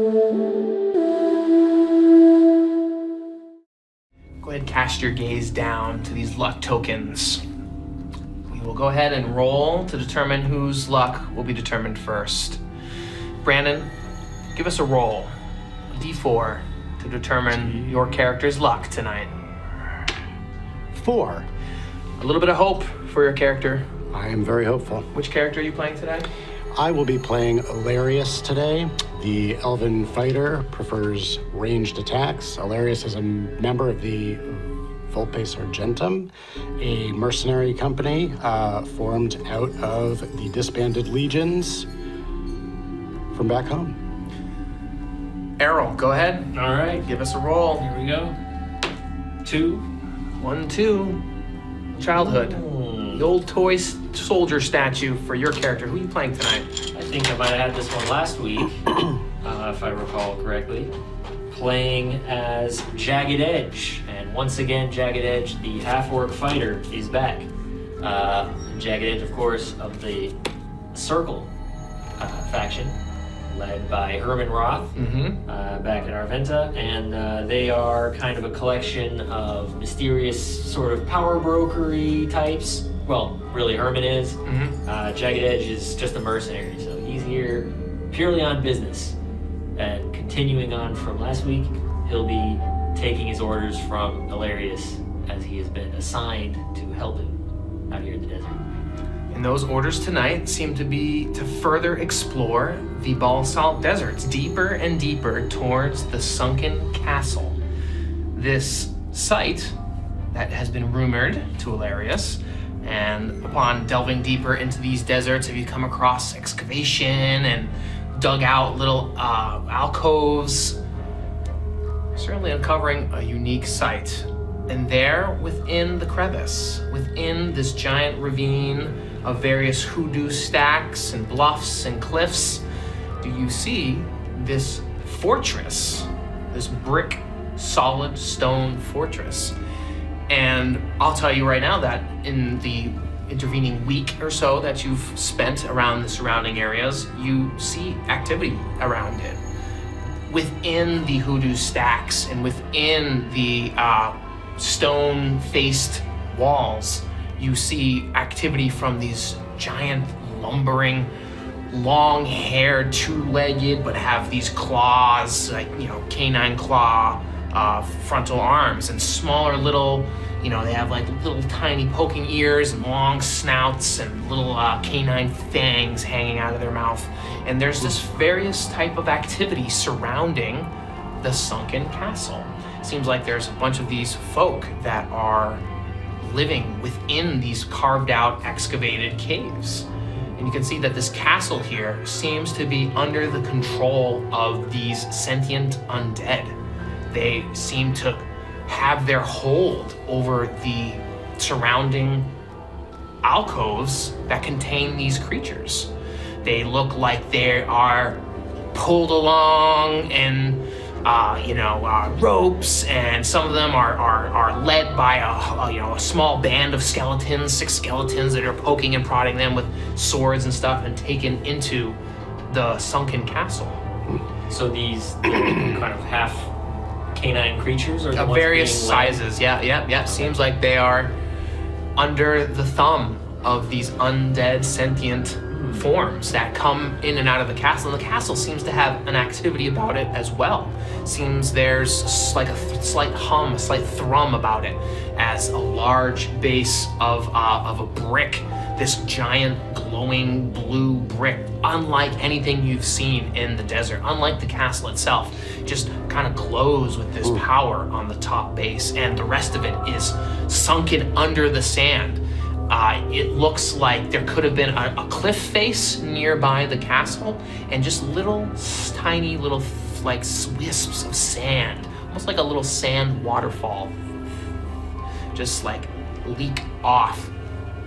Go ahead and cast your gaze down to these luck tokens. We will go ahead and roll to determine whose luck will be determined first. Brandon, give us a roll, a d4, to determine your character's luck tonight. 4. A little bit of hope for your character. I am very hopeful. Which character are you playing today? I will be playing Elarius today. The elven fighter prefers ranged attacks. Elarius is a member of the Volpe Argentum, a mercenary company formed out of the disbanded legions from back home. Errol, go ahead. All right, Give us a roll. here we go. 2. 1, 2. Childhood. The old toy soldier statue for your character. Who are you playing tonight? I think I might have had this one last week, if I recall correctly. Playing as Jagged Edge, and once again, Jagged Edge, the half-orc fighter, is back. Jagged Edge, of course, of the Circle faction, led by Herman Roth, back in Arventa, and they are kind of a collection of mysterious sort of power brokery types. Well, really Herman is. Jagged Edge is just a mercenary, so he's here purely on business. And continuing on from last week, he'll be taking his orders from Elarius, as he has been assigned to help him out here in the desert. And those orders tonight seem to be to further explore the Basalt Deserts, deeper and deeper towards the Sunken Castle. This site that has been rumored to Elarius, and upon delving deeper into these deserts, have you come across excavation and dug out little alcoves, certainly uncovering a unique site. And there, within the crevice, within this giant ravine of various hoodoo stacks and bluffs and cliffs, do you see this fortress, this brick, solid stone fortress. And I'll tell you right now that in the intervening week or so that you've spent around the surrounding areas, you see activity around it. Within the hoodoo stacks and within the stone-faced walls, you see activity from these giant, lumbering, long-haired, two-legged, but have these claws, like, canine claw frontal arms, and smaller little, they have like little tiny poking ears and long snouts and little canine fangs hanging out of their mouth. And there's this various type of activity surrounding the Sunken Castle. Seems like there's a bunch of these folk that are living within these carved out, excavated caves. And you can see that this castle here seems to be under the control of these sentient undead. They seem to have their hold over the surrounding alcoves that contain these creatures. They look like they are pulled along and ropes, and some of them are led by a small band of skeletons, 6 skeletons that are poking and prodding them with swords and stuff, and taken into the Sunken Castle. So these kind of half canine creatures are the of ones various being sizes. Yeah. Seems like they are under the thumb of these undead sentient forms that come in and out of the castle. And the castle seems to have an activity about it as well. Seems there's like a slight hum, a slight thrum about it, as a large base of a brick, this giant glowing blue brick, unlike anything you've seen in the desert, unlike the castle itself, just kind of glows with this power on the top base, and the rest of it is sunken under the sand. It looks like there could have been a cliff face nearby the castle, and just tiny little like wisps of sand, almost like a little sand waterfall, just like leak off,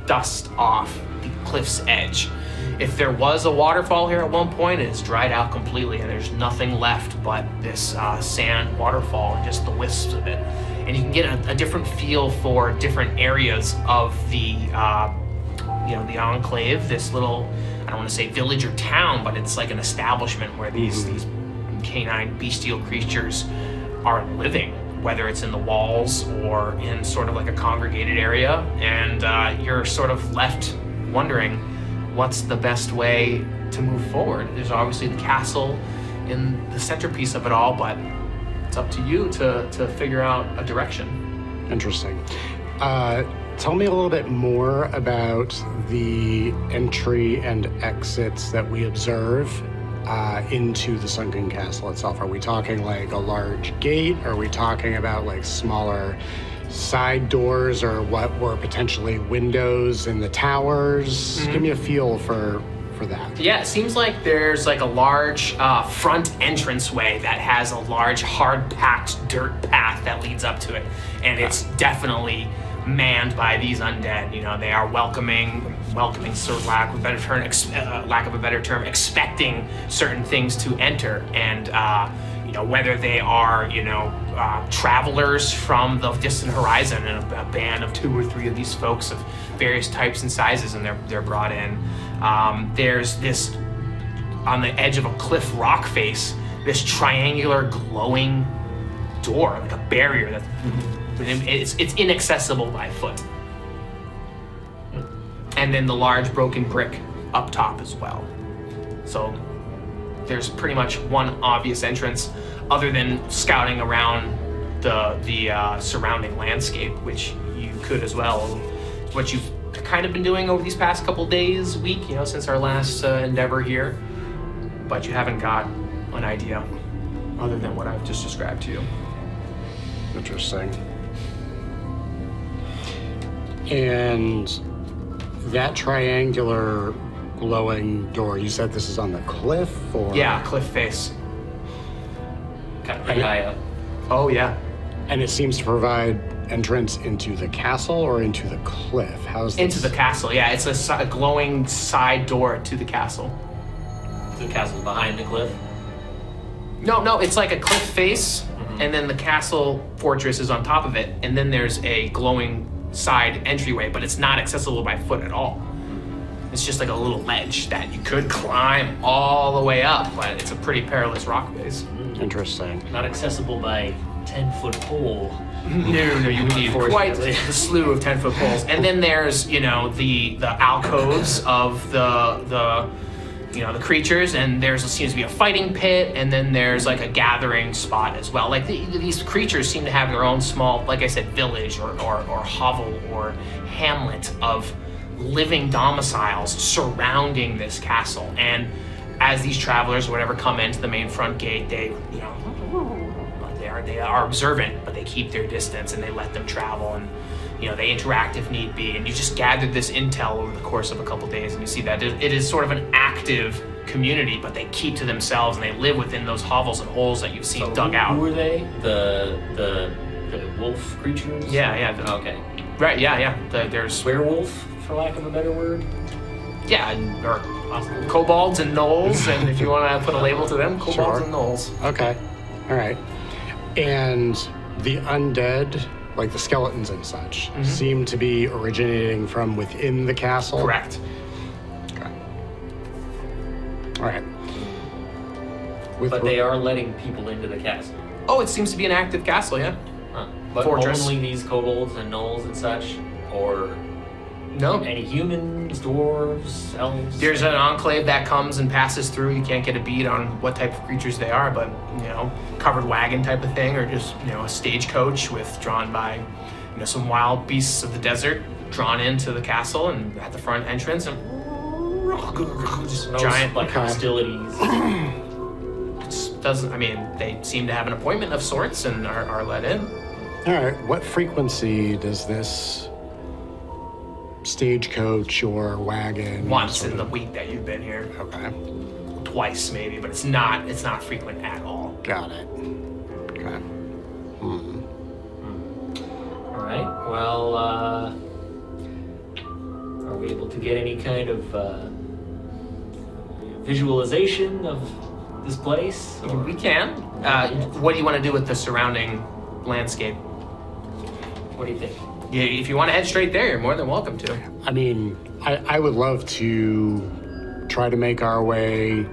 dust off the cliff's edge. If there was a waterfall here at one point, it's dried out completely, and there's nothing left but this sand waterfall and just the wisps of it. And you can get a different feel for different areas of the the enclave, this little, I don't want to say village or town, but it's like an establishment where these and canine bestial creatures are living, whether it's in the walls or in sort of like a congregated area. And you're sort of left wondering what's the best way to move forward. There's obviously the castle in the centerpiece of it all, but it's up to you to figure out a direction. Interesting. Tell me a little bit more about the entry and exits that we observe into the Sunken Castle itself. Are we talking like a large gate? Are we talking about like smaller side doors, or what were potentially windows in the towers? Give me a feel for that. Yeah, it seems like there's like a large front entranceway that has a large hard-packed dirt path that leads up to it, and it's definitely manned by these undead. You know, they are welcoming, so lack of a better term, expecting certain things to enter, and you know, whether they are, you know, travelers from the distant horizon, and a band of 2 or 3 of these folks of various types and sizes, and they're brought in. There's this, on the edge of a cliff rock face, this triangular glowing door, like a barrier that it's inaccessible by foot. And then the large broken brick up top as well. So there's pretty much one obvious entrance, other than scouting around the surrounding landscape, which you could as well. What you've kind of been doing over these past couple days, week, you know, since our last endeavor here, but you haven't got an idea other than what I've just described to you. Interesting. And that triangular glowing door, you said this is on the cliff, or? Yeah, cliff face. Kind of pretty high up. Oh, yeah. And it seems to provide entrance into the castle or into the cliff? How's this? Into the castle, yeah. It's a glowing side door to the castle. The castle's behind the cliff? No, it's like a cliff face, and then the castle fortress is on top of it, and then there's a glowing side entryway, but it's not accessible by foot at all. It's just like a little ledge that you could climb all the way up, but it's a pretty perilous rock face. Interesting. Not accessible by 10-foot pole. No, you would need quite the slew of 10-foot poles. And then there's, you know, the alcoves of the creatures, and seems to be a fighting pit, and then there's like a gathering spot as well. Like these creatures seem to have their own small, like I said, village or hovel or hamlet of living domiciles surrounding this castle. And as these travelers or whatever come into the main front gate, they are observant, but they keep their distance and they let them travel, and you know, they interact if need be. And you just gathered this intel over the course of a couple days, and you see that it is sort of an active community, but they keep to themselves and they live within those hovels and holes that you've seen dug out. Who are they? The wolf creatures? Yeah. Okay. Right. Yeah. There's Werewolf, for lack of a better word. Yeah, or kobolds and gnolls, and if you want to put a label to them, kobolds Sure. and gnolls. Okay. All right. And the undead, like the skeletons and such, seem to be originating from within the castle? Correct. Okay. All right. But they are letting people into the castle. Oh, it seems to be an active castle, yeah. Huh. But Fortress. only these kobolds and gnolls and such? Or No. any humans, dwarves, elves? There's an enclave that comes and passes through. You can't get a beat on what type of creatures they are, but, you know, covered wagon type of thing, or just, you know, a stagecoach drawn by, you know, some wild beasts of the desert drawn into the castle, and at the front entrance, and just No, giant, like hostilities. they seem to have an appointment of sorts and are let in. All right. What frequency does this stagecoach or wagon? Once in the week that you've been here. Okay. Twice maybe, but it's not frequent at all. Got it. Okay. All right. Well, are we able to get any kind of visualization of this place? Or? We can. What do you want to do with the surrounding landscape? What do you think? Yeah, if you want to head straight there, you're more than welcome to. I mean, I would love to try to make our way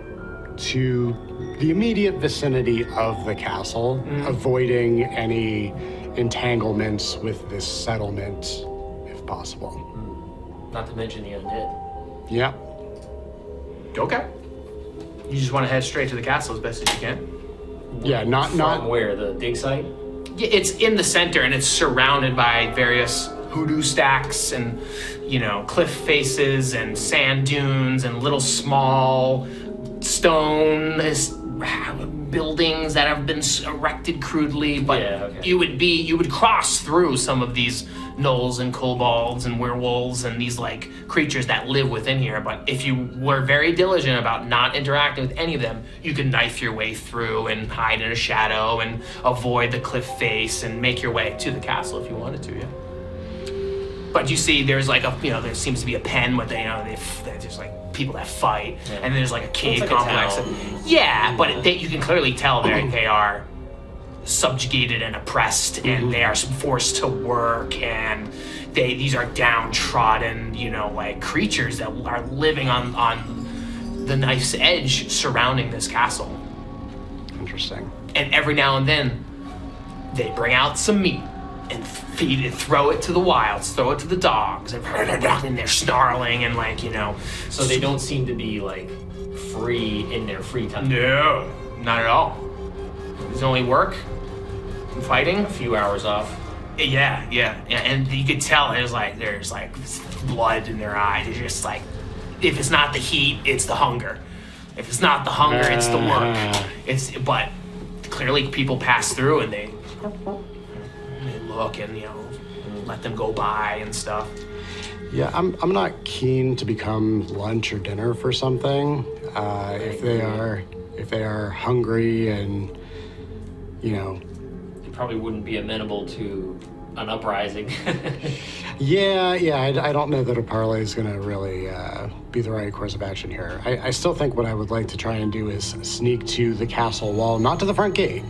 to the immediate vicinity of the castle, avoiding any entanglements with this settlement, if possible. Not to mention the undead. Yeah. Okay. You just want to head straight to the castle as best as you can? Yeah, not From where? The dig site? Yeah, it's in the center and it's surrounded by various hoodoo stacks and, cliff faces and sand dunes and little small stone buildings that have been erected crudely, but you would cross through some of these gnolls and kobolds and werewolves and these like creatures that live within here. But if you were very diligent about not interacting with any of them, you can knife your way through and hide in a shadow and avoid the cliff face and make your way to the castle if you wanted to. Yeah. But you see, there's like there seems to be a pen with there's like people that fight, and then there's like a cave complex. But you can clearly tell they are subjugated and oppressed, and they are forced to work, and these are downtrodden, like creatures that are living on the knife's edge surrounding this castle. Interesting. And every now and then, they bring out some meat and feed it, throw it to the wilds, throw it to the dogs, and they're snarling and So they don't seem to be like free in their free time. No, not at all. There's only work and fighting. A few hours off. Yeah, and you could tell there's blood in their eyes. It's just like, if it's not the heat, it's the hunger. If it's not the hunger, it's the work. But clearly people pass through and they look and let them go by and stuff. Yeah, I'm not keen to become lunch or dinner for something. If they are hungry and you probably wouldn't be amenable to an uprising. I don't know that a parlay is going to really be the right course of action here. I still think what I would like to try and do is sneak to the castle wall, not to the front gate.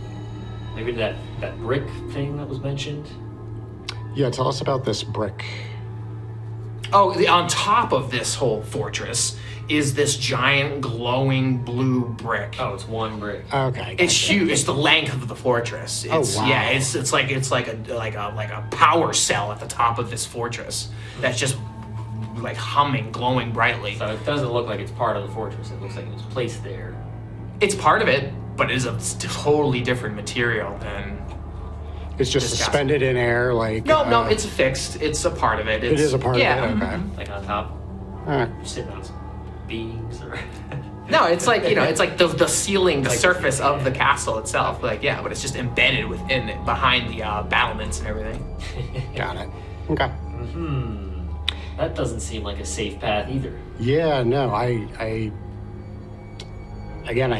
Maybe that brick thing that was mentioned? Yeah, tell us about this brick. Oh, on top of this whole fortress is this giant glowing blue brick. Oh, it's one brick. Okay. It's huge. It's the length of the fortress. It's, wow. Yeah, it's like a power cell at the top of this fortress that's just like humming, glowing brightly. So it doesn't look like it's part of the fortress. It looks like it was placed there. It's part of it, but it is a totally different material than. It's just suspended in air, like. No, it's fixed. It's a part of it. It is a part of it. Okay. Like on top. All right. Sitting on some beams or. No, it's like it's like the ceiling, the surface of the castle itself. But it's just embedded within it, behind the battlements and everything. Got it. Okay. That doesn't seem like a safe path either. Yeah, no, I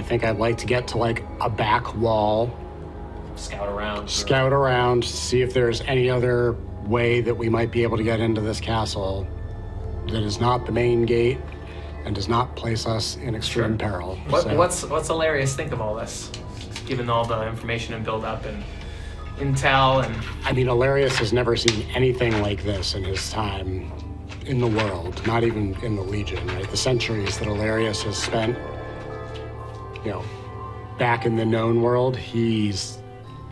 think I'd like to get to like a back wall. Scout around, see if there's any other way that we might be able to get into this castle that is not the main gate and does not place us in extreme peril. What's Elarius think of all this, given all the information and build up and intel and? I mean, Elarius has never seen anything like this in his time in the world, not even in the Legion, right? The centuries that Elarius has spent, back in the known world,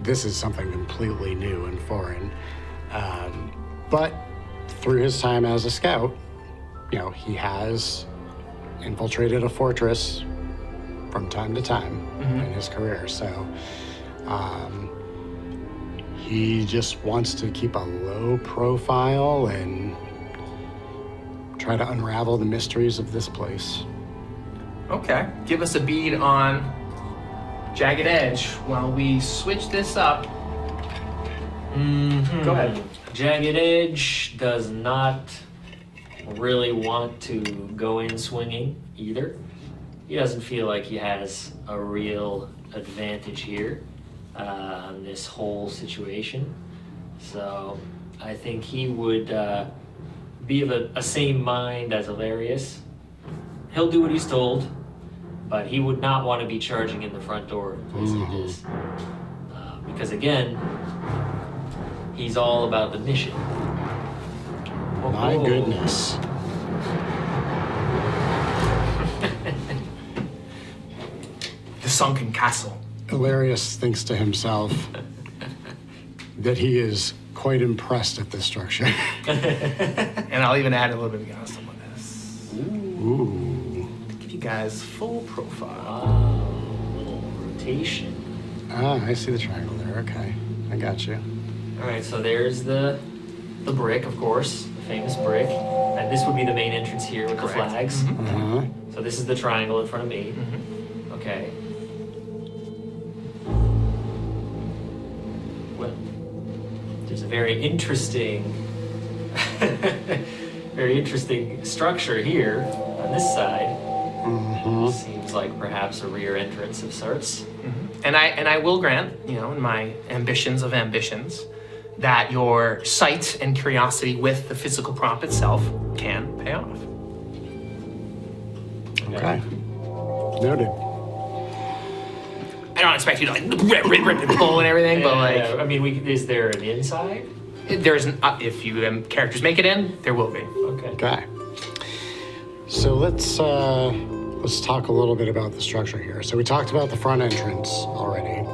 this is something completely new and foreign. But through his time as a scout, he has infiltrated a fortress from time to time in his career. So he just wants to keep a low profile and try to unravel the mysteries of this place. Okay, give us a bead on Jagged Edge while we switch this up. Go ahead. Jagged Edge does not really want to go in swinging either. He doesn't feel like he has a real advantage here on this whole situation. So I think he would be of a same mind as Elarius. He'll do what he's told, but he would not want to be charging in the front door of a place like this. Because again, he's all about the mission. My goodness. The sunken castle. Elarius thinks to himself that he is quite impressed at this structure. And I'll even add a little bit of gas on this. Ooh. To give you guys full profile. Wow, little rotation. Ah, I see the triangle there. Okay, I got you. All right, so there's the brick, of course, the famous brick, and this would be the main entrance here with Correct. the flags. Uh-huh. So this is the triangle in front of me. Okay. Well, there's a very interesting structure here on this side. Seems like perhaps a rear entrance of sorts. And I will grant, in my ambitions of ambitions, that your sight and curiosity with the physical prop itself can pay off. Okay. Noted. I don't expect you to rip and pull and everything, but I mean, is there an inside? there's if you characters make it in, there will be. Okay. Okay. So let's talk a little bit about the structure here. So we talked about the front entrance already.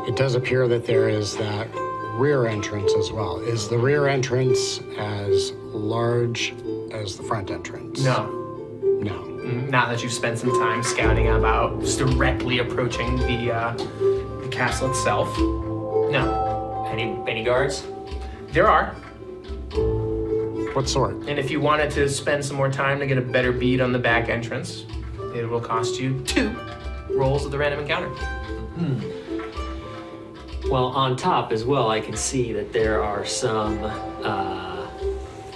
It does appear that there is that rear entrance as well. Is the rear entrance as large as the front entrance? No. No. Not that you've spent some time scouting about just directly approaching the castle itself. No. Any guards? There are. What sort? And if you wanted to spend some more time to get a better bead on the back entrance, it will cost you 2 rolls of the random encounter. Well, on top as well, I can see that there are some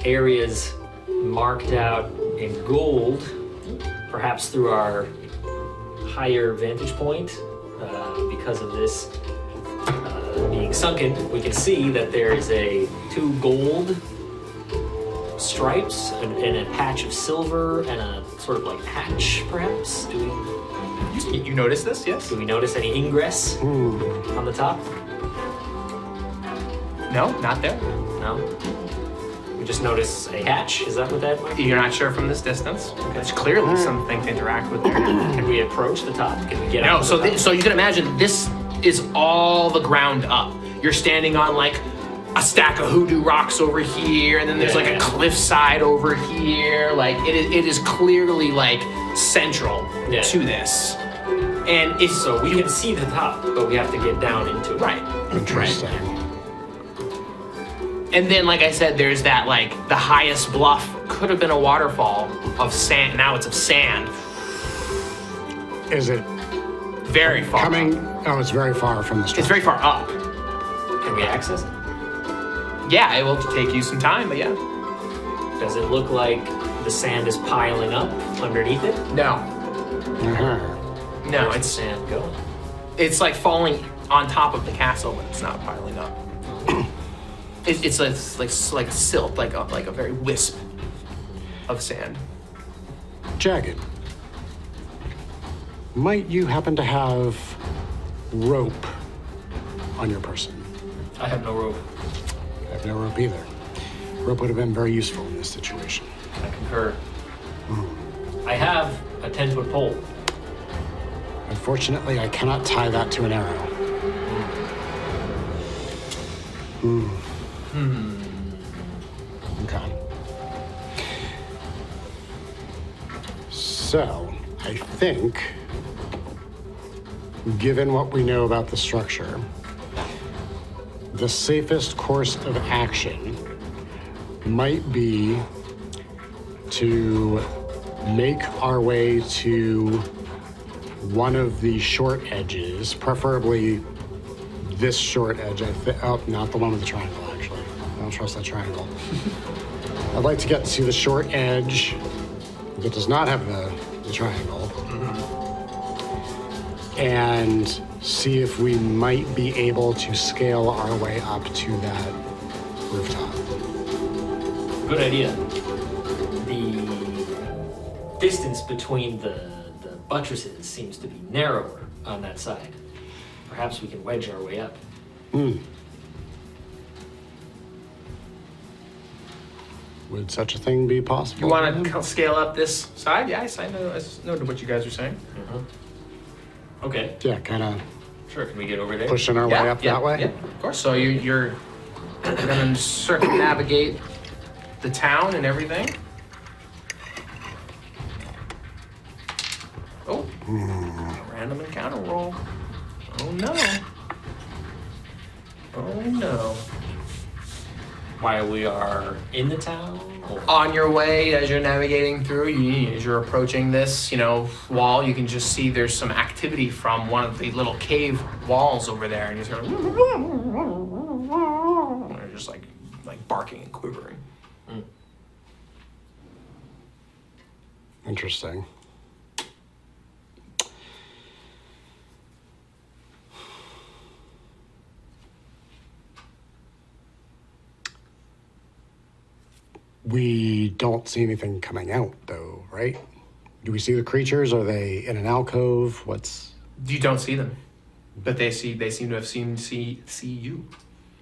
areas marked out in gold, perhaps through our higher vantage point. Because of this being sunken, we can see that there is 2 gold stripes and a patch of silver and a sort of like hatch, perhaps. You notice this, yes? Do we notice any ingress on the top? No, not there. No. We just notice a hatch. Is that what that might be? You're not sure from this distance. There's clearly something to interact with there. Can we approach the top? Can we get No, up? so you can imagine this is all the ground up. You're standing on like a stack of hoodoo rocks over here, and then there's like a cliffside over here. Like it is clearly like central to this. And if So we can see the top, but we have to get down into it. right. Interesting. And then, like I said, there's that like the highest bluff could have been a waterfall of sand. Now it's of sand. Is it Very far. coming? Oh, it's very far from the structure. It's very far up. Can we access it? Yeah, it will take you some time, but yeah. Does it look like the sand is piling up underneath it? No, Uh-huh. no, Where's the it's sand going? it's like falling on top of the castle, but it's not piling up. It's like silt, like a very wisp of sand. Jagged. Might you happen to have rope on your person? I have no rope. I have no rope either. Rope would have been very useful in this situation. I concur. I have a 10-foot pole. Unfortunately, I cannot tie that to an arrow. Okay. So, I think, given what we know about the structure, the safest course of action might be to make our way to one of the short edges, preferably this short edge. Oh, not the one with the triangle, actually. I don't trust that triangle. I'd like to get to the short edge that does not have the triangle, and see if we might be able to scale our way up to that rooftop. Good idea. The distance between the buttresses seems to be narrower on that side. Perhaps we can wedge our way up. Would such a thing be possible? You want to scale up this side? Yes, I know what you guys are saying. Okay. Yeah, kind of Sure. Can we get over there? pushing our way up that way. Yeah, of course. So you're gonna circumnavigate the town and everything. Oh, a random encounter roll. Oh no. Oh no. While we are in the town? Or? On your way, as you're navigating through, as you're approaching this, wall, you can just see there's some activity from one of the little cave walls over there, and you're sort of, they're just like barking and quivering. Interesting. We don't see anything coming out, though, right? Do we see the creatures? Are they in an alcove? You don't see them, but they seem to have see you.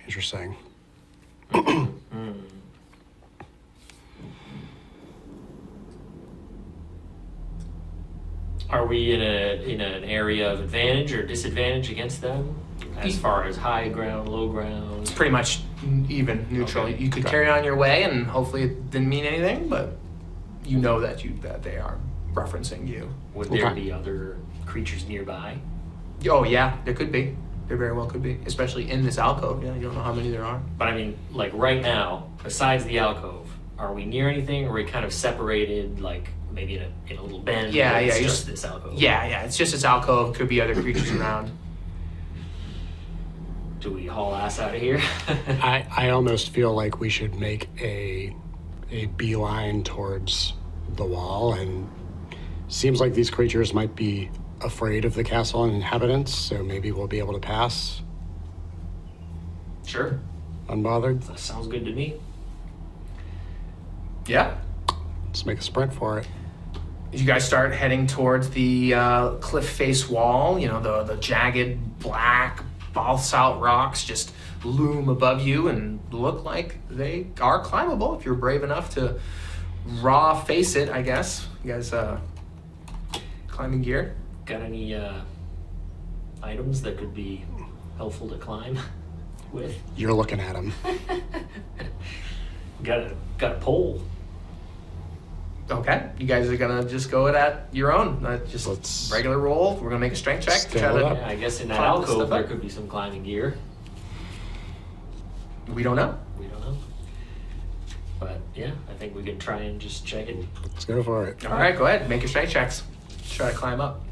Interesting. Are we in an area of advantage or disadvantage against them? As far as high ground, low ground? It's pretty much even, neutral. Okay. You could carry on your way, and hopefully it didn't mean anything, but you know that they are referencing you. Would there be other creatures nearby? Oh yeah, there could be. There very well could be, especially in this alcove. Yeah, you don't know how many there are. But I mean, like right now, besides the alcove, are we near anything? Or are we kind of separated, like maybe in a little bend? Yeah, It's yeah, just this alcove. Yeah, it's just this alcove. Could be other creatures around. Do we haul ass out of here? I almost feel like we should make a beeline towards the wall, and seems like these creatures might be afraid of the castle and inhabitants, so maybe we'll be able to pass Sure. unbothered. That sounds good to me. Yeah. Let's make a sprint for it. You guys start heading towards the cliff face wall. The jagged black basalt rocks just loom above you and look like they are climbable if you're brave enough to raw face it, I guess. You guys climbing gear? Got any items that could be helpful to climb with? You're looking at him. Got a pole. Okay, you guys are gonna just go it at your own. Let's Regular roll. We're gonna make a strength check. to scale try it to- up. Yeah, I guess in that Climb this alcove stuff there up? could be some climbing gear. We don't know. We don't know. But yeah, I think we can try and just check it. Let's go for it. All right, go ahead. Make your strength checks. Try to climb up.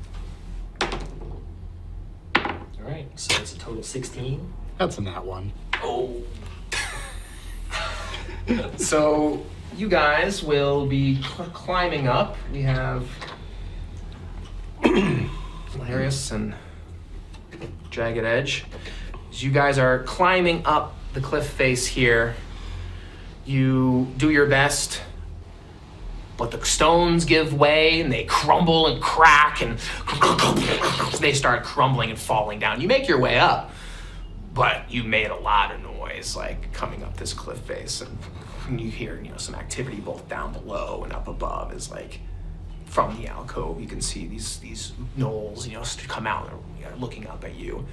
All right, so it's a total 16. That's a nat one. Oh. So you guys will be climbing up. We have Elarius and Jagged Edge. As you guys are climbing up the cliff face here, you do your best, but the stones give way and they crumble and crack and they start crumbling and falling down. You make your way up, but you made a lot of noise, like coming up this cliff face, and you hear, some activity both down below and up above. Is like from the alcove, you can see these gnolls, come out and are looking up at you.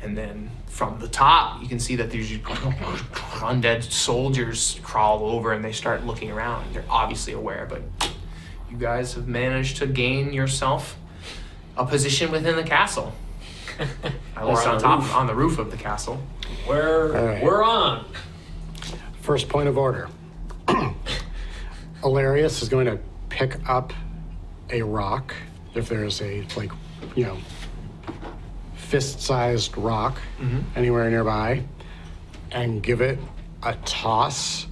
And then from the top, you can see that there's undead soldiers crawl over and they start looking around. They're obviously aware, but you guys have managed to gain yourself a position within the castle. At least on the roof of the castle. We're on. First point of order. Elarius is going to pick up a rock, if there's a, fist-sized rock anywhere nearby, and give it a toss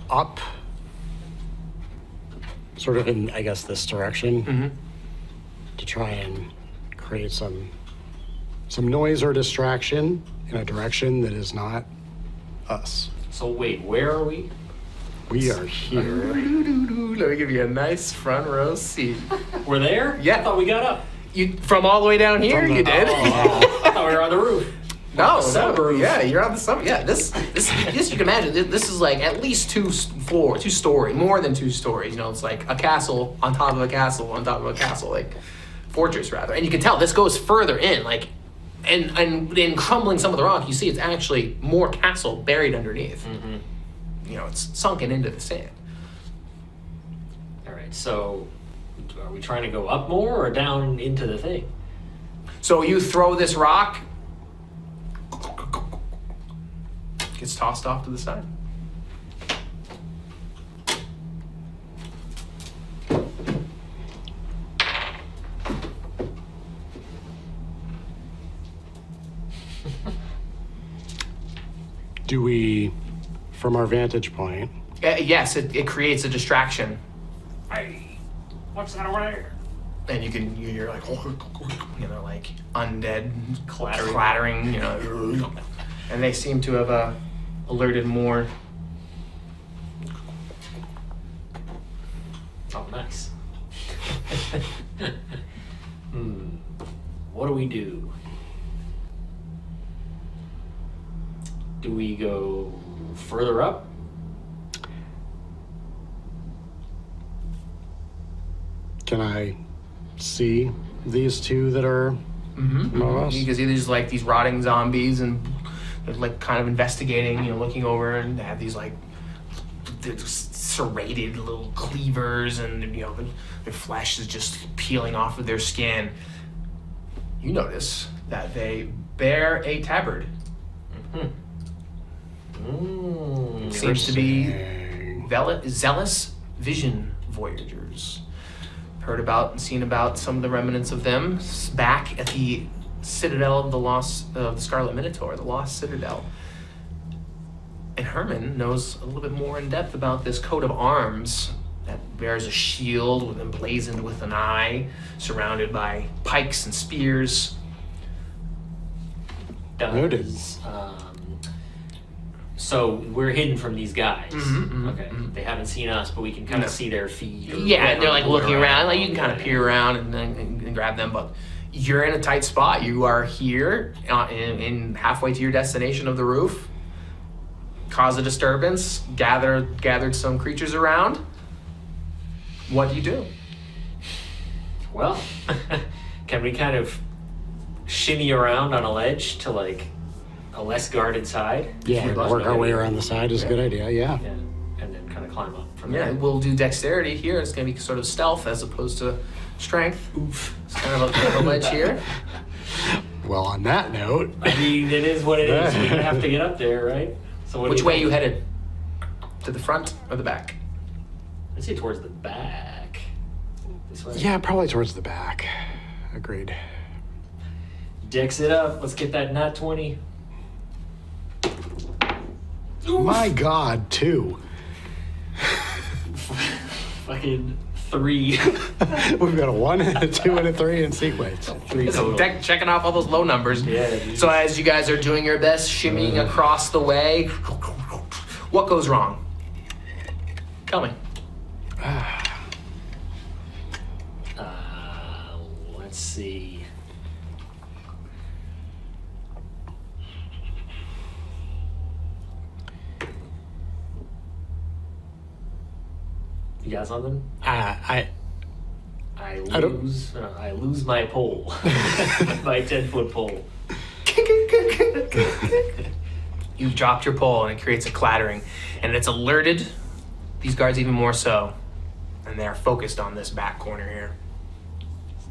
up, sort of in, I guess, this direction, to try and create some noise or distraction in a direction that is not us. So wait, where are we? We are here. Let me give you a nice front row seat. We're there? Yeah. I thought we got up. You from all the way down here? You did? I thought we were on the roof. No, Suburb. yeah, you're on the summit. Yeah, this you can imagine. This is like at least two story, more than 2 stories. It's like a castle on top of a castle on top of a castle. Like fortress rather, and you can tell this goes further in, like, and in crumbling some of the rock, you see it's actually more castle buried underneath. You know, it's sunken into the sand. All right, so are we trying to go up more or down into the thing? So you throw this rock, gets tossed off to the side. Do we, from our vantage point... Yes, it creates a distraction. Hey, what's that over there? And you're like, you know, like undead Clattering. you know, and they seem to have alerted more. Oh, nice. What do we do? Do we go further up? Can I see these two that are above us? You can see there's like these rotting zombies, and they're like kind of investigating, you know, looking over, and they have these like serrated little cleavers, and you know, their flesh is just peeling off of their skin. You notice that they bear a tabard. Seems to be zealous vision voyagers. Heard about and seen about some of the remnants of them back at the Citadel of the Scarlet Minotaur, the Lost Citadel. And Herman knows a little bit more in depth about this coat of arms that bears a shield emblazoned with an eye, surrounded by pikes and spears. Noted. So we're hidden from these guys. Okay. They haven't seen us, but we can kind of see their feet. Yeah, they're like looking around. Like you can kind of peer around and grab them, but you're in a tight spot. You are here in halfway to your destination of the roof. Cause a disturbance. Gathered some creatures around. What do you do? Well, can we kind of shimmy around on a ledge to like a less guarded side? Yeah, work our way around the side is a good idea, yeah. Yeah, and then kind of climb up from Yeah, there. we'll do dexterity here. It's going to be sort of stealth as opposed to strength. Oof. It's kind of a ledge here. Well, on that note... I mean, it is what it is. We have to get up there, right? So Which way are you headed? To the front or the back? I'd say towards the back. This way. Yeah, probably towards the back. Agreed. Dex it up. Let's get that nat 20. Oof. My God, 2. Fucking 3. We've got a 1, and a 2, and a 3 in sequence. 3 It's total. checking off all those low numbers. Yeah, dude. So as you guys are doing your best, shimmying across the way, what goes wrong? Tell me. Let's see. You got something? I lose my pole. My 10-foot pole. You've dropped your pole and it creates a clattering, and it's alerted these guards even more so, and they're focused on this back corner here.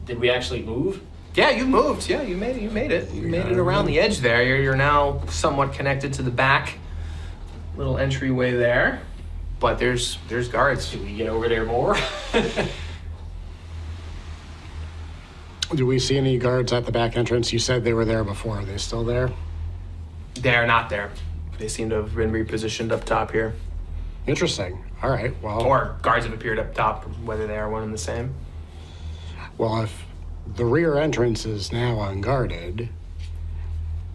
Did we actually move? Yeah, you moved. Yeah, you made it. You made it around the edge there. You're now somewhat connected to the back little entryway there, but there's guards. Should we get over there more? Do we see any guards at the back entrance? You said they were there before. Are they still there? They're not there. They seem to have been repositioned up top here. Interesting. All right, well... Or guards have appeared up top, whether they are one and the same. Well, if the rear entrance is now unguarded,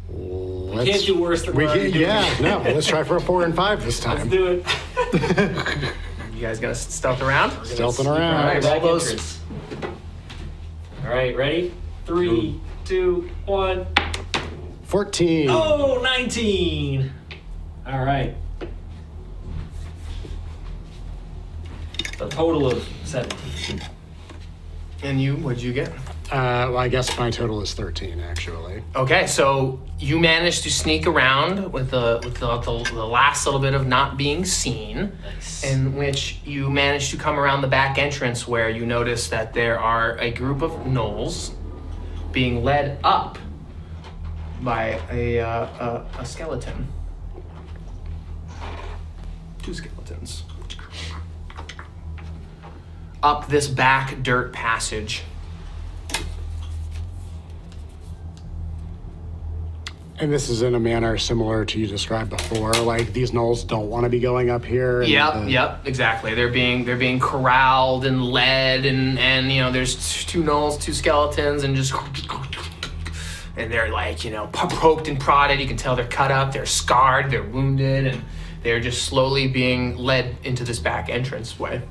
We can't do worse than we're already doing. Yeah, no, let's try for a 4 and 5 this time. Let's do it. You guys gonna stealth around? Stealthing All around. right, roll Back those. entrance. All right, ready? 3, 2, 1. 14. Oh, 19. All right. A total of 17. And you, what'd you get? Well, I guess my total is 13, actually. Okay, so you managed to sneak around with the last little bit of not being seen, Nice. in which you managed to come around the back entrance where you notice that there are a group of gnolls being led up by a skeleton. 2 skeletons. Up this back dirt passage. And this is in a manner similar to you described before. Like, these gnolls don't want to be going up here. And Yep, exactly. They're being corralled and led, and you know, there's 2 gnolls, 2 skeletons, and just, and they're like, you know, poked and prodded. You can tell they're cut up, they're scarred, they're wounded, and they're just slowly being led into this back entranceway.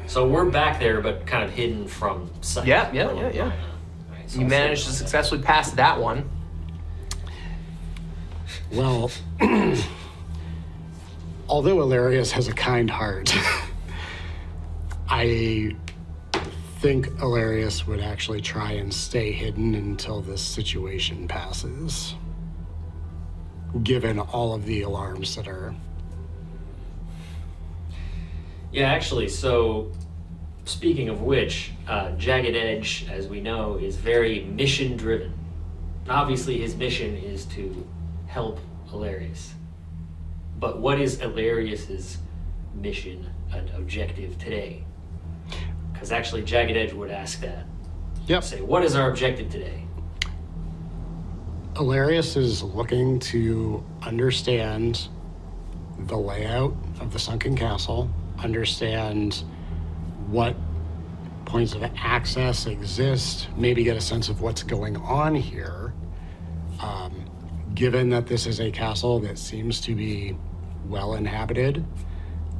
So we're back there, but kind of hidden from sight. Yeah. Alright, so You I'll managed say to that. successfully pass that one. Well, although Elarius has a kind heart, I think Elarius would actually try and stay hidden until this situation passes, given all of the alarms that are... Yeah, actually, so speaking of which, Jagged Edge, as we know, is very mission-driven. Obviously, his mission is to help Elarius. But what is Elarius's mission and objective today? Because actually, Jagged Edge would ask that. Yep. Say, what is our objective today? Elarius is looking to understand the layout of the Sunken Castle, understand what points of access exist, maybe get a sense of what's going on here. Given that this is a castle that seems to be well inhabited,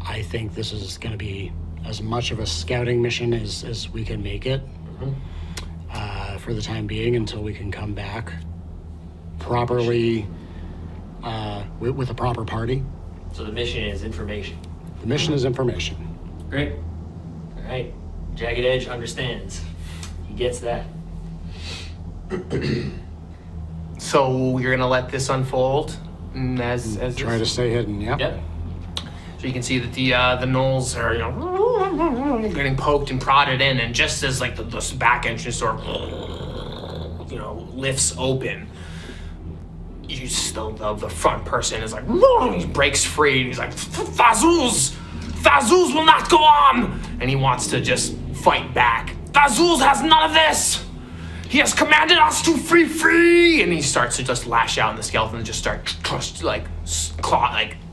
I think this is going to be as much of a scouting mission as we can make it for the time being, until we can come back properly with a proper party. So the mission is information. The mission is information. Great. All right. Jagged Edge understands. He gets that. So you're gonna let this unfold as Try to stay hidden, yep. Yep. So you can see that the gnolls are, you know, getting poked and prodded in, and just as like the back entrance door, you know, lifts open, you still the front person is like, he breaks free, and he's like, Thazuz will not go on, and he wants to just fight back. Thazuz has none of this. He has commanded us to free, and he starts to just lash out, and the skeletons just start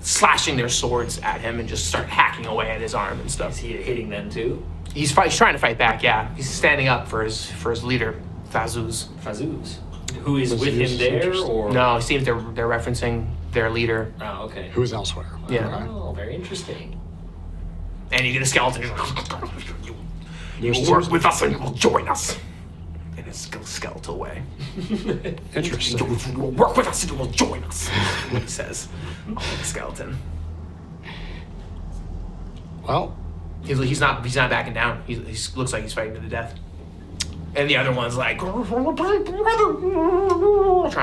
slashing their swords at him and just start hacking away at his arm and Is stuff. he hitting them too? He's trying to fight back. Yeah, he's standing up for his leader, Thazuz. Fazuz. Who is with him there, or? No, it seems they're referencing their leader. Oh, okay. Who is elsewhere. Yeah. Oh, very interesting. And you get a skeleton. You There's will work two- with us and you will join us. In a skeletal way. Interesting. You will work with us and you will join us. What he says. Like a skeleton. Well, He's not backing down. He looks like he's fighting to the death. And the other one's like trying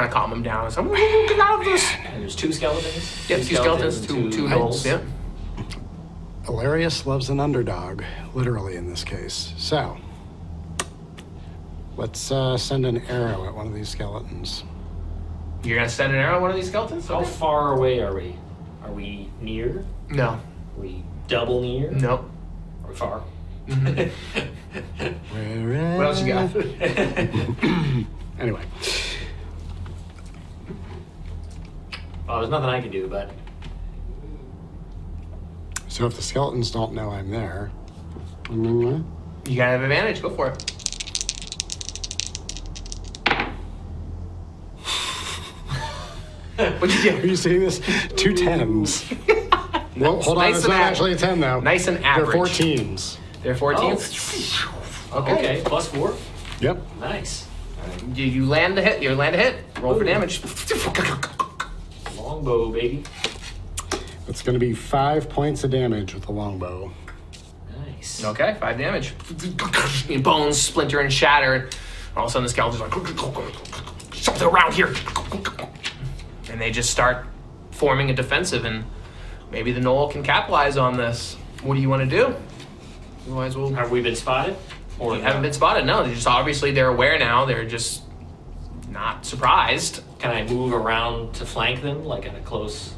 to calm him down. So get out of this. And there's 2 skeletons? Yep, 2 skeletons, and two gnolls. Yep. Elarius loves an underdog, literally in this case. So, let's send an arrow at one of these skeletons. You're gonna send an arrow at one of these skeletons? How far away are we? Are we near? No. Are we double near? Nope. Or far? What else you got? Anyway, Well, there's nothing I can do, but so if the skeletons don't know I'm there, You gotta have advantage. Go for it. What'd you are do? you seeing this? 2 10s. Well, hold on, Nice it's and not average. actually a 10 though. Nice and They're average. 14s. They're 14. okay. +4. Yep. Nice. You land a hit. You land a hit. Roll for damage. Longbow, baby. It's going to be 5 points of damage with the longbow. Nice. Nice. Okay, 5 damage. Your bones splinter and shatter. And all of a sudden, the skeleton's like, something around here. And they just start forming a defensive, and maybe the Knoll can capitalize on this. What do you want to do? Otherwise, we'll. Have we been spotted? Or You haven't been spotted. No, they just obviously they're aware now. They're just not surprised. Can I move around to flank them, like in a close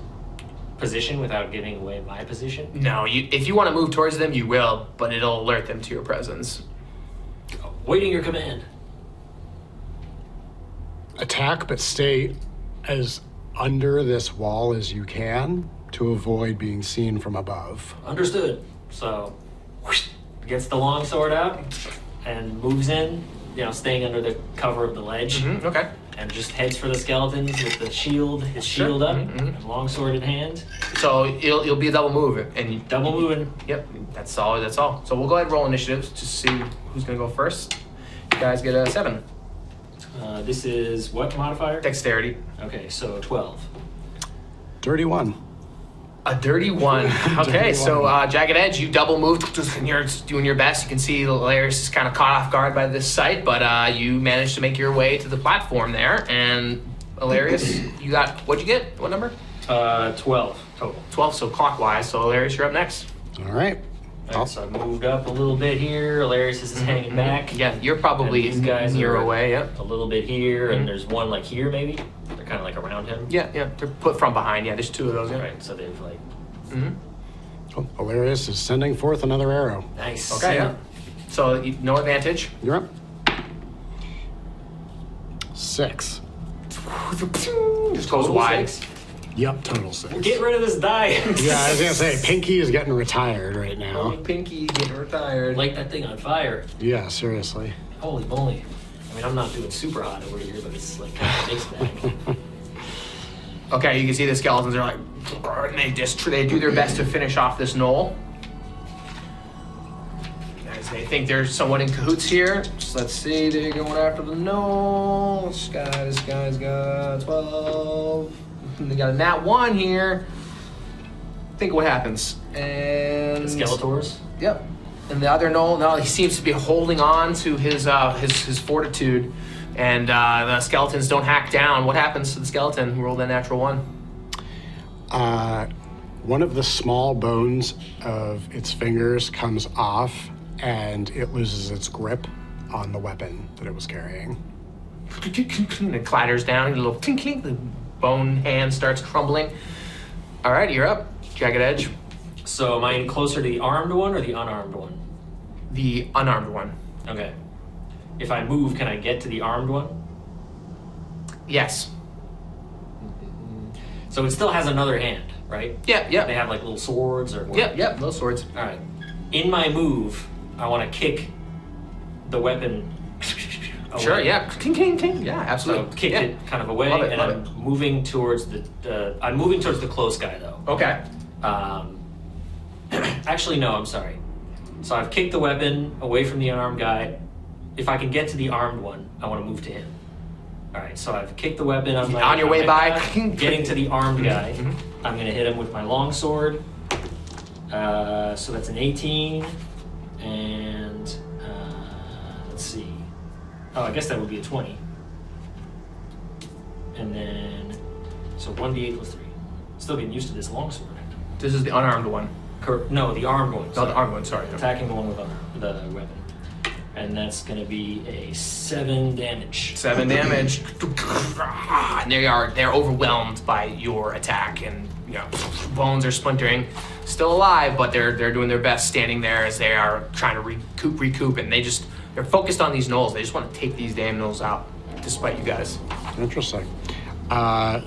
position, without giving away my position? No, if you want to move towards them, you will, but it'll alert them to your presence. Waiting your command. Attack, but stay as under this wall as you can to avoid being seen from above. Understood. So, whoosh, gets the longsword out and moves in, staying under the cover of the ledge. Okay. And just heads for the skeletons with the shield, his shield up, and longsword in hand. So it'll be a double move, and you, Double moving. Yep, that's all. That's all. So we'll go ahead and roll initiatives to see who's gonna go first. You guys get a 7. This is what modifier? Dexterity. Okay, so 12. Dirty one. A dirty 1. Okay, so Jagged Edge, you double moved, and you're doing your best. You can see Elarius is kind of caught off guard by this sight, but you managed to make your way to the platform there. And Elarius, you got, what'd you get? What number? 12 total. 12, so clockwise. So Elarius, you're up next. All right. Alright, so I moved up a little bit here. Elarius is hanging back. Yeah, you're probably And these guys near are away, yeah. A little bit here, and there's one like here maybe. They're kind of like around him. Yeah, they're put from behind. Yeah, there's 2 of those, yeah. Right, so they've like, Oh, Elarius is sending forth another arrow. nice. Okay, yeah. So no advantage. You're up. 6. Just goes Total wide. 6? Yep, total 6. Get rid of this die. Yeah, I was gonna say, Pinky is getting retired right now. Pinky getting retired. Light that thing on fire. Yeah, seriously. Holy moly. I mean, I'm not doing super hot over here, but it's like kind of mixed bag. Okay, you can see the skeletons are like, and they do their best to finish off this knoll. Guys, they think they're somewhat in cahoots here. So let's see, they're going after the knoll. This guy's got 12. They got a nat 1 here. Think what happens. And The Skeletors. Yep. And the other knoll, no, he seems to be holding on to his fortitude. And the skeletons don't hack down. What happens to the skeleton who rolled that natural 1? One of the small bones of its fingers comes off, and it loses its grip on the weapon that it was carrying. And it clatters down. A little tink tink. The bone hand starts crumbling. All right, you're up. Jagged Edge. So am I closer to the armed one or the unarmed one? The unarmed one. Okay. If I move, can I get to the armed one? Yes. So it still has another hand, right? Yep, They yep. have like little swords or what? Yep, those swords. All right. In my move, I want to kick the weapon away. Sure, yeah. Ting, ting, ting. Yeah, So absolutely. kick Yeah. it kind of away, Love it, and love I'm moving towards the close guy though. Okay. Actually, no, I'm sorry. So I've kicked the weapon away from the unarmed guy. If I can get to the armed one, I want to move to him. All right, so I've kicked the weapon. I'm On your way by. getting to the armed guy. I'm going to hit him with my longsword. So that's an 18. And let's see. Oh, I guess that would be a 20. And then, so 1d8 plus 3. Still getting used to this longsword. This is the unarmed one. No, the armed one. No, the armed one, sorry. Attacking the one with the weapon. And that's going to be a 7 damage. 7 damage. And they're overwhelmed by your attack, and bones are splintering. Still alive, but they're doing their best standing there as they are trying to recoup, and they're focused on these gnolls. They just want to take these damn gnolls out, despite you guys. Interesting. The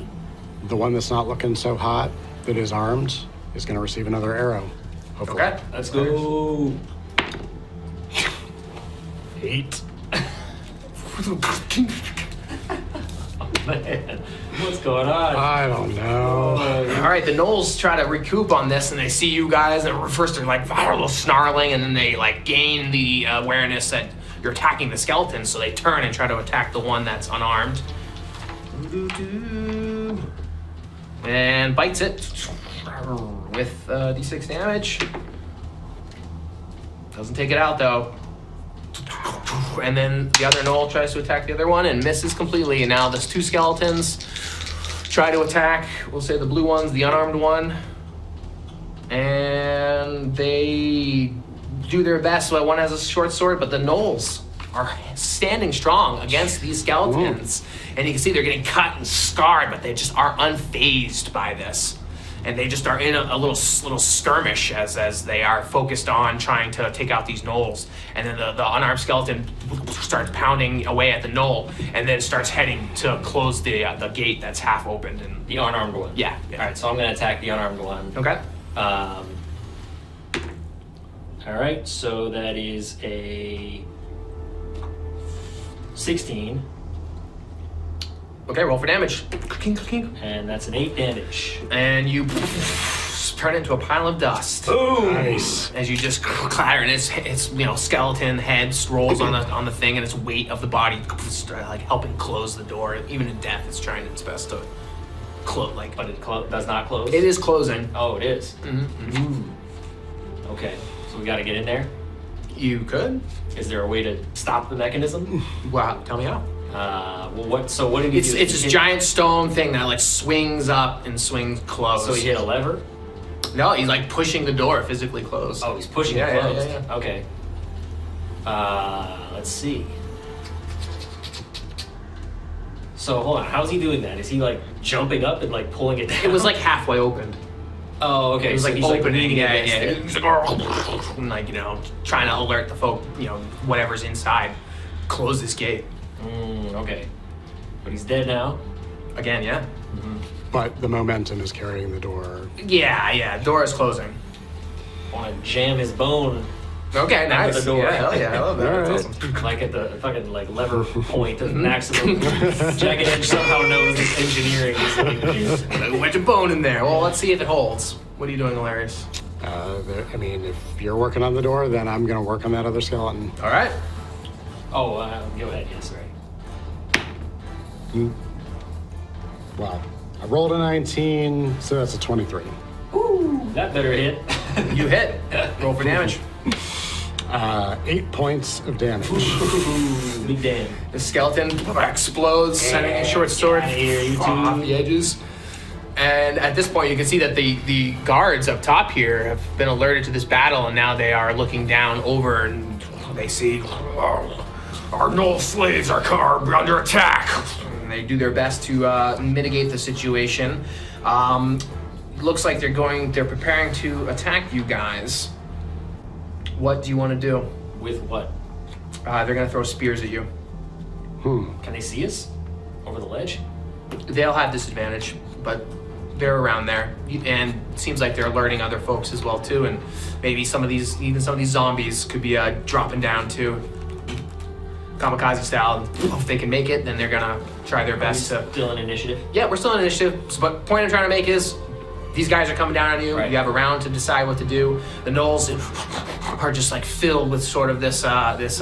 one that's not looking so hot, that is armed, is going to receive another arrow. Hopefully. Okay. Let's go. 8. Man, what's going on? I don't know. All right, the gnolls try to recoup on this, and they see you guys, and first they're like a little snarling, and then they like gain the awareness that you're attacking the skeleton, so they turn and try to attack the one that's unarmed. And bites it with d6 damage. Doesn't take it out though. And then the other gnoll tries to attack the other one and misses completely. And now there's 2 skeletons try to attack. We'll say the blue one's the unarmed one. And they do their best. So one has a short sword, but the gnolls are standing strong against these skeletons. And you can see they're getting cut and scarred, but they just are unfazed by this. And they just are in a little skirmish as they are focused on trying to take out these gnolls. And then the unarmed skeleton starts pounding away at the gnoll, and then starts heading to close the gate that's half opened. And The unarmed one. yeah. All right, so I'm going to attack the unarmed one. Okay. All right, so that is a 16. Okay, roll for damage. And that's an 8 damage. And you turn it into a pile of dust. Boom! Nice. As you just clatter, and its skeleton head rolls on the thing, and its weight of the body like helping close the door. Even in death, it's trying its best to close. Like, But it does not close? it is closing. Oh, it is? Mm-hmm. Okay, so we got to get in there. You could. Is there a way to stop the mechanism? Wow, tell me how. Well, what did he It's do? this giant stone thing that like swings up and swings closed. So he hit a lever? No, he's like pushing the door physically closed. Oh, he's pushing Yeah, it yeah, closed. yeah, yeah. Okay. Let's see. So hold on, how's he doing that? Is he like jumping up and like pulling it down? It was like halfway opened. Oh, okay. It was so like he's opening, leaning yeah, against yeah. it. He's like, "Oh," and like, trying to alert the folk, whatever's inside. Close this gate. Okay. But he's dead now. Again, yeah? But the momentum is carrying the door. Yeah, door is closing. Want to jam his bone Okay, under nice. the door. Yeah, hell yeah, I love that. All That's right. awesome. Like at the fucking like lever point at maximum. Jagged Edge somehow knows this engineering. Wedge a bone in there. Well, let's see if it holds. What are you doing, Elarius? If you're working on the door, then I'm going to work on that other skeleton. All right. Oh, go ahead. Yes, right. Wow. I rolled a 19, so that's a 23. Ooh, that better hit. You hit. Roll for damage. 8 points of damage. Ooh, big damn. The skeleton explodes, sending a short sword Get outta here, you off two. the edges. And at this point, you can see that the guards up top here have been alerted to this battle, and now they are looking down over, and they see our gnoll slaves are under attack. And they do their best to mitigate the situation. Looks like they're preparing to attack you guys. What do you want to do? With what? They're gonna throw spears at you. Can they see us over the ledge? They'll have disadvantage, but they're around there, and it seems like they're alerting other folks as well too. And maybe some of these zombies could be dropping down too, kamikaze style. If they can make it, then they're gonna try their best to. Still an initiative. Yeah, we're still in initiative. But point I'm trying to make is, these guys are coming down on you. Right. You have a round to decide what to do. The gnolls are just like filled with sort of this valiant,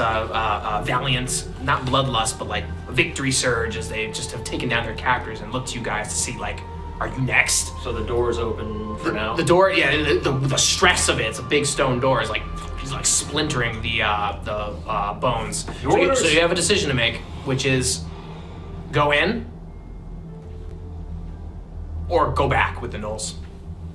not bloodlust, but like victory surge as they just have taken down their captors and look to you guys to see like, are you next? So the door's open for now. The door, yeah, the stress of it. It's a big stone door. Is like he's like splintering the bones. So you have a decision to make, which is go in or go back with the gnolls.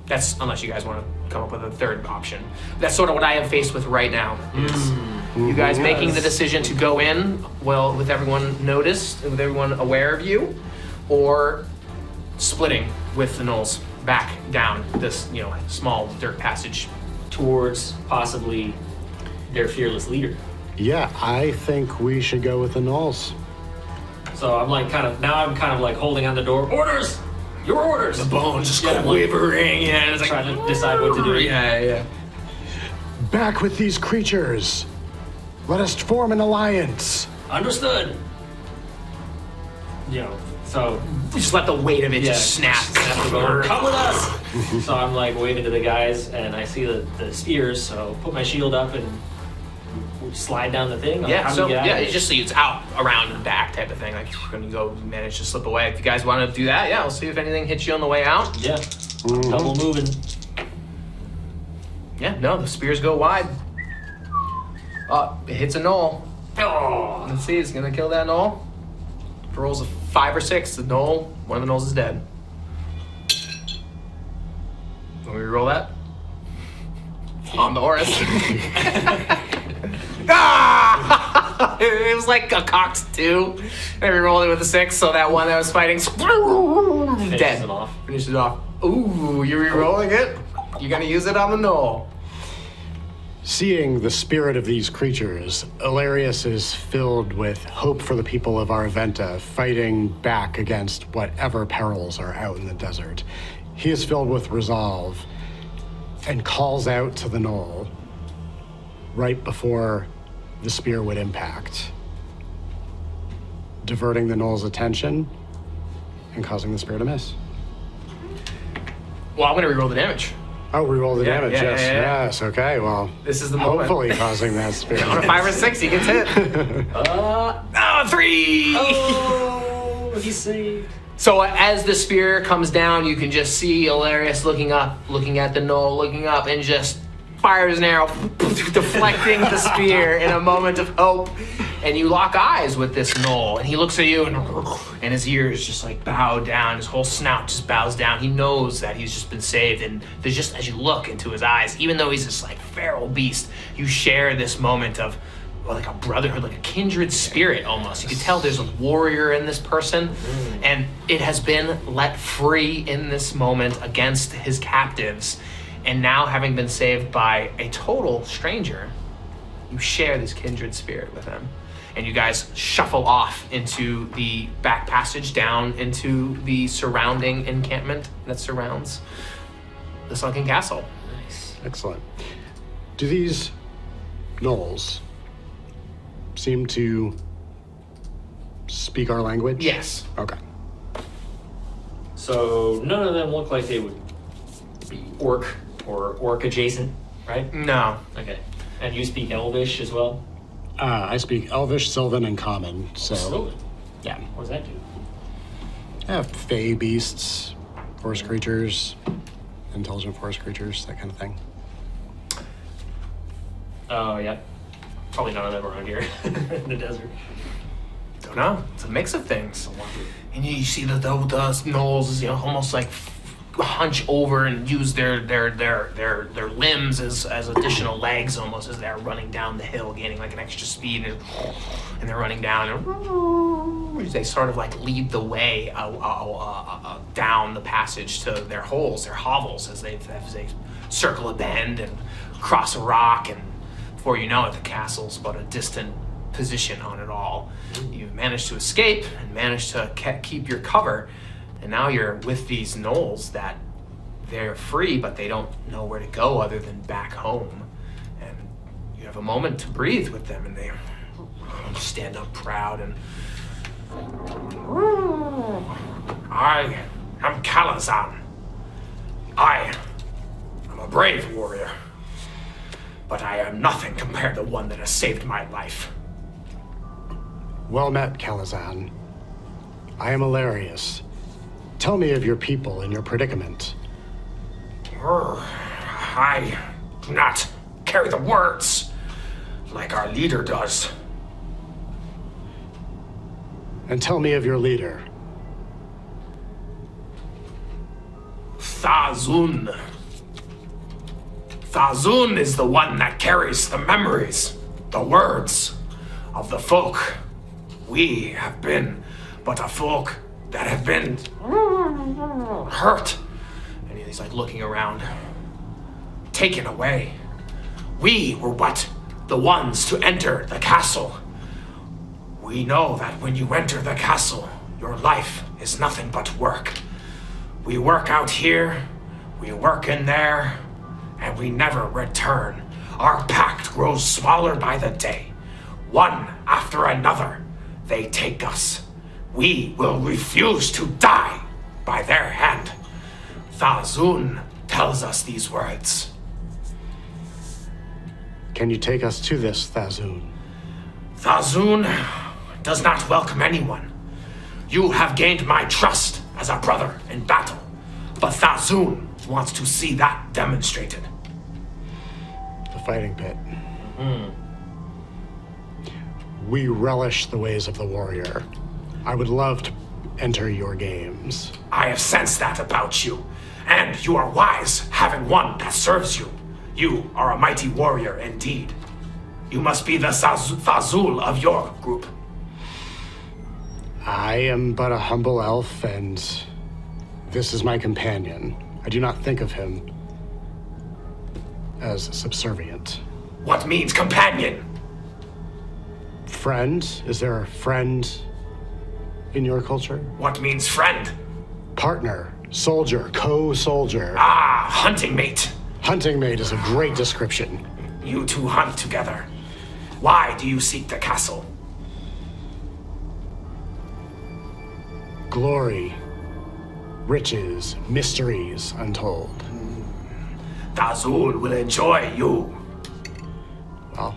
That's unless you guys want to come up with a third option. That's sort of what I am faced with right now. Is you guys making the decision to go in, well, with everyone noticed, with everyone aware of you, or splitting with the gnolls back down this, small dirt passage. Towards possibly their fearless leader. Yeah, I think we should go with the gnolls. So I'm kind of like holding on the door. Orders! Your orders! The bones just Yeah, quivering, and it's like trying to decide what to do. Yeah. Back with these creatures. Let us form an alliance. Understood. So Just let the weight of it just snap. the bone. Come with us! So I'm like waving to the guys, and I see the spears, so put my shield up and slide down the thing. Yeah, How do so we get out of you it? just see it's out, around, and back type of thing. Like, when you go manage to slip away. If you guys want to do that, yeah, I'll see if anything hits you on the way out. Yeah. Double moving. Yeah, no, the spears go wide. Oh, it hits a knoll. Oh. Let's see, it's gonna kill that knoll. If it rolls a 5 or 6, the knoll, one of the knolls is dead. When we roll that? On the Horus. Ah! It was like a cocked 2. And we rolled it with a 6, so that one that was fighting Finishes dead. it off. Finishes it off. Ooh, you're re-rolling it? You're gonna use it on the knoll. Seeing the spirit of these creatures, Elarius is filled with hope for the people of Arventa, fighting back against whatever perils are out in the desert. He is filled with resolve and calls out to the knoll right before the spear would impact, diverting the knoll's attention and causing the spear to miss. Well, I'm gonna re-roll the damage. Oh, reroll the Yeah, damage, yeah, yes. yeah, yeah. Yes, okay, well. This is the moment. Hopefully causing that spear. On a 5 or 6, he gets hit. 3! Oh, he's saved. So as the spear comes down, you can just see Elarius looking up, looking at the knoll, looking up, and just fires an arrow, deflecting the spear in a moment of hope. And you lock eyes with this knoll, and he looks at you, and his ears just like bow down, his whole snout just bows down. He knows that he's just been saved, and there's just, as you look into his eyes, even though he's this like feral beast, you share this moment of like a brotherhood, like a kindred spirit almost. You can tell there's a warrior in this person, and it has been let free in this moment against his captives. And now, having been saved by a total stranger, you share this kindred spirit with him. And you guys shuffle off into the back passage down into the surrounding encampment that surrounds the Sunken Castle. Nice. Excellent. Do these gnolls seem to speak our language? Yes. Okay. So none of them look like they would be orc or orc adjacent, right? No. Okay. And you speak Elvish as well? I speak Elvish, Sylvan, and Common, so... Sylvan? Yeah. What does that do? Fey beasts, forest creatures, intelligent forest creatures, that kind of thing. Oh, yeah. Probably none of them around here in the desert. Don't know. It's a mix of things. And you see the gnolls, you know, almost like hunch over and use their limbs as additional legs almost as they're running down the hill, gaining like an extra speed, and they're running down, and they sort of like lead the way down the passage to their holes, their hovels, as they circle a bend and cross a rock, and before you know it, the castle's but a distant position on it all. You've managed to escape and managed to keep your cover. And now you're with these gnolls that they're free, but they don't know where to go other than back home. And you have a moment to breathe with them, and they stand up proud and... I am Kalazan. I am a brave warrior, but I am nothing compared to one that has saved my life. Well met, Kalazan. I am Elarius. Tell me of your people and your predicament. I do not carry the words like our leader does. And tell me of your leader. Thazun. Thazun is the one that carries the memories, the words of the folk. We have been but a folk that have been hurt. And he's like looking around. Taken away. We were but the ones to enter the castle. We know that when you enter the castle, your life is nothing but work. We work out here, we work in there, and we never return. Our pact grows smaller by the day. One after another, they take us. We will refuse to die by their hand. Thazun tells us these words. Can you take us to this, Thazun? Thazun does not welcome anyone. You have gained my trust as a brother in battle, but Thazun wants to see that demonstrated. The fighting pit. We relish the ways of the warrior. I would love to enter your games. I have sensed that about you, and you are wise, having one that serves you. You are a mighty warrior indeed. You must be the Fazul of your group. I am but a humble elf, and this is my companion. I do not think of him as subservient. What means companion? Friend? Is there a friend in your culture? What means friend? Partner, soldier, co-soldier. Ah, hunting mate. Hunting mate is a great description. You two hunt together. Why do you seek the castle? Glory, riches, mysteries untold. Fazul will enjoy you. Well,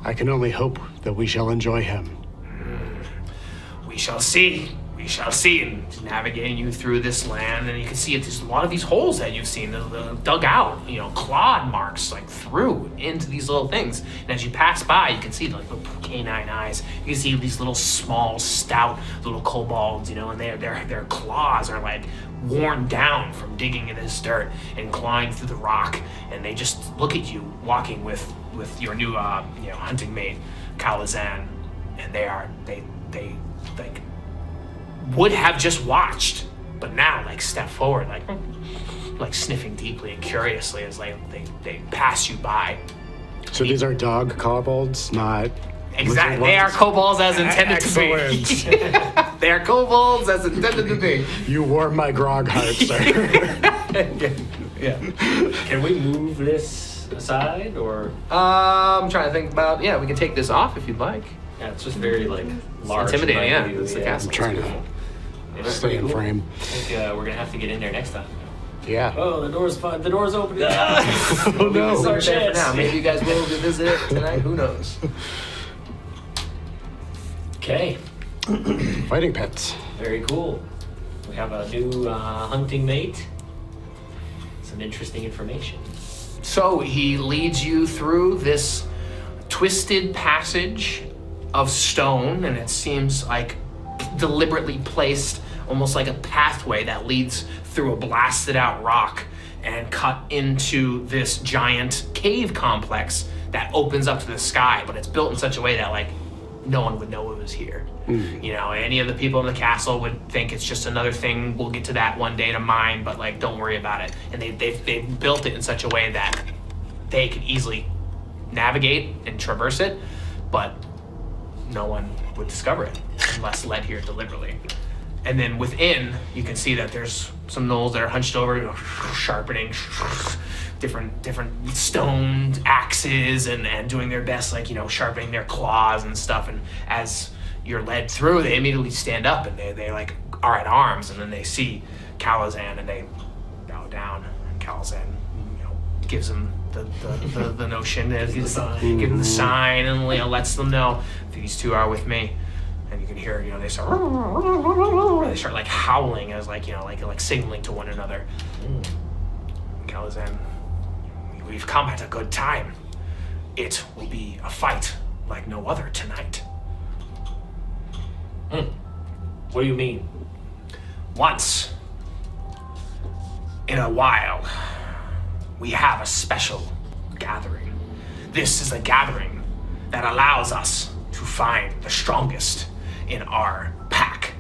I can only hope that we shall enjoy him. We shall see. We shall see. Navigating you through this land, and you can see there's a lot of these holes that you've seen dug out, clawed marks like through into these little things. And as you pass by, you can see like little canine eyes. You can see these little small, stout little kobolds, and their claws are like worn down from digging in this dirt and clawing through the rock. And they just look at you walking with your new hunting mate, Kalazan, and they like would have just watched, but now like step forward, like sniffing deeply and curiously as they pass you by. So these are dog kobolds, not Exactly, they are kobolds as intended to be. They are kobolds as intended to be. You warm my grog heart, sir. Yeah. Can we move this aside, or? I'm trying to think about. Yeah, we can take this off if you'd like. Yeah, it's just very large. Intimidating, yeah. You, It's the castle. I'm trying to stay in frame. I think we're gonna have to get in there next time. Yeah. Oh, the door's fine. The door's open. Oh no. We'll leave it there for now. Maybe you guys will revisit it tonight. Who knows? Okay. Fighting pets. Very cool. We have a new hunting mate. Some interesting information. So he leads you through this twisted passage of stone, and it seems like deliberately placed, almost like a pathway that leads through a blasted out rock and cut into this giant cave complex that opens up to the sky, but it's built in such a way that like no one would know it was here. Any of the people in the castle would think it's just another thing. We'll get to that one day to mine, but like don't worry about it. And they've built it in such a way that they could easily navigate and traverse it, but no one would discover it unless led here deliberately. And then within, you can see that there's some gnolls that are hunched over, sharpening different stone axes and doing their best, sharpening their claws and stuff. And as you're led through, they immediately stand up and they like are at arms, and then they see Kalazan and they bow down. And Kalazan, gives them the notion, give them the sign, and lets them know these two are with me. And you can hear, they start like howling as like signaling to one another. Kalazan, we've come at a good time. It will be a fight like no other tonight. What do you mean? Once in a while, we have a special gathering. This is a gathering that allows us to find the strongest in our pack.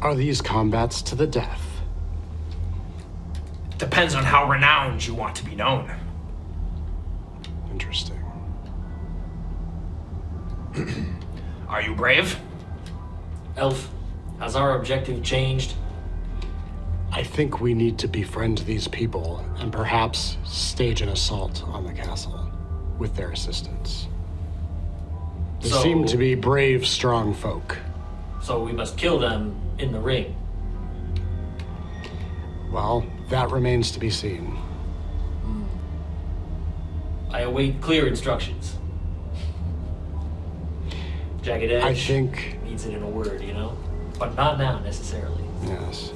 Are these combats to the death? Depends on how renowned you want to be known. Interesting. Are you brave? Elf, has our objective changed? I think we need to befriend these people and perhaps stage an assault on the castle with their assistance. They seem to be brave, strong folk. So we must kill them in the ring. Well, that remains to be seen. I await clear instructions. Jagged Edge I think... needs it in a word, But not now, necessarily. Yes.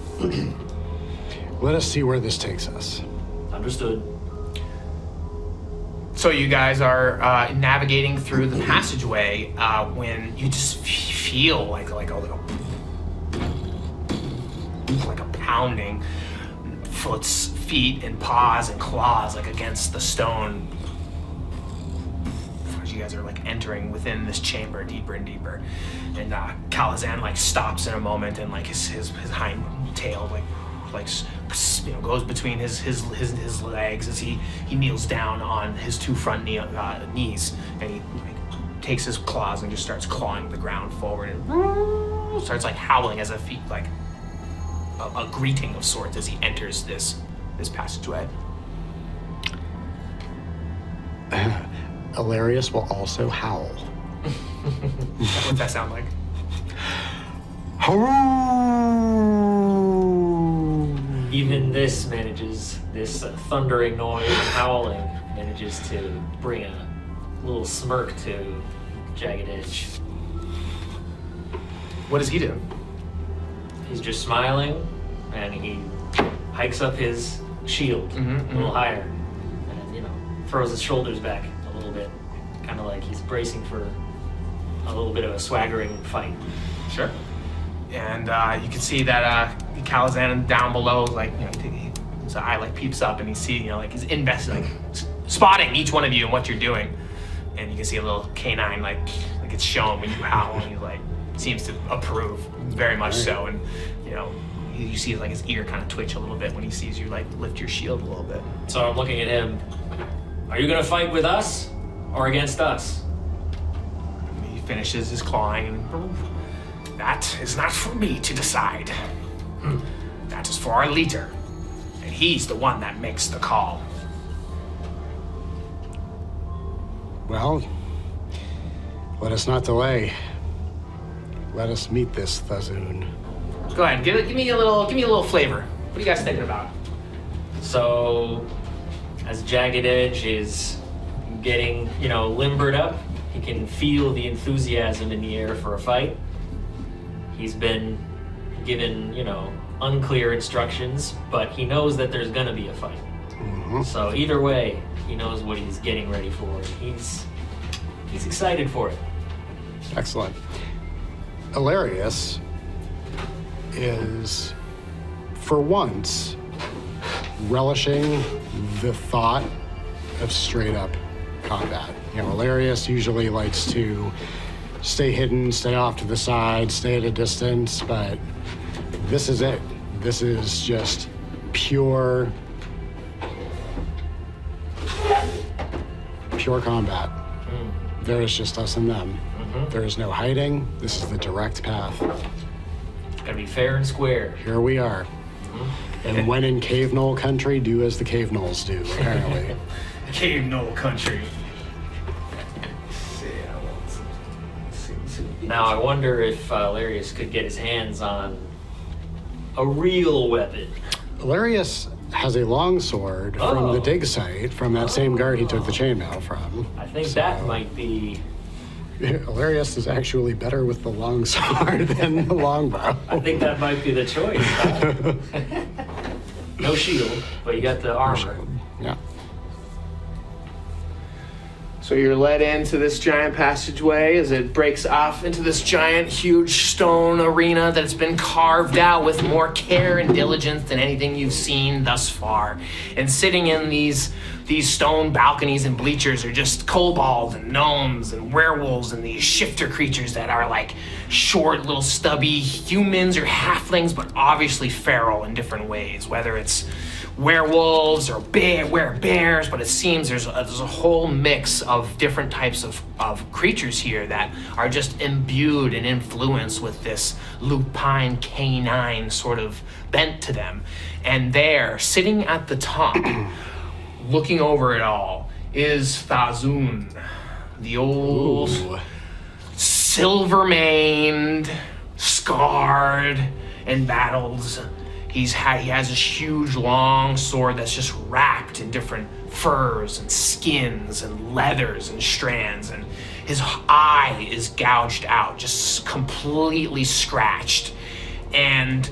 Let us see where this takes us. Understood. So you guys are navigating through the passageway when you just feel like a pounding feet and paws and claws like against the stone. As you guys are like entering within this chamber deeper and deeper, and Kalazan like stops in a moment and like his hind tail goes between his legs as he kneels down on his two front knees, and he takes his claws and just starts clawing the ground forward and starts like howling as if he like a greeting of sorts as he enters this passageway. Elarius will also howl. What's that sound like? Even this thundering noise and howling manages to bring a little smirk to Jagged Edge. What does he do? He's just smiling, and he hikes up his shield a little higher, and throws his shoulders back a little bit, kind of like he's bracing for a little bit of a swaggering fight. Sure. And you can see that Kalazan down below, his eye like peeps up, and he's he's invested, spotting each one of you and what you're doing, and you can see a little canine like it's shown when you howl, and he seems to approve very much so, and you see his ear kind of twitch a little bit when he sees you lift your shield a little bit. So I'm looking at him. Are you gonna fight with us or against us? He finishes his clawing and That is not for me to decide. That is for our leader, and he's the one that makes the call. Well, let us not delay. Let us meet this Thazoon. Go ahead, give me a little flavor. What are you guys thinking about? So, as Jagged Edge is getting, limbered up, he can feel the enthusiasm in the air for a fight. He's been given, unclear instructions, but he knows that there's gonna be a fight. So either way, he knows what he's getting ready for. He's excited for it. Excellent. Elarius is, for once, relishing the thought of straight-up combat. Elarius usually likes to stay hidden, stay off to the side, stay at a distance, but this is it. This is just pure combat. There is just us and them. There is no hiding. This is the direct path. It's gotta be fair and square. Here we are. And when in Cave Knoll country, do as the Cave Knolls do, apparently. Cave Knoll country. Now I wonder if Elarius could get his hands on a real weapon. Elarius has a longsword from the dig site, from that same guard he took the chainmail from. I think that might be... Elarius is actually better with the longsword than the longbow. I think that might be the choice. Huh? No shield, but you got the armor. Yeah. So you're led into this giant passageway as it breaks off into this giant, huge stone arena that's been carved out with more care and diligence than anything you've seen thus far. And sitting in these stone balconies and bleachers are just kobolds and gnomes and werewolves and these shifter creatures that are like short, little stubby humans or halflings, but obviously feral in different ways, whether it's werewolves or bears, but it seems there's a whole mix of different types of creatures here that are just imbued and influenced with this lupine canine sort of bent to them. And there, sitting at the top, looking over it all, is Thazoon, the old silver-maned, scarred, and battles. He has this huge long sword that's just wrapped in different furs and skins and leathers and strands, and his eye is gouged out, just completely scratched. And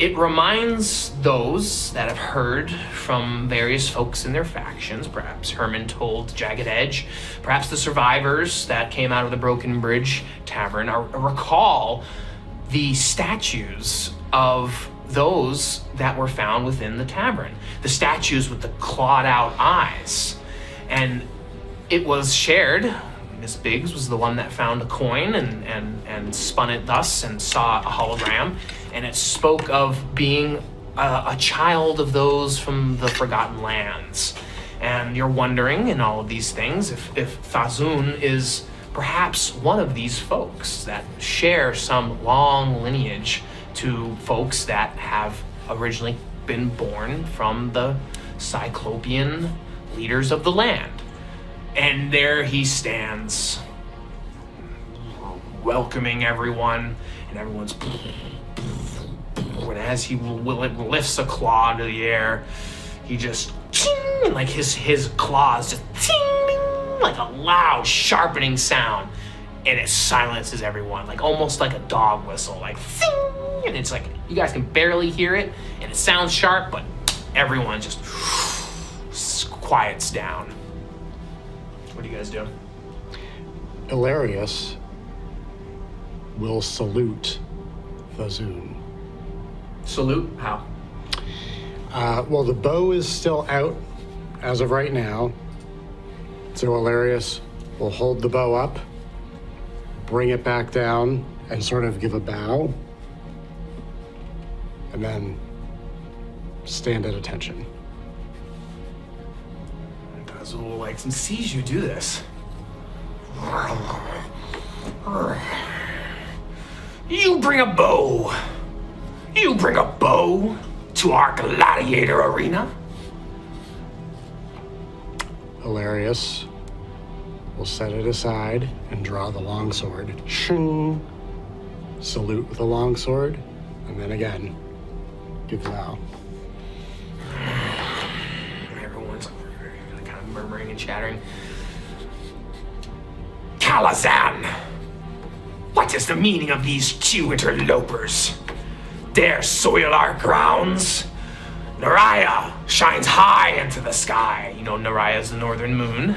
it reminds those that have heard from various folks in their factions, perhaps Herman told Jagged Edge, perhaps the survivors that came out of the Broken Bridge Tavern, recall the statues of those that were found within the tavern. The statues with the clawed out eyes. And it was shared. Miss Biggs was the one that found a coin and spun it thus and saw a hologram. And it spoke of being a child of those from the Forgotten Lands. And you're wondering in all of these things if Thazun is perhaps one of these folks that share some long lineage to folks that have originally been born from the Cyclopean leaders of the land. And there he stands, welcoming everyone, and everyone's... And as he lifts a claw into the air, he just... like his claws just... like a loud, sharpening sound. And it silences everyone, like almost like a dog whistle, like... and it's like, you guys can barely hear it, and it sounds sharp, but everyone just quiets down. What do you guys do? Elarius will salute Thazun. Salute? How? Well, the bow is still out as of right now. So Elarius will hold the bow up, bring it back down, and sort of give a bow. And then stand at attention. Azul likes and sees you do this. You bring a bow. You bring a bow to our gladiator arena. Elarius will set it aside and draw the longsword. Shing. Salute with the longsword, and then again, give the bow. Everyone's kind of murmuring and chattering. Kalazan! What is the meaning of these two interlopers? Dare soil our grounds? Naraya shines high into the sky. You know, Naraya's the northern moon.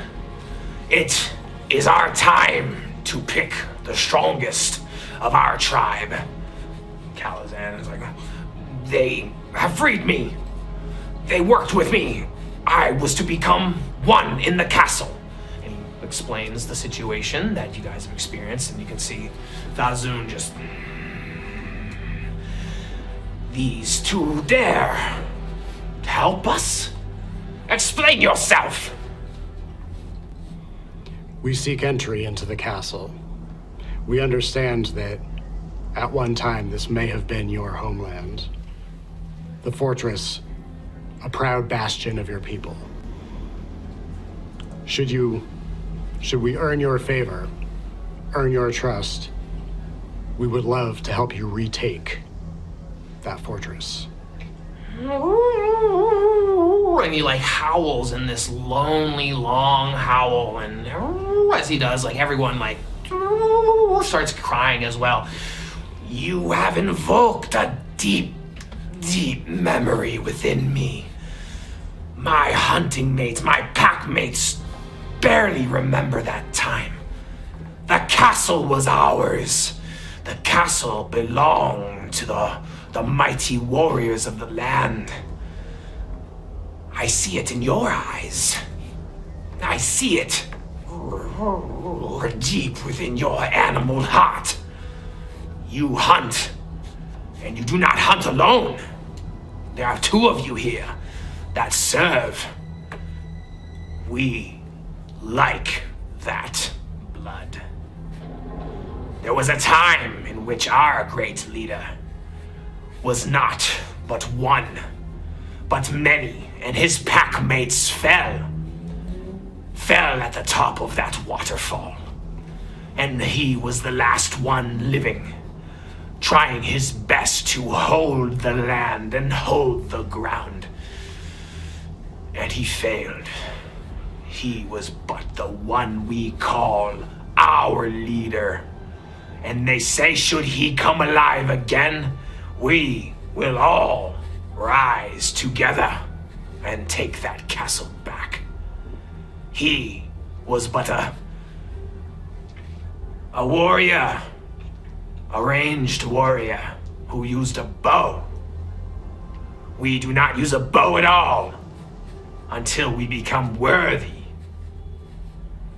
It is our time to pick the strongest of our tribe. Kalazan is like, they have freed me. They worked with me. I was to become one in the castle. And he explains the situation that you guys have experienced, and you can see Thazun just... These two dare to help us? Explain yourself! We seek entry into the castle. We understand that at one time this may have been your homeland. The fortress, a proud bastion of your people. Should we earn your favor, earn your trust, we would love to help you retake that fortress. And he like howls in this lonely, long howl, and as he does, like everyone like starts crying as well. You have invoked a deep, deep memory within me. My hunting mates, my packmates, barely remember that time. The castle was ours. The castle belonged to the mighty warriors of the land. I see it in your eyes. I see it deep within your animal heart. You hunt, and you do not hunt alone. There are two of you here that serve. We like that blood. There was a time in which our great leader was not but one, but many, and his packmates fell at the top of that waterfall. And he was the last one living, trying his best to hold the land and hold the ground. And he failed. He was but the one we call our leader. And they say should he come alive again, we will all rise together and take that castle back. He was but a warrior, a ranged warrior who used a bow. We do not use a bow at all until we become worthy.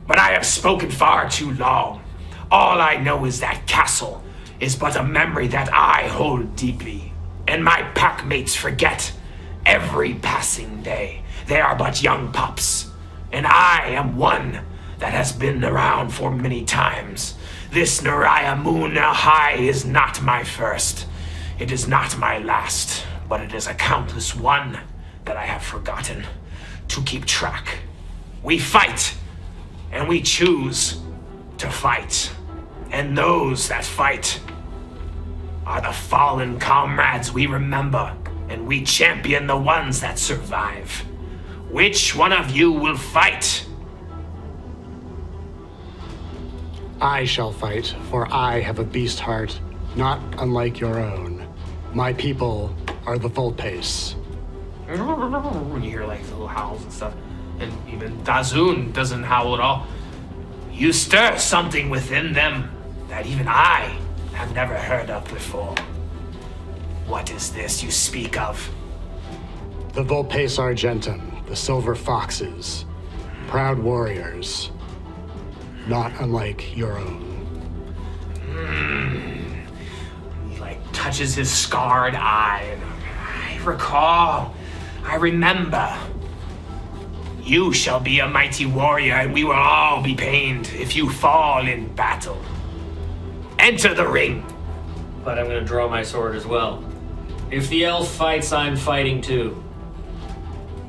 But I have spoken far too long. All I know is that castle is but a memory that I hold deeply, and my packmates forget every passing day. They are but young pups, and I am one that has been around for many times. This Nariah Moon High is not my first. It is not my last, but it is a countless one that I have forgotten to keep track. We fight, and we choose to fight. And those that fight are the fallen comrades we remember, and we champion the ones that survive. Which one of you will fight? I shall fight, for I have a beast heart, not unlike your own. My people are the Volpace. When you hear like the little howls and stuff, and even Dazun doesn't howl at all. You stir something within them that even I have never heard of before. What is this you speak of? The Volpace Argentum, the Silver Foxes, proud warriors, not unlike your own. He like touches his scarred eye, and I remember. You shall be a mighty warrior, and we will all be pained if you fall in battle. Enter the ring. But I'm going to draw my sword as well. If the elf fights, I'm fighting too.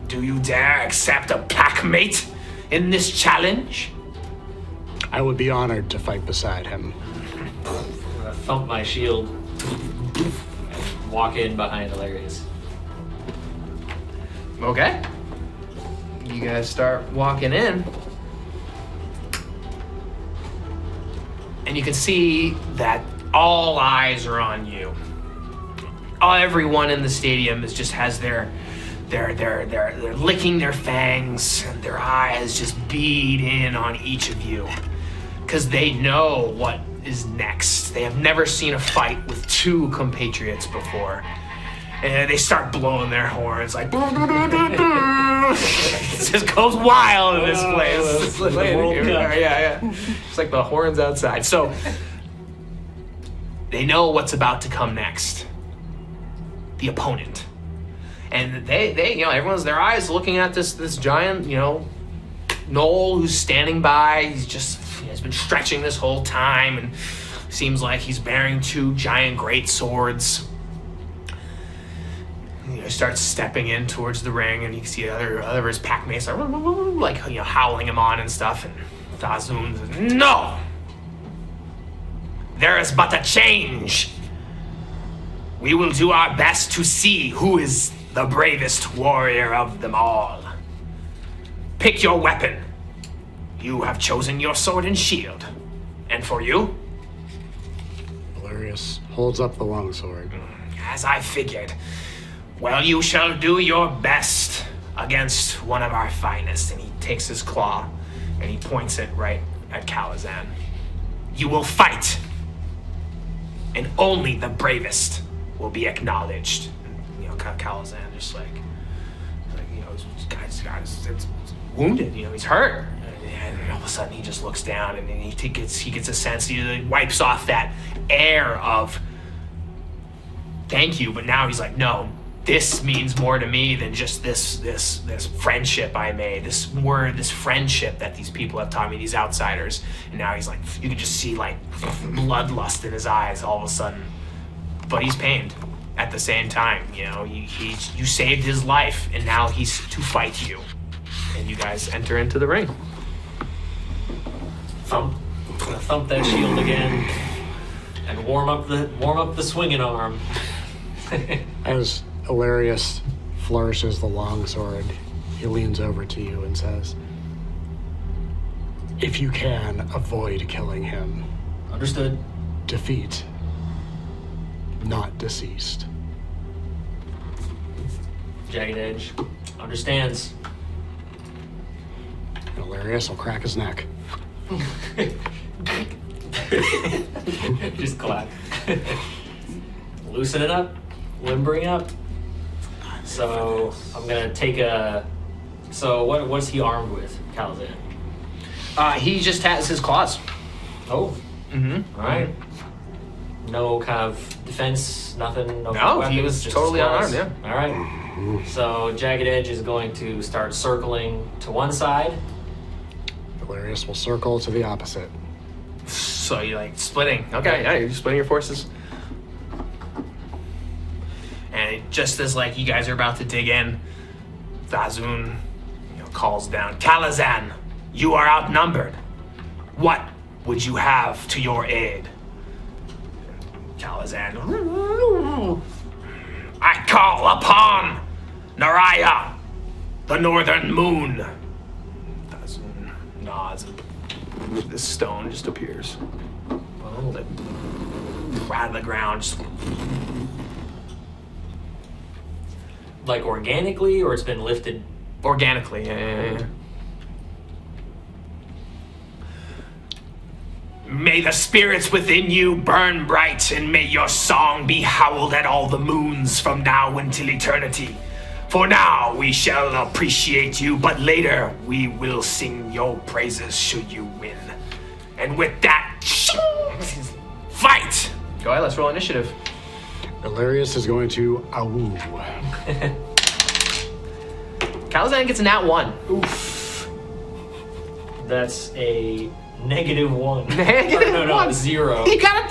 Do you dare accept a packmate in this challenge? I would be honored to fight beside him. I'm going to thump my shield and walk in behind Elarius. Okay. You guys start walking in. And you can see that all eyes are on you. Everyone in the stadium has they're licking their fangs, and their eyes just bead in on each of you. Because they know what is next. They have never seen a fight with two compatriots before. And they start blowing their horns like it just goes wild in this place. It's like the World Cup. Yeah. It's like the horns outside. So they know what's about to come next. The opponent. And they everyone's their eyes looking at this giant, Noel who's standing by. He's been stretching this whole time, and seems like he's bearing two giant great swords. He starts stepping in towards the ring, and you can see other of his packmates are like howling him on and stuff. And Dazun says, "No, there is but a change. We will do our best to see who is the bravest warrior of them all. Pick your weapon. You have chosen your sword and shield. And for you?" Elarius holds up the longsword. "As I figured. Well, you shall do your best against one of our finest." And he takes his claw and he points it right at Kalazan. "You will fight, and only the bravest will be acknowledged." And, Kalazan just this guy's wounded. He's hurt. And all of a sudden he just looks down, and he gets a sense. He wipes off that air of thank you, but now he's like, no. This means more to me than just this friendship I made, this friendship that these people have taught me, these outsiders. And now he's like, you can just see like bloodlust in his eyes all of a sudden. But he's pained at the same time. You saved his life, and now he's to fight you. And you guys enter into the ring. Thump that shield again, and warm up the swinging arm. As Elarius flourishes the longsword, he leans over to you and says, "If you can, avoid killing him. Understood. Defeat, not deceased." Jagged Edge understands. Elarius will crack his neck. Just clap. Loosen it up. Limbering up. So I'm gonna take a. So what's he armed with, Calzan? He just has his claws. Oh. Mm-hmm. All right. No kind of defense, nothing. No, No, weapons, he was just totally his claws. unarmed, All right. So Jagged Edge is going to start circling to one side. Elarius will circle to the opposite. So you're like splitting. Okay, yeah, you're splitting your forces. And just as like you guys are about to dig in, Vazun calls down, Kalazan, you are outnumbered. What would you have to your aid? Kalazan, I call upon Naraya, the northern moon. Vazun nods. This stone just appears. Like, out of the ground. Just... Like organically, or it's been lifted? Organically, yeah. May the spirits within you burn bright, and may your song be howled at all the moons from now until eternity. For now we shall appreciate you, but later we will sing your praises should you win. And with that, fight! Go ahead, let's roll initiative. Elarius is going to awoo. Kalazan gets a nat 1. Oof. That's a -1. Negative no, 1. 0. He got a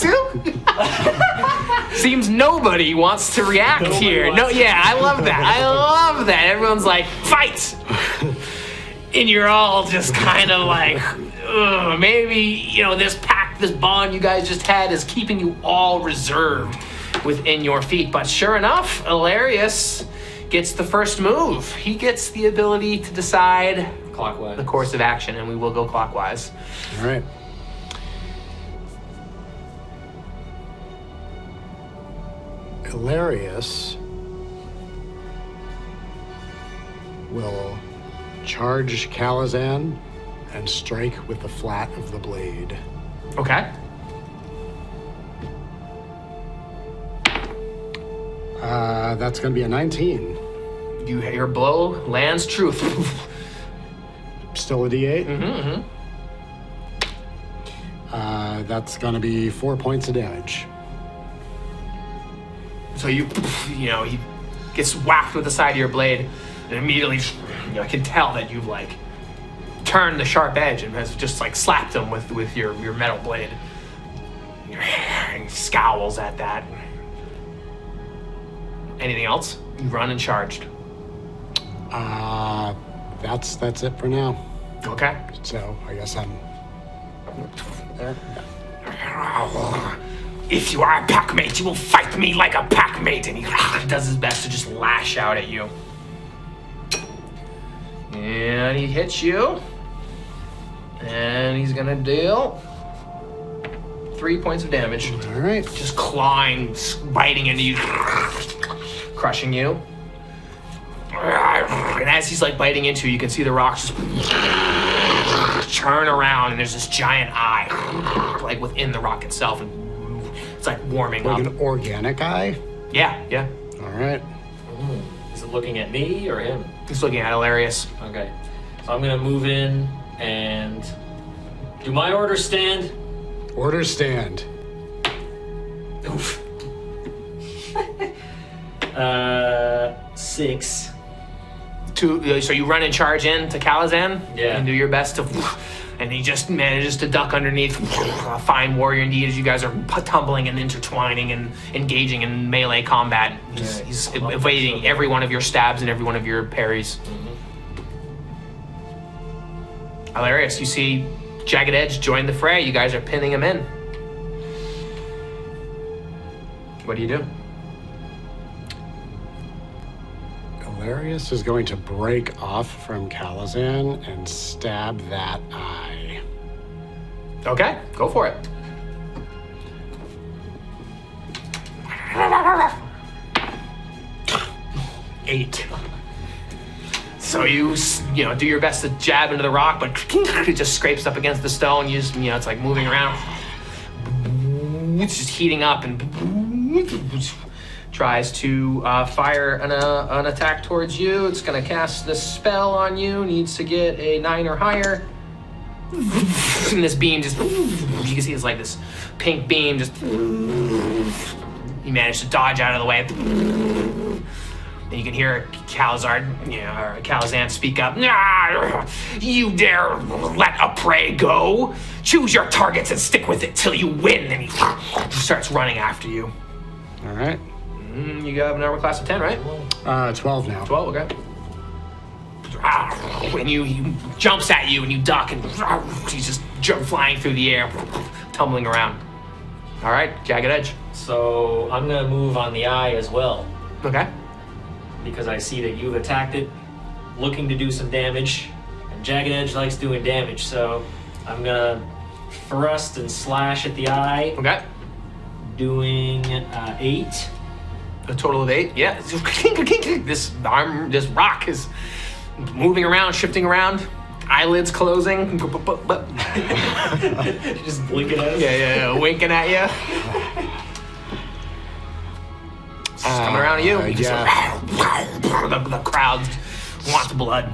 2. Seems nobody wants to react Nobody here. wants to. I love that. I love that. Everyone's like, fight! And you're all just kind of like, ugh, maybe, this pact, this bond you guys just had is keeping you all reserved within your feet. But sure enough, Elarius gets the first move. He gets the ability to decide Clockwise. the course of action, and we will go clockwise. All right. Elarius will charge Kalazan and strike with the flat of the blade. Okay. That's going to be a 19. Your blow lands truth. Still a D8? Mm-hmm. That's going to be 4 points of damage. So he gets whacked with the side of your blade, and immediately, can tell that you've turned the sharp edge and has just slapped him with your metal blade. And he scowls at that. Anything else? You run and charged. That's it for now. Okay. So I guess I'm there. If you are a packmate, you will fight me like a packmate. And he Does his best to just lash out at you. And he hits you. And he's gonna deal 3 points of damage. All right. Just clawing, biting into you, crushing you. And as he's biting into you, you can see the rocks just turn around, and there's this giant eye, within the rock itself, and it's warming Like up. an organic eye? Yeah. All right. Is it looking at me or him? He's looking at Elarius. Okay. So I'm gonna move in and do my orders stand? Orders stand. Oof. 6. So you run and charge in to Kalazan. Yeah. And do your best to, and he just manages to duck underneath. A fine warrior indeed, as you guys are tumbling and intertwining and engaging in melee combat. He's evading every one of your stabs and every one of your parries. Elarius, you see Jagged Edge join the fray. You guys are pinning him in. What do you do? Elarius is going to break off from Kalazan and stab that eye. Okay, go for it. 8. So you do your best to jab into the rock, but it just scrapes up against the stone. You just, it's like moving around. It's just heating up and tries to fire an attack towards you. It's gonna cast this spell on you. Needs to get a 9 or higher. And this beam just, you can see it's like this pink beam just, you manage to dodge out of the way. And you can hear Calazan speak up. "Nah, you dare let a prey go? Choose your targets and stick with it till you win." And he starts running after you. All right. You have an armor class of 10, right? 12 now. 12, okay. And he jumps at you and you duck and he's just flying through the air, tumbling around. All right, Jagged Edge. So I'm gonna move on the eye as well, Okay. because I see that you've attacked it, looking to do some damage, and Jagged Edge likes doing damage, so I'm gonna thrust and slash at the eye, Okay. doing 8. A total of 8. Yeah. This rock is moving around, shifting around, eyelids closing. Just blinking at us. Yeah, winking at you. It's coming around at you. You just- the crowd wants blood.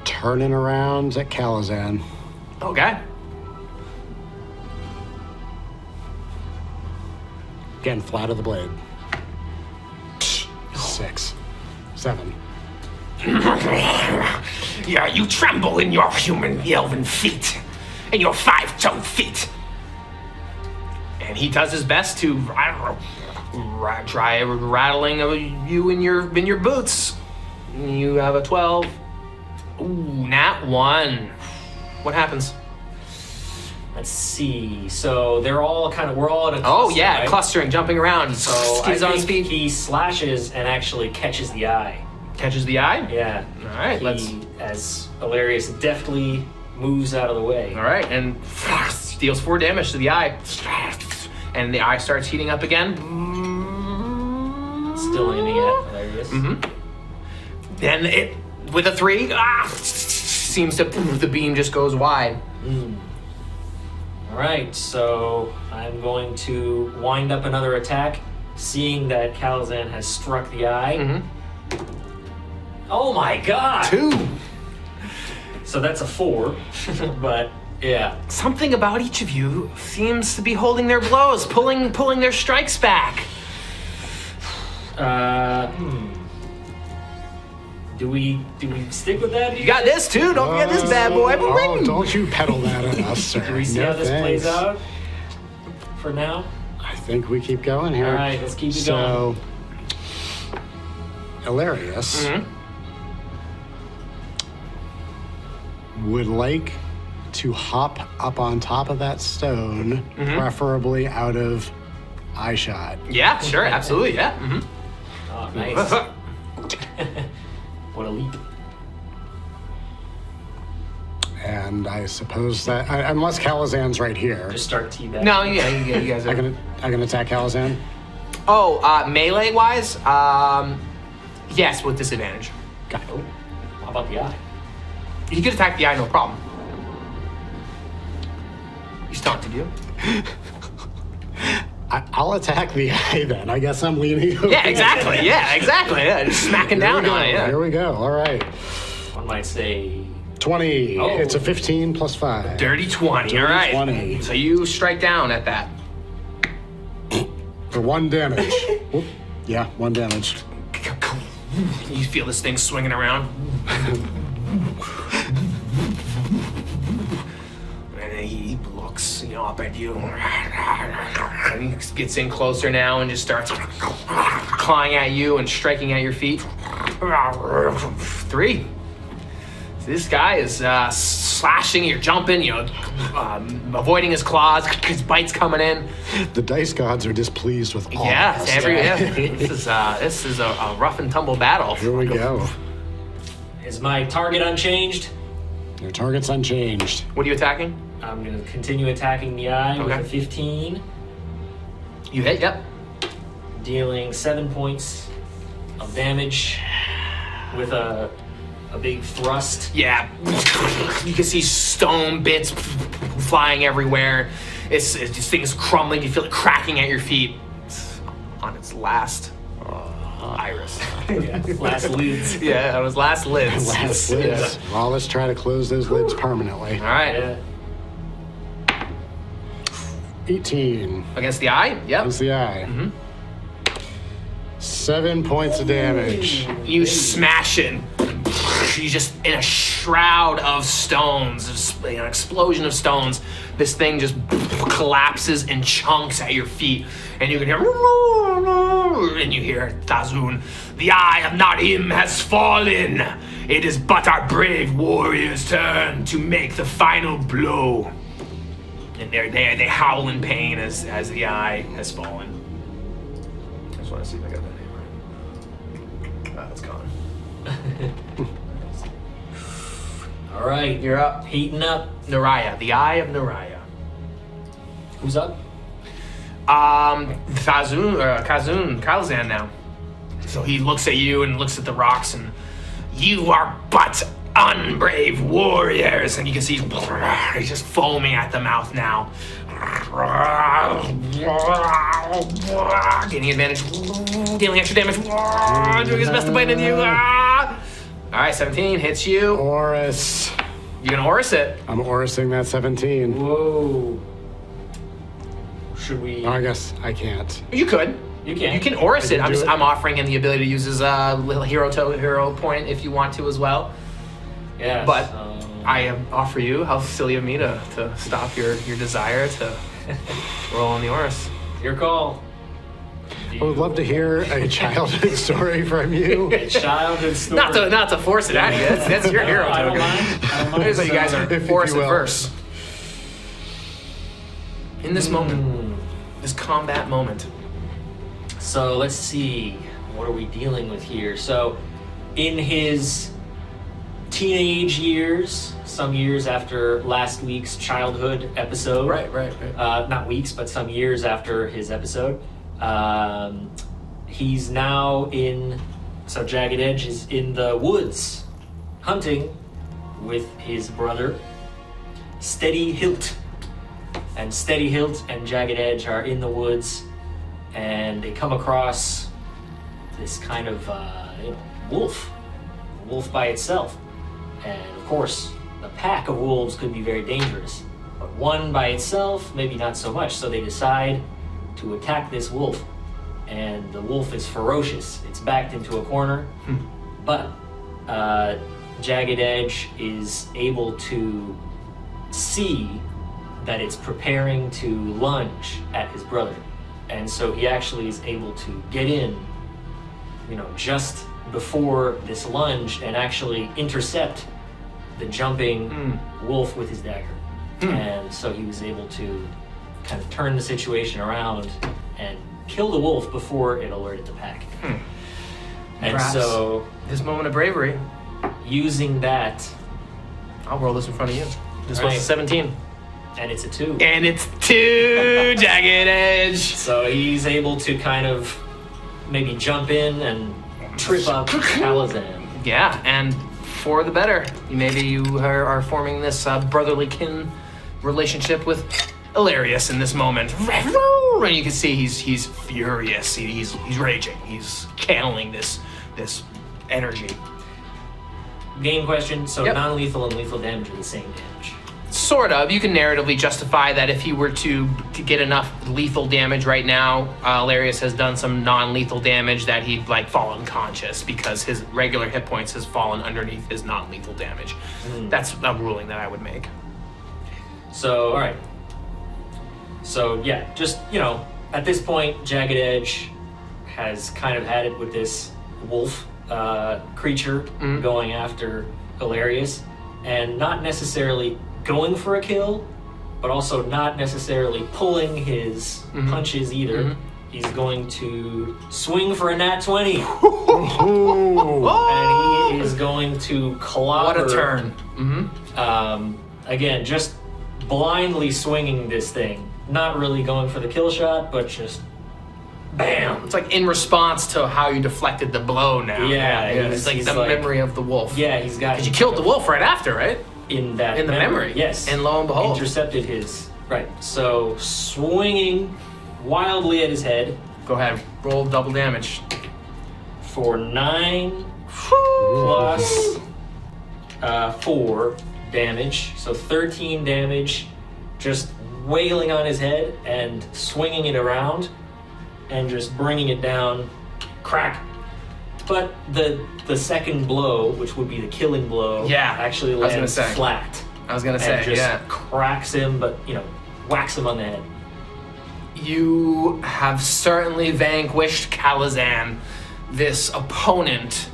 Turning around at Calazan. Okay. Again, flat of the blade. 6, 7. Yeah, you tremble in your human elven feet, and your 5-toed feet. And he does his best to try rattling you in your boots. You have a 12. Ooh, nat 1. What happens? Let's see. So we're all in a cluster, Oh yeah, right? clustering, jumping around. So I He's on his think feet. he slashes and actually catches the eye. Catches the eye. Yeah. All right, As Elarius deftly moves out of the way. All right, and deals 4 damage to the eye, and the eye starts heating up again. Still aiming at Elarius. Then it, with a 3, seems to, the beam just goes wide. All right, so I'm going to wind up another attack, seeing that Calazan has struck the eye. Oh my god! 2. So that's a 4, but yeah. Something about each of you seems to be holding their blows, pulling their strikes back. Do we stick with that? You got this too. Don't forget this bad boy. Oh, don't you peddle that on us, sir. Do we see No how this plays thanks. out for now? I think we keep going here. All right, let's keep it So, Elarius would like to hop up on top of that stone, preferably out of eye shot. Yeah, sure, absolutely, yeah. Oh, nice. What a leap. And I suppose that, unless Calazan's right here, Just start teabagging. No, yeah, you guys I are. can attack Calazan. Oh, melee wise, yes, with disadvantage. Got it. Oh, how about the eye? He could attack the eye, no problem. He's taunted you. I'll attack the eye then. I guess I'm leaning over. Yeah, exactly. Yeah, exactly. Yeah, just smacking down on it. Here Yeah. we go. All right. One might say 20. Oh. It's a 15 plus 5. Dirty 20. All right. 20. So you strike down at that. For 1 damage. Whoop. Yeah, 1 damage. You feel this thing swinging around. And he looks, up at you. And he gets in closer now and just starts clawing at you and striking at your feet. 3. This guy is slashing, you're jumping, avoiding his claws, his bites coming in. The dice gods are displeased with all Yeah, of us. this is a rough and tumble battle. Here we go. Is my target unchanged? Your target's unchanged. What are you attacking? I'm going to continue attacking the eye Okay. with a 15, You hit, yep. dealing 7 points of damage with a big thrust. Yeah, you can see stone bits flying everywhere. It's just things crumbling. You feel it cracking at your feet. It's on its last iris. Last lids. Yeah, on its last lids. Last lids. Well, let's try to close those lids permanently. All right. Yeah. 18. Against the eye? Yep. That's the eye. 7 points of damage. You smash it. You just in a shroud of stones, an explosion of stones. This thing just collapses in chunks at your feet, and you can hear, and you hear Thazun. The eye of Narim has fallen. It is but our brave warrior's turn to make the final blow. And they howl in pain as the eye has fallen. I just want to see if I got that name right. It's gone. All right, You're up. heating up. Naraya, the eye of Naraya. Who's up? Kalzan now. So he looks at you and looks at the rocks, and you are but unbrave warriors. And you can see he's just foaming at the mouth now. Gaining advantage, dealing extra damage, doing his best to bite into you. All right, 17 hits you. Oris. You gonna Oris it? I'm Orising that 17. Whoa. Should we? Oh, I guess I can't. You could. You can. You can Oris it. I can do it. I'm offering him the ability to use his little hero point if you want to as well. Yeah. But I offer you, how silly of me to stop your desire to roll on the Oris. Your call. I would love to hear a childhood story from you. Childhood story. Not to force it out of you. That's your hero I don't token. mind. I don't mind. Here's what you guys are If Oris you will. adverse. In this moment, this combat moment. So let's see. What are we dealing with here? So, in his teenage years, some years after last week's childhood episode. Right. Not weeks, but some years after his episode. He's now so Jagged Edge is in the woods hunting with his brother, Steady Hilt. And Steady Hilt and Jagged Edge are in the woods, and they come across this kind of wolf by itself. And of course, the pack of wolves could be very dangerous, but one by itself, maybe not so much. So they decide to attack this wolf, and the wolf is ferocious. It's backed into a corner, but Jagged Edge is able to see that it's preparing to lunge at his brother, and so he actually is able to get in, just before this lunge and actually intercept the jumping wolf with his dagger. And so he was able to kind of turn the situation around and kill the wolf before it alerted the pack. And Perhaps so, this moment of bravery, using that, I'll roll this in front of you. This Right. was a 17. and it's a 2. And it's 2, Jagged Edge. So he's able to kind of maybe jump in and trip up Kalazan. Yeah, and for the better. Maybe you are forming this brotherly kin relationship with Elarius in this moment. And you can see he's furious. He's raging. He's channeling this energy. Game question, so Yep. non-lethal and lethal damage are the same damage. Sort of. You can narratively justify that if he were to get enough lethal damage right now, Elarius has done some non-lethal damage that he'd fall unconscious because his regular hit points has fallen underneath his non-lethal damage. That's a ruling that I would make. So, alright. So, yeah, just, at this point, Jagged Edge has kind of had it with this wolf creature going after Elarius, and not necessarily going for a kill, but also not necessarily pulling his punches either. He's going to swing for a nat 20. And he is going to clobber. What a turn. Again, just blindly swinging this thing. Not really going for the kill shot, but just bam. It's like in response to how you deflected the blow now. Yeah, It's like the memory of the wolf. Yeah, he's got. Because you killed the wolf right after, right? In the memory. Yes. And lo and behold. Intercepted his. Right. So swinging wildly at his head Go ahead, roll double damage. for 9 plus 4 damage. So 13 damage, just wailing on his head and swinging it around and just bringing it down. Crack. But the second blow, which would be the killing blow, actually I was gonna lands say. flat. I was gonna And say, just cracks him, but whacks him on the head. You have certainly vanquished Kalazan, this opponent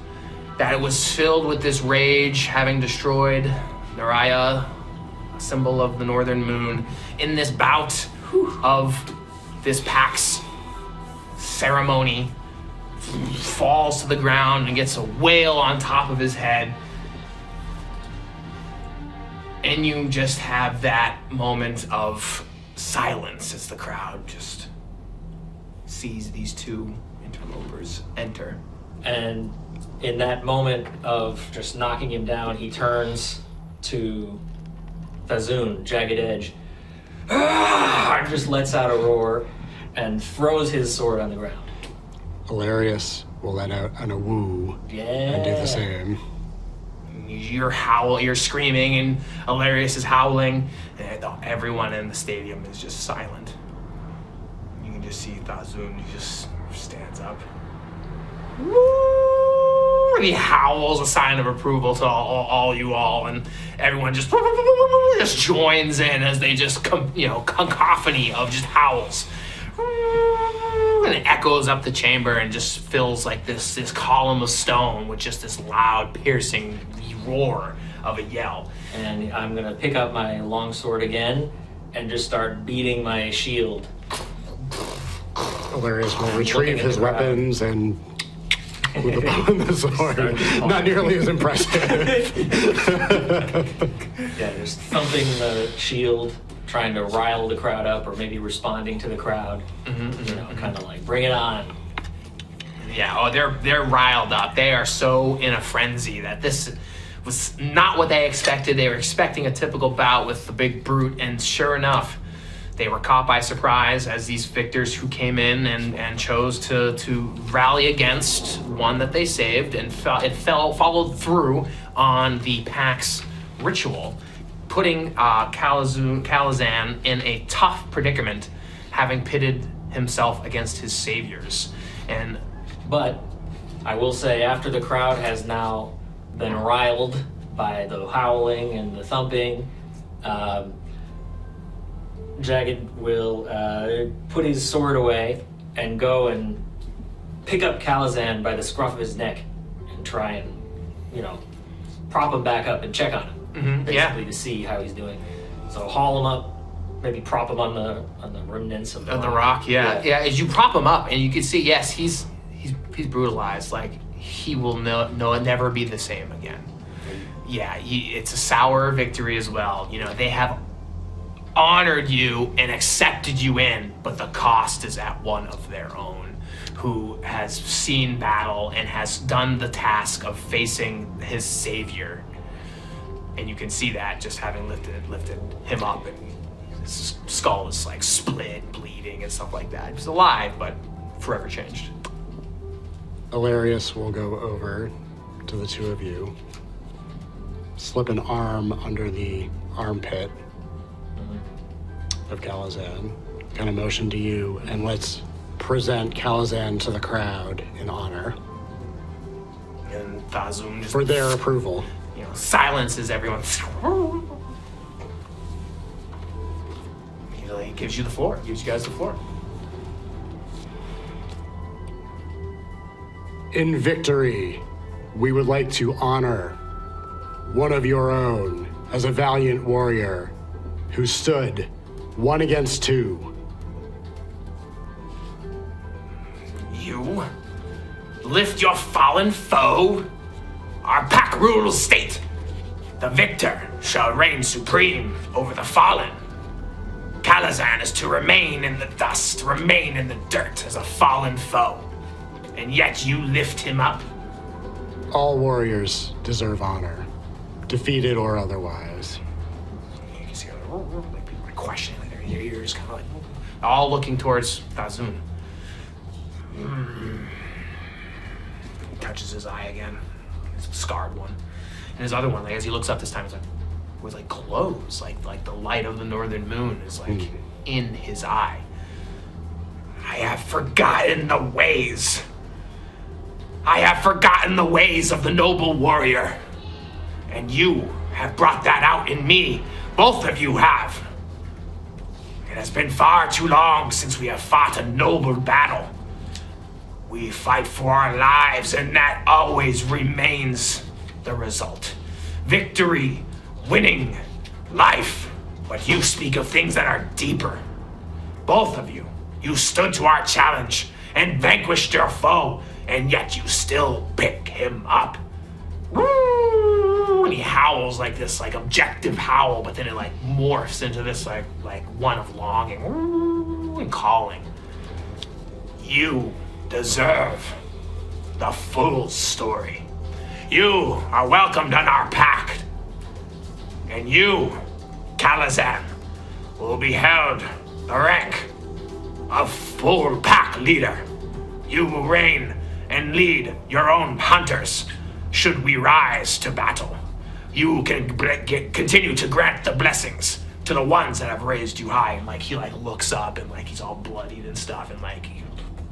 that was filled with this rage, having destroyed Naraya, a symbol of the northern moon, in this bout of this Pax ceremony. Falls to the ground and gets a wail on top of his head. And you just have that moment of silence as the crowd just sees these two interlopers enter. And in that moment of just knocking him down, he turns to Thazoon, Jagged Edge, and just lets out a roar and throws his sword on the ground. Elarius will let out an woo and do the same. You're screaming, and Elarius is howling, and everyone in the stadium is just silent. You can just see Thazoon, he just stands up. And he howls a sign of approval to all you all, and everyone just joins in as they just cacophony of just howls. And it echoes up the chamber and just fills like this column of stone with just this loud, piercing roar of a yell. And I'm gonna pick up my longsword again and just start beating my shield. Elarius will retrieve his weapons and with the bow and the sword. Not nearly as impressive. Yeah, just thumping the shield, trying to rile the crowd up, or maybe responding to the crowd. Kind of like, bring it on. Yeah, they're riled up. They are so in a frenzy that this was not what they expected. They were expecting a typical bout with the big brute, and sure enough, they were caught by surprise as these victors who came in and chose to rally against one that they saved, and followed through on the Pax ritual, putting Kalazan in a tough predicament, having pitted himself against his saviors. But I will say, after the crowd has now been riled by the howling and the thumping, Jagged will put his sword away and go and pick up Kalazan by the scruff of his neck and try and, prop him back up and check on him, basically to see how he's doing. So haul him up, maybe prop him on the remnants of the rock. Yeah. As you prop him up, and you can see, yes, he's brutalized. Like, he will never be the same again. Yeah, it's a sour victory as well. They have honored you and accepted you in, but the cost is at one of their own, who has seen battle and has done the task of facing his savior. And you can see that just having lifted him up, and his skull is like split, bleeding, and stuff like that. He's alive, but forever changed. Elarius will go over to the two of you, slip an arm under the armpit of Kalazan, kind of motion to you, and let's present Kalazan to the crowd in honor. And Thazoon just, for their approval. Silences everyone. He gives you the floor. Gives you guys the floor. In victory, we would like to honor one of your own as a valiant warrior who stood 1 against 2. You lift your fallen foe. Our pack rules state, the victor shall reign supreme over the fallen. Kalazan Kalazan is to remain in the dust, remain in the dirt as a fallen foe. And yet you lift him up? All warriors deserve honor, defeated or otherwise. You can see like people are questioning, like, their ears kind of like all looking towards Thazun. He touches his eye again. It's a scarred one. And his other one, like as he looks up this time, it's like with like glows, like the light of the northern moon is like in his eye. I have forgotten the ways. I have forgotten the ways of the noble warrior. And you have brought that out in me. Both of you have. It has been far too long since we have fought a noble battle. We fight for our lives, and that always remains the result. Victory, winning, life. But you speak of things that are deeper. Both of you, you stood to our challenge and vanquished your foe, and yet you still pick him up. Woo! And he howls like this, like objective howl, but then it like morphs into this like one of longing, woo, and calling. You deserve the full story. You are welcomed on our pact. And you, Kalazan, will be held the rank of full pack leader. You will reign and lead your own hunters should we rise to battle. You can continue to grant the blessings to the ones that have raised you high. And like he like looks up and like he's all bloodied and stuff, and like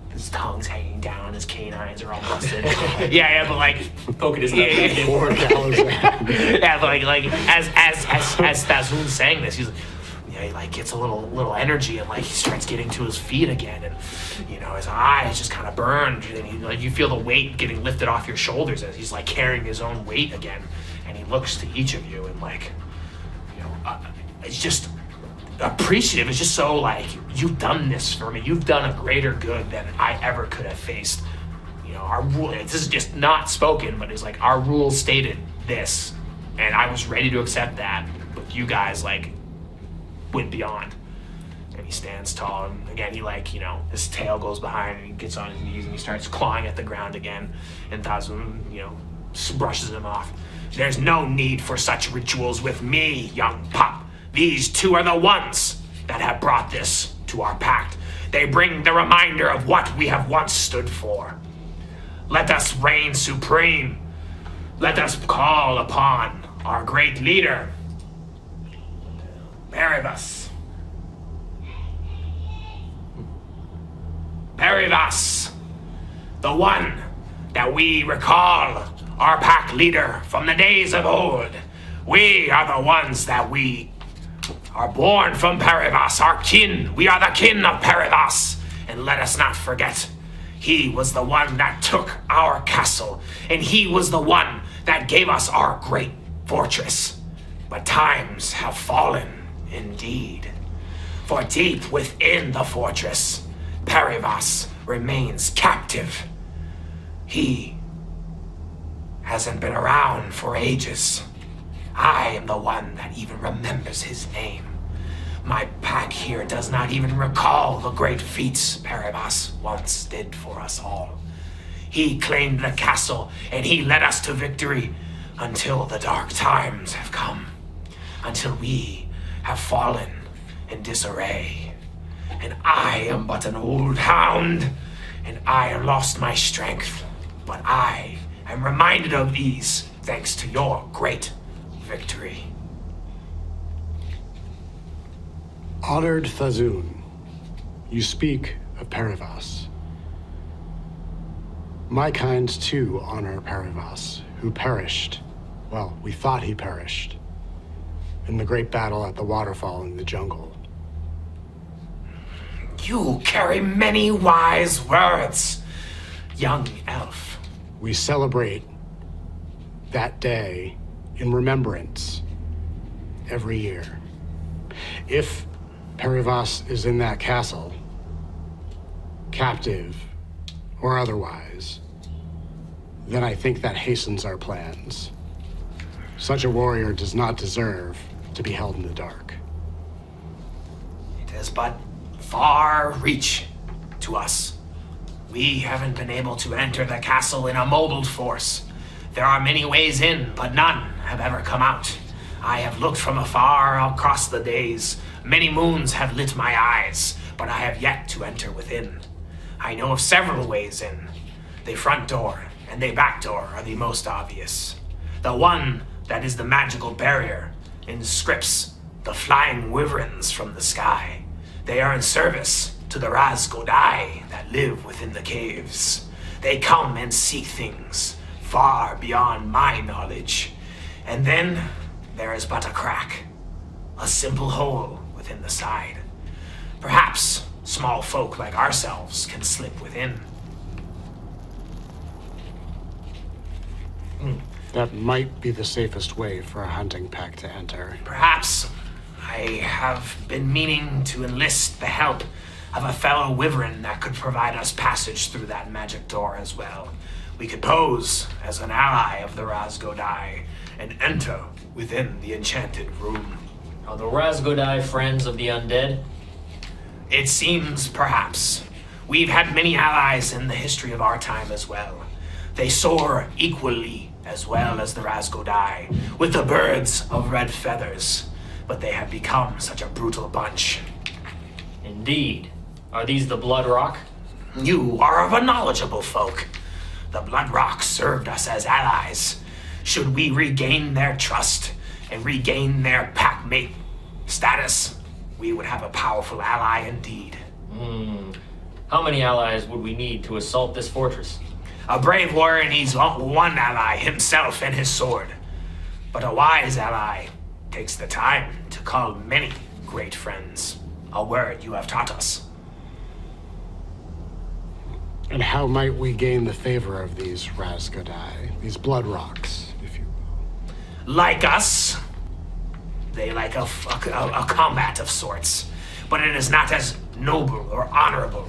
his tongue's hanging down, his canines are all busted. yeah, but like Poking his Poor Kalazan. yeah, but like as Thazun's saying this, he's like, yeah, he like gets a little energy and like he starts getting to his feet again, and you know his eyes just kind of burned, and he, like you feel the weight getting lifted off your shoulders as he's like carrying his own weight again, and he looks to each of you and like, you know, it's just appreciative. It's just so like, you've done this for me. You've done a greater good than I ever could have faced. You know, our rule. This is just not spoken, but it's like our rules stated this, and I was ready to accept that. But you guys like went beyond. And he stands tall, and again he like, you know, his tail goes behind and he gets on his knees and he starts clawing at the ground again. And Thazun, you know, brushes him off. There's no need for such rituals with me, young pup. These two are the ones that have brought this to our pact. They bring the reminder of what we have once stood for. Let us reign supreme. Let us call upon our great leader, Perivas. Perivas, the one that we recall, our pack leader from the days of old. We are the ones that we are born from Perivas, our kin. We are the kin of Perivas. And let us not forget, he was the one that took our castle, and he was the one that gave us our great fortress. But times have fallen indeed. For deep within the fortress, Perivas remains captive. He hasn't been around for ages. I am the one that even remembers his name. My pack here does not even recall the great feats Perivas once did for us all. He claimed the castle, and he led us to victory until the dark times have come, until we have fallen in disarray. And I am but an old hound, and I have lost my strength, but I am reminded of these thanks to your great victory. Honored Thazun, you speak of Perivas. My kind too honor Perivas, who perished, well, we thought he perished, in the great battle at the waterfall in the jungle. You carry many wise words, young elf. We celebrate that day in remembrance every year. If Perivas is in that castle, captive or otherwise, then I think that hastens our plans. Such a warrior does not deserve to be held in the dark. It is but far reach to us. We haven't been able to enter the castle in a mobile force. There are many ways in, but none have ever come out. I have looked from afar across the days. Many moons have lit my eyes, but I have yet to enter within. I know of several ways in. The front door and the back door are the most obvious. The one that is the magical barrier inscripts the flying wyverns from the sky. They are in service to the Razgodai that live within the caves. They come and seek things far beyond my knowledge. And then there is but a crack, a simple hole within the side. Perhaps small folk like ourselves can slip within. That might be the safest way for a hunting pack to enter. Perhaps I have been meaning to enlist the help of a fellow wyvern that could provide us passage through that magic door as well. We could pose as an ally of the Razgodai and enter within the enchanted room. Are the Razgodai friends of the undead? It seems, perhaps. We've had many allies in the history of our time as well. They soar equally as well as the Razgodai, with the birds of red feathers, but they have become such a brutal bunch. Indeed. Are these the Blood Rock? You are of a knowledgeable folk. The Blood Rock served us as allies. Should we regain their trust and regain their packmate status, we would have a powerful ally indeed. How many allies would we need to assault this fortress? A brave warrior needs one ally, himself and his sword. But a wise ally takes the time to call many great friends. A word you have taught us. And how might we gain the favor of these Razgodai, these blood rocks, if you will? Like us, they like a combat of sorts, but it is not as noble or honorable.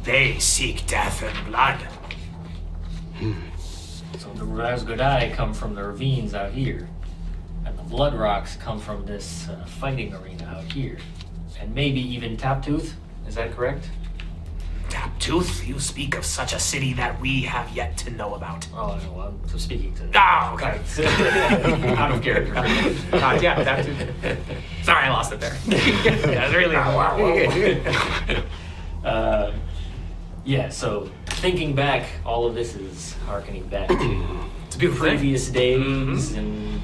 They seek death and blood. So the Razgodai come from the ravines out here, and the Blood Rocks come from this fighting arena out here, and maybe even Taptooth. Is that correct? Taptooth, you speak of such a city that we have yet to know about. Oh, no, I'm speaking to. Oh, okay. Out of character. Yeah, Taptooth. Sorry, I lost it there. Yeah, it's really. Yeah, so thinking back, all of this is harkening back to It's a beautiful thing. previous days and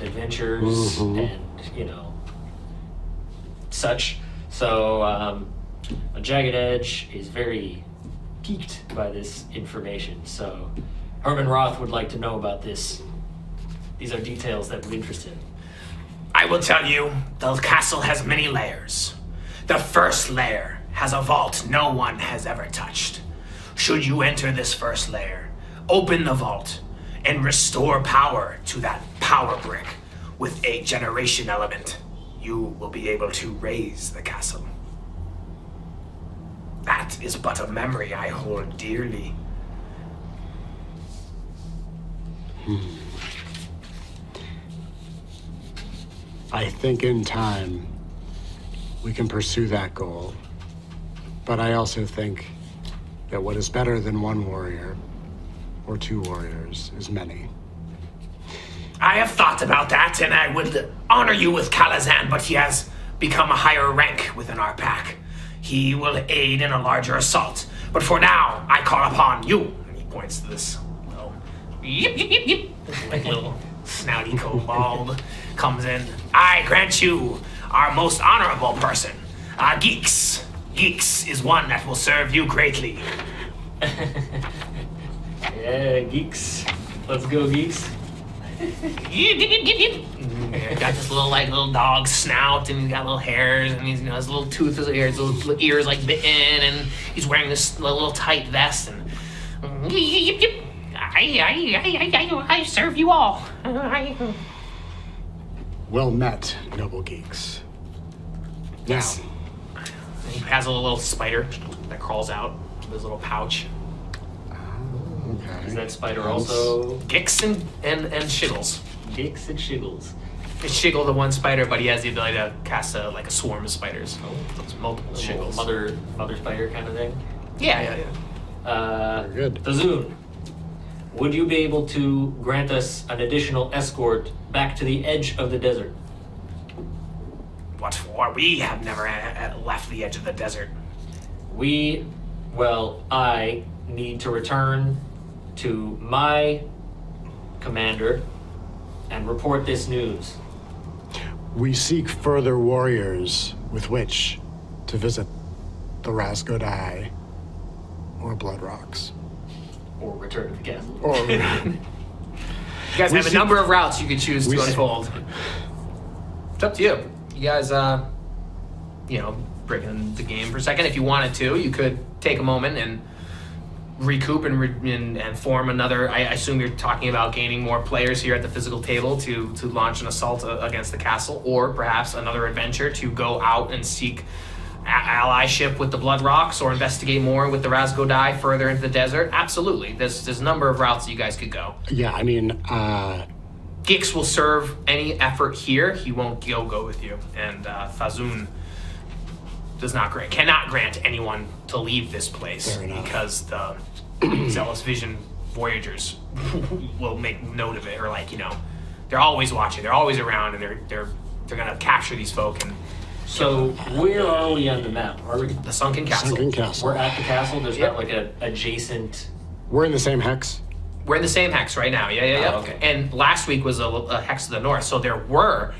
adventures and, such. So, Jagged Edge is very piqued by this information. So, Herman Roth would like to know about this. These are details that would interest him. I will tell you, the castle has many layers. The first layer has a vault no one has ever touched. Should you enter this first layer, open the vault, and restore power to that power brick with a generation element, you will be able to raise the castle. That is but a memory I hold dearly. I think in time, we can pursue that goal. But I also think that what is better than one warrior, or two warriors, is many. I have thought about that, and I would honor you with Kalazan, but he has become a higher rank within our pack. He will aid in a larger assault. But for now, I call upon you. And he points to this little, like little snouty kobold comes in. I grant you our most honorable person, Geeks. Geeks is one that will serve you greatly. Yeah, Geeks. Let's go, Geeks. Got this little dog snout, and he's got little hairs, and he's his little tooth is here, his little ears like bitten, and he's wearing this little tight vest, and I serve you all. Well met, noble geeks. Now, He has a little spider that crawls out of his little pouch. okay. Is that spider also Gicks and shiggles. Geeks and Shiggles? shiggle the one spider, but he has the ability to cast a swarm of spiders. So it's multiple shiggles. Mother spider kind of thing. Yeah. Very good. Thazoon, would you be able to grant us an additional escort back to the edge of the desert? What for? We have never left the edge of the desert. I need to return to my commander and report this news. We seek further warriors with which to visit the Razgodai or Blood Rocks. Or return to the castle. Or You guys have a number of routes you could choose to unfold. It's up to you. You guys, breaking the game for a second. If you wanted to, you could take a moment and recoup and form another. I assume you're talking about gaining more players here at the physical table to launch an assault against the castle, or perhaps another adventure to go out and seek allyship with the Blood Rocks, or investigate more with the Razgodai further into the desert. Absolutely, there's a number of routes that you guys could go. Yeah, I mean, Gix will serve any effort here. He won't go with you, and Thazoon cannot grant anyone to leave this place because the Zealous Vision Voyagers will make note of it, or they're always watching, they're always around, and they're gonna capture these folk. And So where are we on the map? Are we? the Sunken Castle. Sunken Castle. We're at the castle. There's Yep. not like a adjacent. We're in the same hex. We're in the same hex right now. Yeah. Oh, okay. And last week was a hex to the north, so there were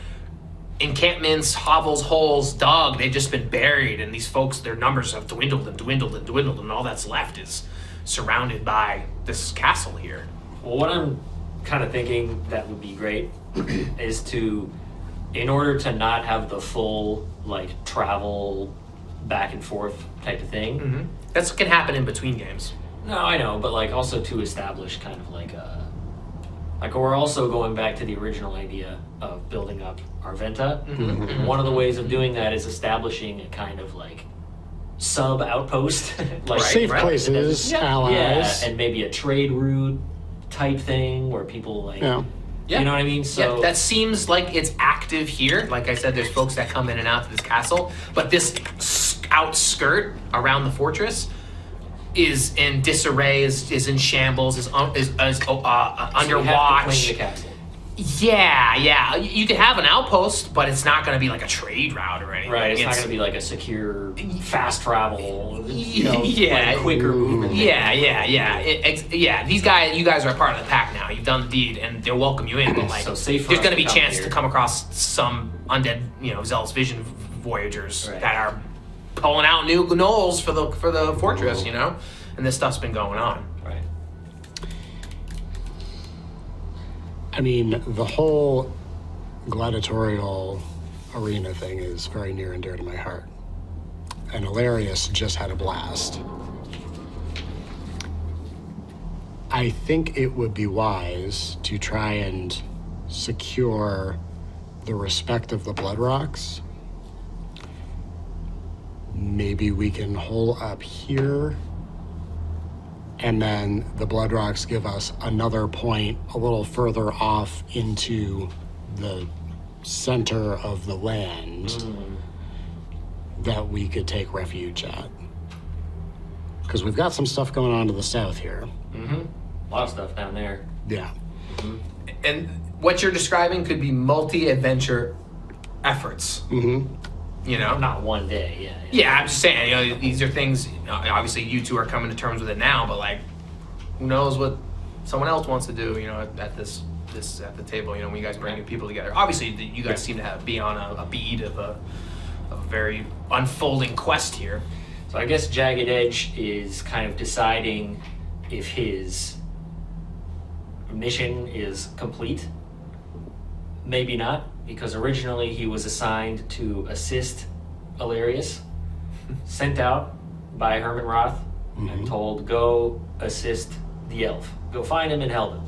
encampments, hovels, holes dug. They've just been buried, and these folks, their numbers have dwindled, and all that's left is surrounded by this castle here. Well, what I'm kind of thinking that would be great is to, in order to not have the full travel back and forth type of thing. Mm-hmm. That can happen in between games. No, I know, but also to establish kind of we're also going back to the original idea of building up Arventa. Mm-hmm. One of the ways of doing that is establishing a kind of sub outpost, Safe places, allies. and maybe a trade route type thing where people Yeah. you know what I mean? So yeah, that seems like it's active here. Like I said, there's folks that come in and out to this castle, but this outskirt around the fortress is in disarray, is in shambles, is under watch. The castle. Yeah. You could have an outpost, but it's not going to be like a trade route or anything. Right, it's not going to be like a secure, fast travel, yeah, quicker movement. Yeah. You guys are a part of the pack now. You've done the deed, and they'll welcome you in. But So safe for there's us going to be to a come chance here. to come across some undead, Zealous Vision Voyagers Right. that are pulling out new gnolls for the fortress, and this stuff's been going on. Right. I mean, the whole gladiatorial arena thing is very near and dear to my heart. And Elarius just had a blast. I think it would be wise to try and secure the respect of the Blood Rocks. Maybe we can hole up here, and then the Blood Rocks give us another point a little further off into the center of the land that we could take refuge at. Because we've got some stuff going on to the south here. Mm-hmm. A lot of stuff down there. Yeah. And what you're describing could be multi-adventure efforts. Mm-hmm. Not one day, Yeah, I'm just saying, these are things, obviously you two are coming to terms with it now, but who knows what someone else wants to do, at this at the table, when you guys bring new people together. Obviously, you guys seem to be on a bead of a very unfolding quest here. So I guess Jagged Edge is kind of deciding if his mission is complete. Maybe not, because originally he was assigned to assist Elarius, sent out by Herman Roth, and told, go assist the elf. Go find him and help him.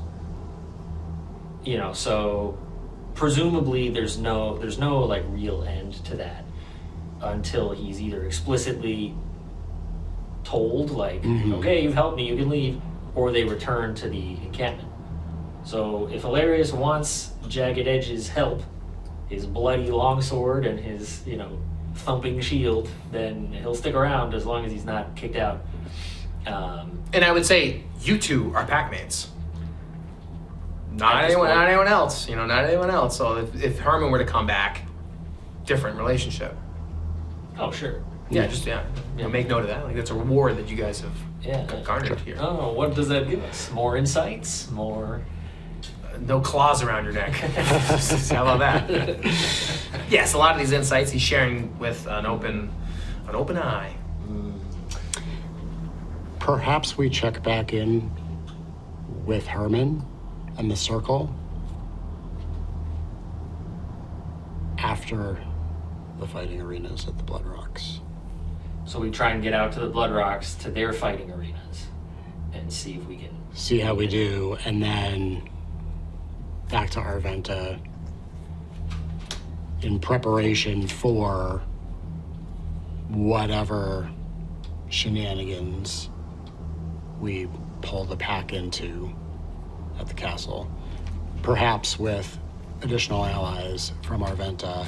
So presumably there's no real end to that until he's either explicitly told, okay, you've helped me, you can leave, or they return to the encampment. So if Elarius wants Jagged Edge's help, his bloody longsword and his, thumping shield, then he'll stick around as long as he's not kicked out. And I would say you two are Packmates. Not At this anyone, point. not anyone else. Not anyone else. So if Herman were to come back, different relationship. Oh, sure. Yeah, make note of that. Like that's a reward that you guys have Yeah. garnered here. Oh, what does that give us? More insights? More... No claws around your neck. How about that? Yes, a lot of these insights he's sharing with an open eye. Perhaps we check back in with Herman and the Circle after the fighting arenas at the Blood Rocks. So we try and get out to the Blood Rocks, to their fighting arenas, and see if we can... See how we do, and then back to Arventa in preparation for whatever shenanigans we pull the pack into at the castle. Perhaps with additional allies from Arventa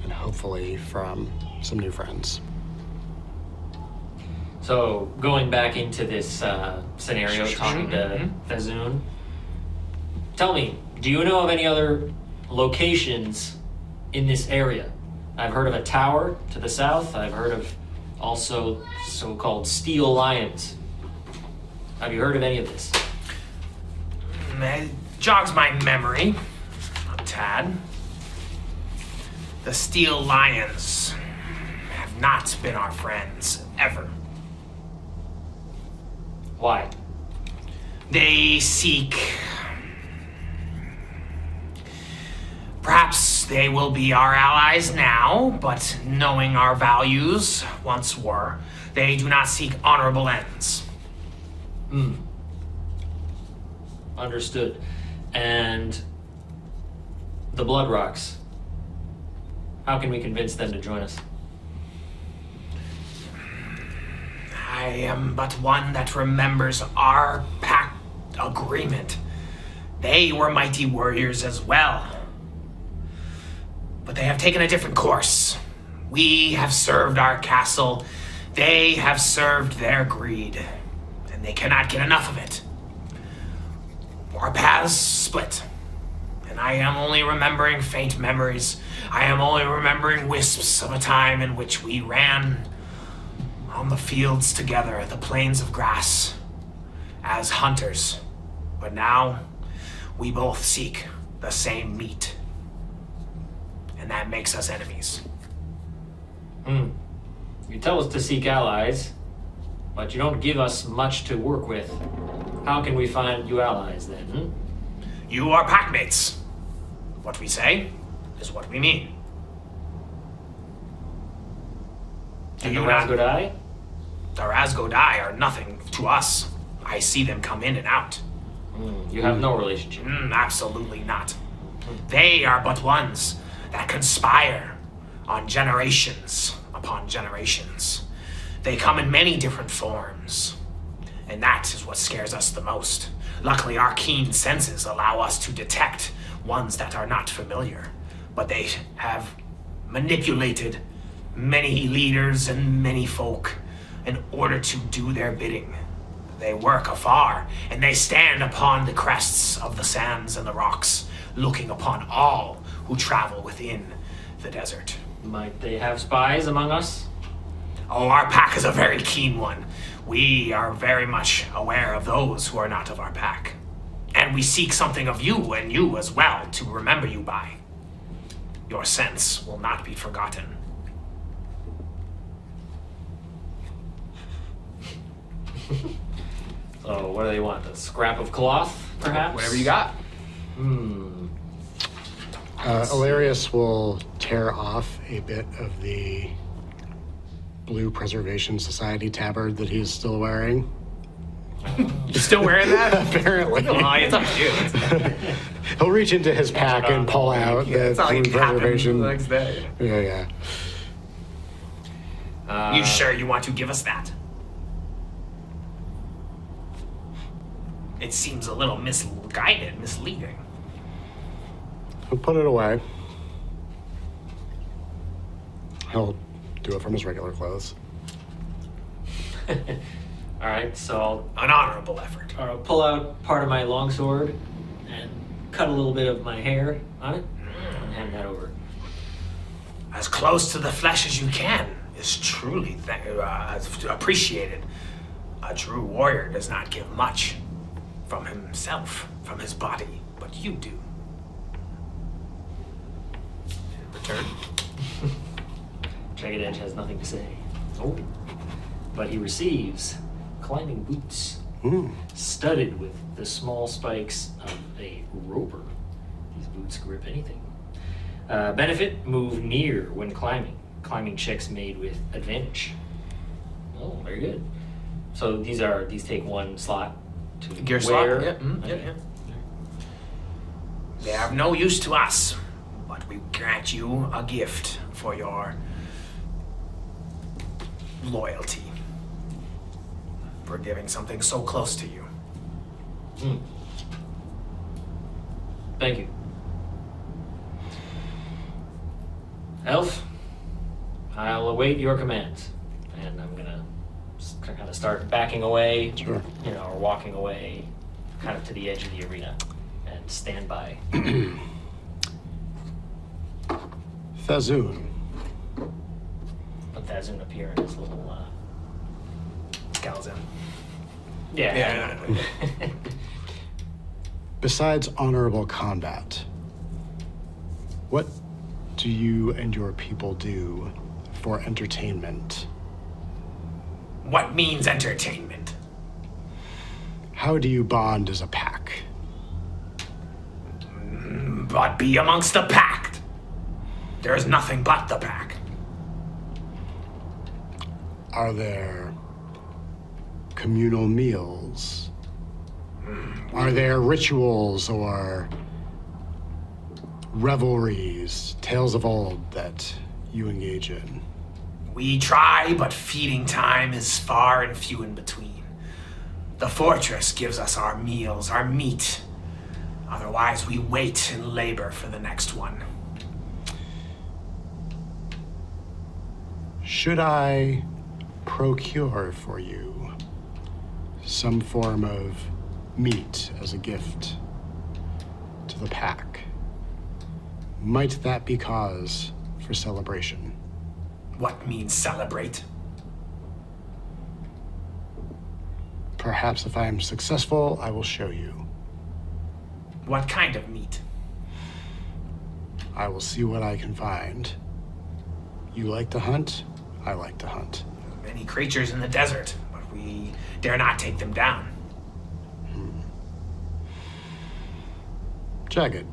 and hopefully from some new friends. So, going back into this scenario, talking to Fazoon, tell me, do you know of any other locations in this area? I've heard of a tower to the south. I've heard of also so-called steel lions. Have you heard of any of this? It jogs my memory a tad. The Steel Lions have not been our friends ever. Why? They seek... Perhaps they will be our allies now, but knowing our values once were, they do not seek honorable ends. Understood. And the Blood Rocks, how can we convince them to join us? I am but one that remembers our pact agreement. They were mighty warriors as well. But they have taken a different course. We have served our castle. They have served their greed. And they cannot get enough of it. Our paths split. And I am only remembering faint memories. I am only remembering wisps of a time in which we ran on the fields together, the plains of grass, as hunters. But now, we both seek the same meat. And that makes us enemies. You tell us to seek allies, but you don't give us much to work with. How can we find you allies then? You are Packmates. What we say is what we mean. And you the not- Razgodai? The Razgodai are nothing to us. I see them come in and out. You have no relationship. Absolutely not. They are but ones that conspire on generations upon generations. They come in many different forms. And that is what scares us the most. Luckily, our keen senses allow us to detect ones that are not familiar. But they have manipulated many leaders and many folk in order to do their bidding. They work afar, and they stand upon the crests of the sands and the rocks, looking upon all who travel within the desert. Might they have spies among us? Oh, our pack is a very keen one. We are very much aware of those who are not of our pack. And we seek something of you and you as well to remember you by. Your sense will not be forgotten. So what do they want? A scrap of cloth, perhaps? Whatever you got. Elarius will tear off a bit of the Blue Preservation Society tabard that he's still wearing. You're still wearing that? Apparently. Oh, it's up to you. He'll reach into his pack and pull out the It's not like Blue it happened Preservation. the next day. Yeah. You sure you want to give us that? It seems a little misguided, misleading. He'll put it away. He'll do it from his regular clothes. All right, so An honorable effort. I'll pull out part of my longsword and cut a little bit of my hair on it and hand that over. As close to the flesh as you can is truly appreciated. A true warrior does not give much from himself, from his body, but you do. Return. Jagged Edge has nothing to say. Oh. But he receives climbing boots, studded with the small spikes of a roper. These boots grip anything. Benefit, move near when climbing. Climbing checks made with advantage. Oh, very good. So these take one slot to Gear wear. slot? Yeah. Yeah. They are of no use to us, but we grant you a gift for your loyalty. For giving something so close to you. Thank you. Elf, I'll await your commands. And I'm gonna kind of start backing away, Sure. or walking away kind of to the edge of the arena and stand by. Thazoon. Let Thazun appear in his little, Scowls in. Yeah. Besides honorable combat, what do you and your people do for entertainment? What means entertainment? How do you bond as a pack? But be amongst the pack. There is nothing but the pack. Are there communal meals? Are there rituals or revelries, tales of old that you engage in? We try, but feeding time is far and few in between. The fortress gives us our meals, our meat. Otherwise, we wait and labor for the next one. Should I procure for you some form of meat as a gift to the pack? Might that be cause for celebration? What means celebrate? Perhaps if I am successful, I will show you. What kind of meat? I will see what I can find. You like to hunt? I like to hunt. Many creatures in the desert, but we dare not take them down. Jagged,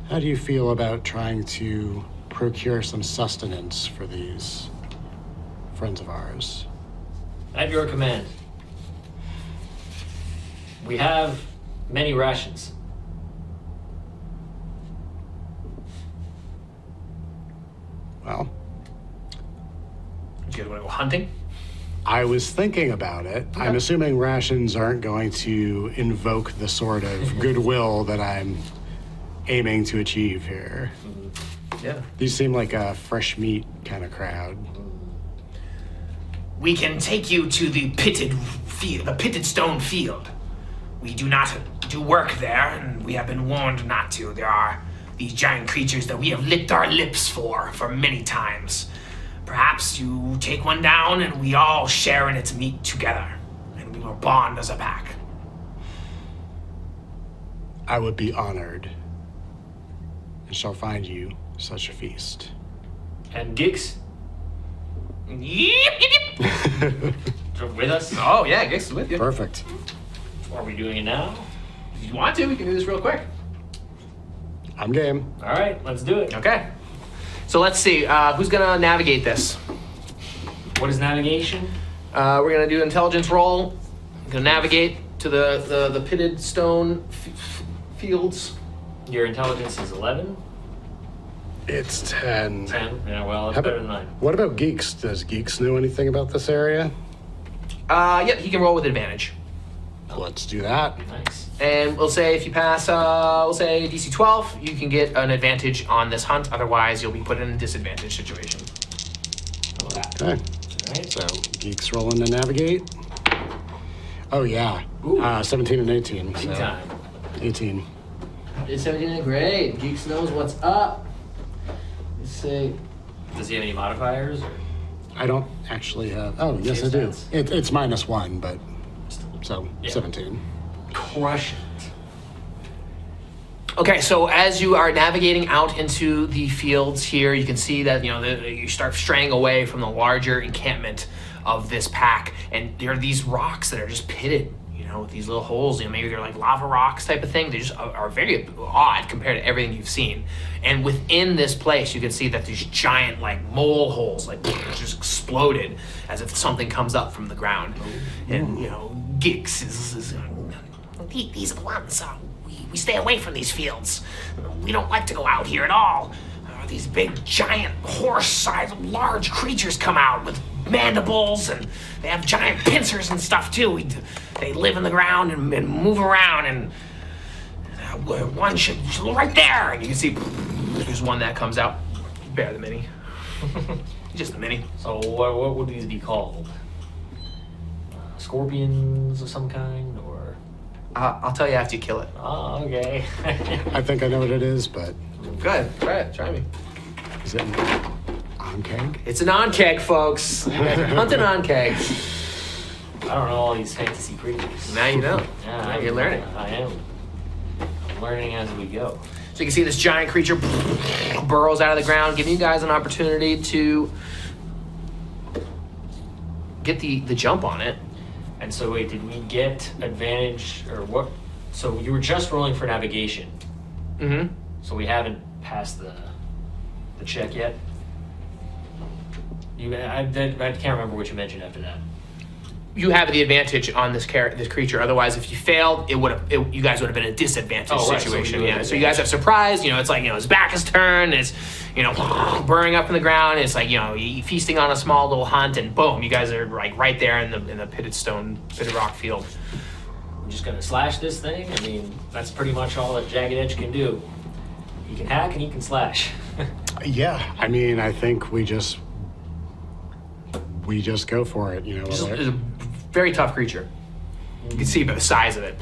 how do you feel about trying to procure some sustenance for these friends of ours? At your command. We have many rations. Well, Do you guys want to go hunting? I was thinking about it. Okay. I'm assuming rations aren't going to invoke the sort of goodwill that I'm aiming to achieve here. Yeah. These seem like a fresh meat kind of crowd. We can take you to the pitted stone field. We do not do work there, and we have been warned not to. There are these giant creatures that we have licked our lips for many times. Perhaps you take one down and we all share in its meat together, and we will bond as a pack. I would be honored and shall find you such a feast. And Gix, Yep. with us? Oh, yeah, Gix is with you. Perfect. Are we doing it now? If you want to, we can do this real quick. I'm game. All right, let's do it. Okay. So let's see. Who's going to navigate this? What is navigation? We're going to do an intelligence roll. We're going to navigate to the pitted stone fields. Your intelligence is 11. It's 10. 10? Yeah, well, it's How better about- than 9. What about Geeks? Does Geeks know anything about this area? Yeah, he can roll with advantage. Let's do that. Nice. And we'll say if you pass, we'll say DC 12, you can get an advantage on this hunt. Otherwise, you'll be put in a disadvantage situation. Okay. Right. So, geeks rolling to navigate. Oh, yeah. 17 and 18. Big So time. 18. It's 17 great. Geeks knows what's up. Let's see. Does he have any modifiers? Or? I don't actually have. Oh, yes, I Save do. stats. It's -1, but so Yeah. 17. Crush it. Okay, so as you are navigating out into the fields here, you can see that you start straying away from the larger encampment of this pack, and there are these rocks that are just pitted, with these little holes. Maybe they're like lava rocks type of thing. They just are very odd compared to everything you've seen. And within this place, you can see that these giant mole holes just exploded as if something comes up from the ground. And Gix is these are the ones. We stay away from these fields. We don't like to go out here at all. These big, giant, horse-sized, large creatures come out with mandibles, and they have giant pincers and stuff too. They live in the ground and move around, and one should right there. And you can see there's one that comes out. Bear the mini. Just the mini. So what would these be called? Scorpions of some kind, or? I'll tell you after you kill it. Oh, okay. I think I know what it is, but Go ahead. Try it. Try me. is it an onkeg? It's an onkeg, folks. You guys are hunting onkegs. I don't know all these fantasy creatures. Now you know. Yeah, Now you're learning. I am. I'm learning as we go. So you can see this giant creature burrows out of the ground, giving you guys an opportunity to get the jump on it. And so wait, did we get advantage or what? So you were just rolling for navigation. Mm-hmm. So we haven't passed the check yet. I can't remember what you mentioned after that. You have the advantage on this creature. Otherwise, if you failed, you guys would have been in a disadvantage right, situation. so So you guys have surprise. It's like his back is turned. It's burrowing up in the ground. It's like feasting on a small little hunt, and boom, you guys are right there in the pitted rock field. We're just gonna slash this thing. I mean, that's pretty much all that Jagged Edge can do. He can hack and he can slash. Yeah, I mean, I think we just go for it. It's a very tough creature. You can see by the size of it.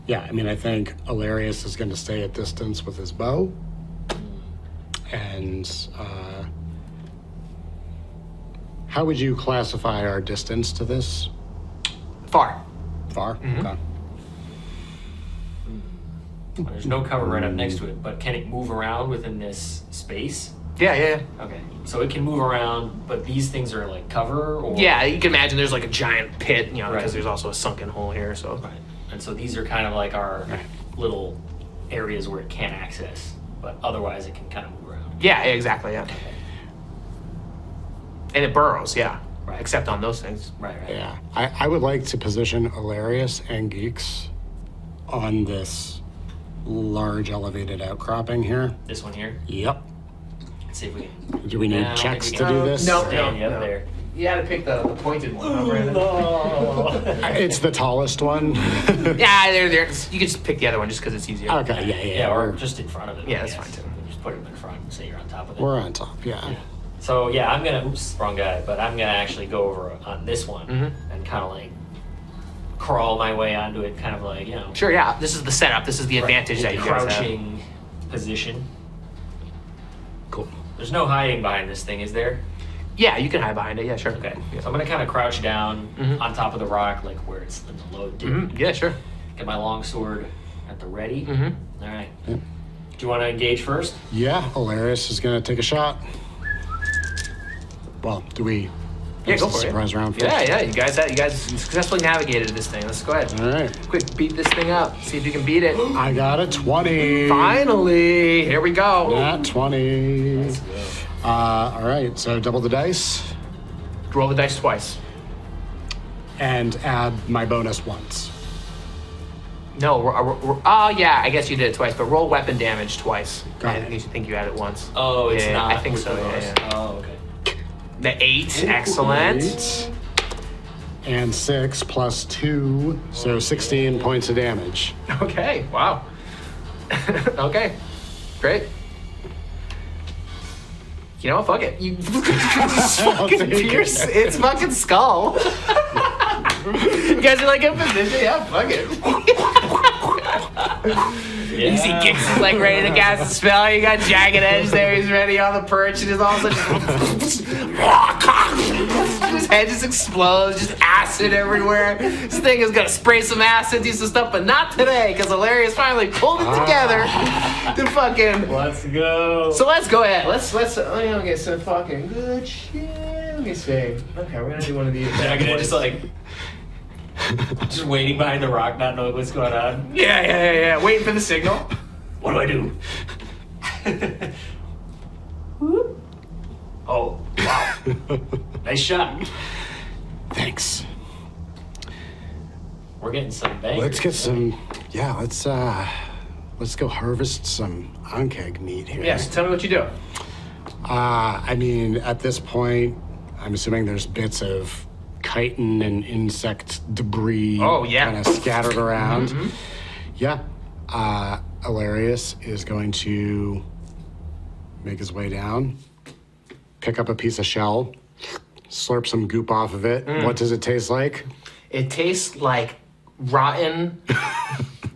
Yeah, I mean, I think Elarius is going to stay at distance with his bow. And how would you classify our distance to this? Far. Far? Mm-hmm. Okay. There's no cover right up next to it, but can it move around within this space? Yeah. Okay, so it can move around, but these things are like cover, or Yeah, you can imagine there's like a giant pit, because Right. there's also a sunken hole here. So Right. And so these are kind of like our little areas where it can't access, but otherwise it can kind of move around. yeah, exactly. Yeah, and it burrows. Yeah, Right. except on those things. Right. Yeah. I would like to position Elarius and Geeks on this large elevated outcropping here. This one here. Yep. Let's see if we can. Do we need No, I don't checks think to we do can. this? No. Stand you up there. You had to pick the pointed one. Huh, Brandon? It's the tallest one. Yeah, there. You can just pick the other one just because it's easier. Okay, yeah. Yeah, or just in front of it. Yeah, I that's guess. fine, too. Just put it in front and say you're on top of it. We're on top, yeah. So yeah, I'm gonna. Oops, wrong guy. But I'm gonna actually go over on this one Mm-hmm. and kind of like crawl my way onto it, kind of like Sure. Yeah. This is the setup. This is the advantage that you guys have. crouching position. Cool. There's no hiding behind this thing, is there? Yeah, you can hide behind it. Yeah, sure. Okay. Yeah. So I'm gonna kind of crouch down Mhm. on top of the rock, like where it's in the low dip. Mhm. Yeah, sure. Get my long sword at the ready. Mm-hmm. All right. Yep. Do you want to engage first? Yeah, Elarius is gonna take a shot. Well, do we? Yeah, go for it. Surprise round first. Yeah. You guys successfully navigated this thing. Let's go ahead. All right. Quick, beat this thing up. See if you can beat it. I got a 20. Finally, here we go. Nat 20. All right, so double the dice Roll the dice twice. and add my bonus once. No, oh yeah, I guess you did it twice, but roll weapon damage twice. Got I it. think you had it once. Oh, it's Yeah, not. I think with so. the bonus. Yeah. Oh, okay. The 8, excellent. Eight. and 6 plus 2, so 16 points of damage. Okay, wow. Okay, great. You know what? Fuck it. You just fucking pierce its fucking skull. You guys are like in position. Yeah, fuck it. Yeah. You see Gix is like ready to cast a spell. You got Jagged Edge there. He's ready on the perch, and all of a sudden, his head just explodes. Just acid everywhere. This thing is gonna spray some acid, do some stuff, but not today, because Elarius finally pulled it together to fucking. Let's go. So let's go ahead. Let's get some fucking good shit. Let me see. Okay, we're gonna do one of these. Jagged Edge just like just waiting behind the rock, not knowing what's going on. Yeah. Waiting for the signal. What do I do? Oh, wow. Nice shot. Thanks. We're getting some bangers. Let's get some. Yeah, let's go harvest some Ankeg meat here. Yes. Tell me what you do. I mean, at this point, I'm assuming there's bits of chitin and insect debris kind of scattered around. Mm-hmm. Yeah. Elarius is going to make his way down, pick up a piece of shell, slurp some goop off of it. What does it taste like? It tastes like rotten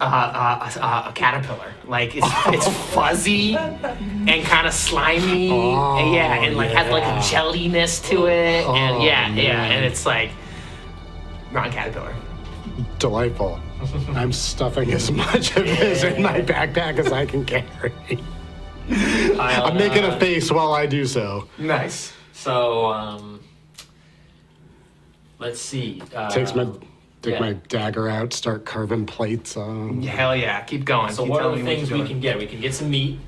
a caterpillar. Like it's fuzzy and kind of slimy. And like has like a jelliness to it. And and it's like rotten caterpillar. Delightful. I'm stuffing as much of this in my backpack as I can carry. I'm making a face while I do so. Nice. So, let's see. Take my dagger out, start carving plates. Hell yeah, keep going. So Keep what are telling the me things you're we doing. can get? We can get some meat.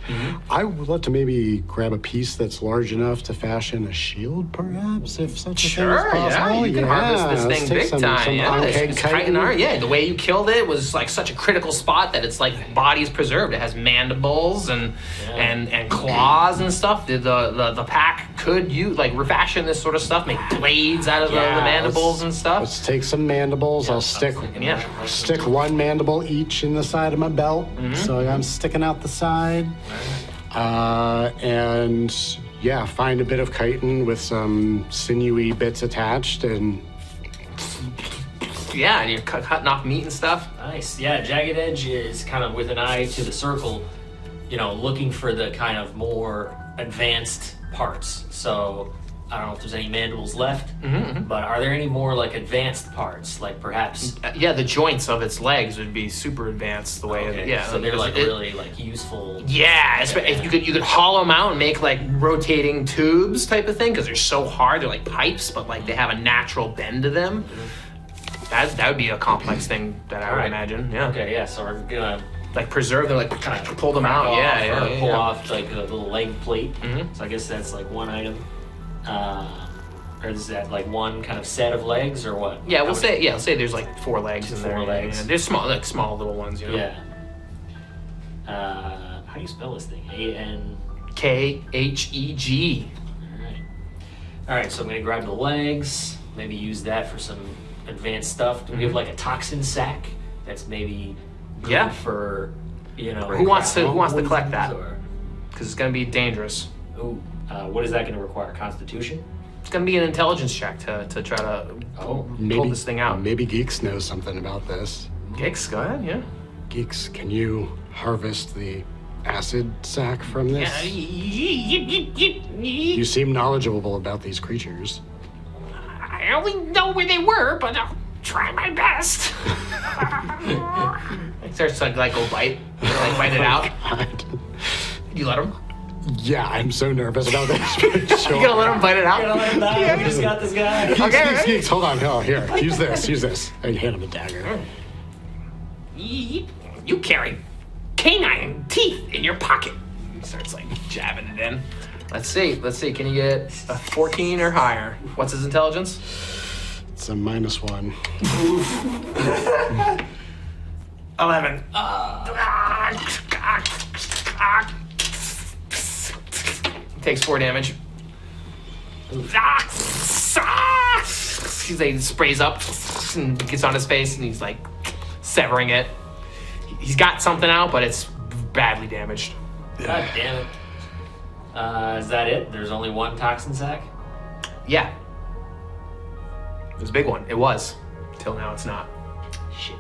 I would love to maybe grab a piece that's large enough to fashion a shield, perhaps, if such a thing is possible. You can harvest this let's thing take big some time. Ankeg It's chitin. chitin art. Yeah, the way you killed it was like such a critical spot that it's like body's preserved. It has mandibles and claws and stuff. The pack could refashion this sort of stuff, make blades out of the mandibles and stuff. Let's take some mandibles. I'll stick one mandible each in the side of my belt, so I'm sticking out the side. And find a bit of chitin with some sinewy bits attached, and and you're cutting off meat and stuff. Nice. Yeah, Jagged Edge is kind of with an eye to the circle, looking for the kind of more advanced parts. So I don't know if there's any mandibles left, but are there any more like advanced parts, like perhaps? The joints of its legs would be super advanced. The way, so they're like really like useful. Yeah, if you could hollow them out and make like rotating tubes type of thing, because they're so hard. They're like pipes, but like they have a natural bend to them. That would be a complex thing that I would imagine. Yeah. Okay. Yeah. So we're gonna like preserve them, like kind of pull them out. Pull off like a little leg plate. So I guess that's like one item. Or is that like one kind of set of legs or what? Yeah, we'll say there's like 4 legs in there. 4 legs. Yeah. There's small little ones, Yeah. How do you spell this thing? KHEG. All right. So I'm gonna grab the legs. Maybe use that for some advanced stuff. Do we have like a toxin sack that's maybe good for Who wants to collect that? Because it's gonna be dangerous. Ooh. What is that going to require? Constitution? It's gonna be an intelligence check to try to pull this thing out. Maybe Geeks knows something about this. Geeks, go ahead, yeah. Geeks, can you harvest the acid sac from this? You seem knowledgeable about these creatures. I only know where they were, but I'll try my best. It starts to like go bite it out. God. You let him? Yeah, I'm so nervous about this. Sure. You gonna let him bite it out? You're gonna let him die? We just got this guy. Geeks, hold on. Here, use this. I hand him a dagger. You carry canine teeth in your pocket. He starts like jabbing it in. Let's see. Can you get a 14 or higher? What's his intelligence? It's a -1. 11. Takes 4 damage. He He's like sprays up and gets on his face, and he's like severing it. He's got something out, but it's badly damaged. God damn it. Is that it? There's only one toxin sack? Yeah. It was a big one. It was. Till now, it's not. Shit.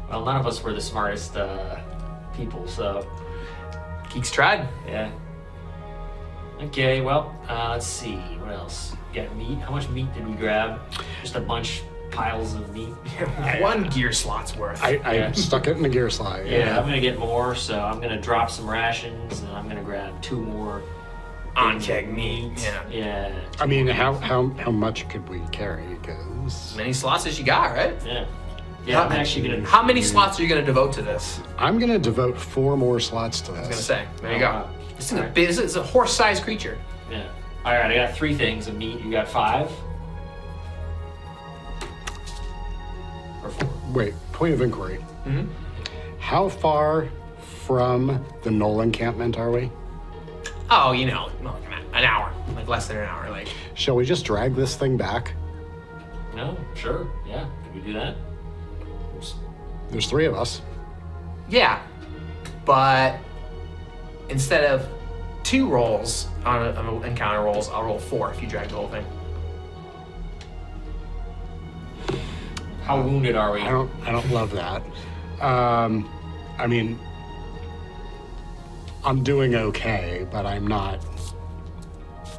Well, none of us were the smartest people, so Geeks tried. yeah. Okay, well, let's see. What else? You got meat? How much meat did we grab? Just a bunch, piles of meat. One gear slot's worth. I stuck it in the gear slot. Yeah, I'm gonna get more, so I'm gonna drop some rations, and I'm gonna grab 2 more On keg meat. Yeah. Yeah. I mean, how much could we carry? Because As many slots as you got, right? Yeah. Yeah, I'm actually gonna. How many slots are you going to devote to this? I'm gonna devote 4 more slots to I was going to this. say. There you Oh, go. wow. This is a horse-sized creature. Yeah. All right, I got 3 things of meat. You got 5? Or 4? Wait, point of inquiry. Mm-hmm. How far from the Knoll encampment are we? Oh, you know, like an hour. Like less than an hour. Like, Shall we just drag this thing back? No, sure. Yeah. Can we do that? There's 3 of us. yeah. But instead of 2 rolls on encounter rolls, I'll roll 4 if you drag the whole thing. How wounded are we? I don't love that. I mean, I'm doing okay, but I'm not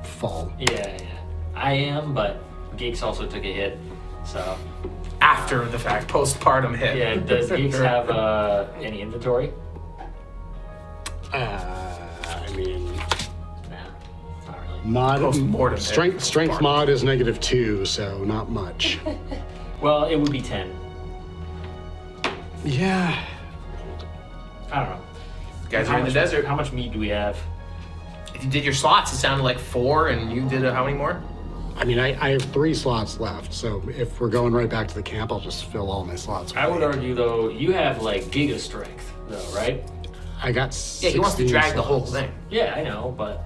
full. Yeah. I am, but Geeks also took a hit, so. After the fact, postpartum hit. Yeah, does Geeks have any inventory? I mean, Nah, not really. mod Post-mortem hit. strength mod is -2, so not much. Well, it would be 10. Yeah. I don't know. Guys How are in the much- desert. How much meat do we have? If you did your slots, it sounded like 4, and you did how many more? I mean, I have 3 slots left, so if we're going right back to the camp, I'll just fill all my slots. I would with argue, though, you have like giga strength, though, right? I got Yeah, he wants to 16 drag the whole slots. thing. Yeah, I know, but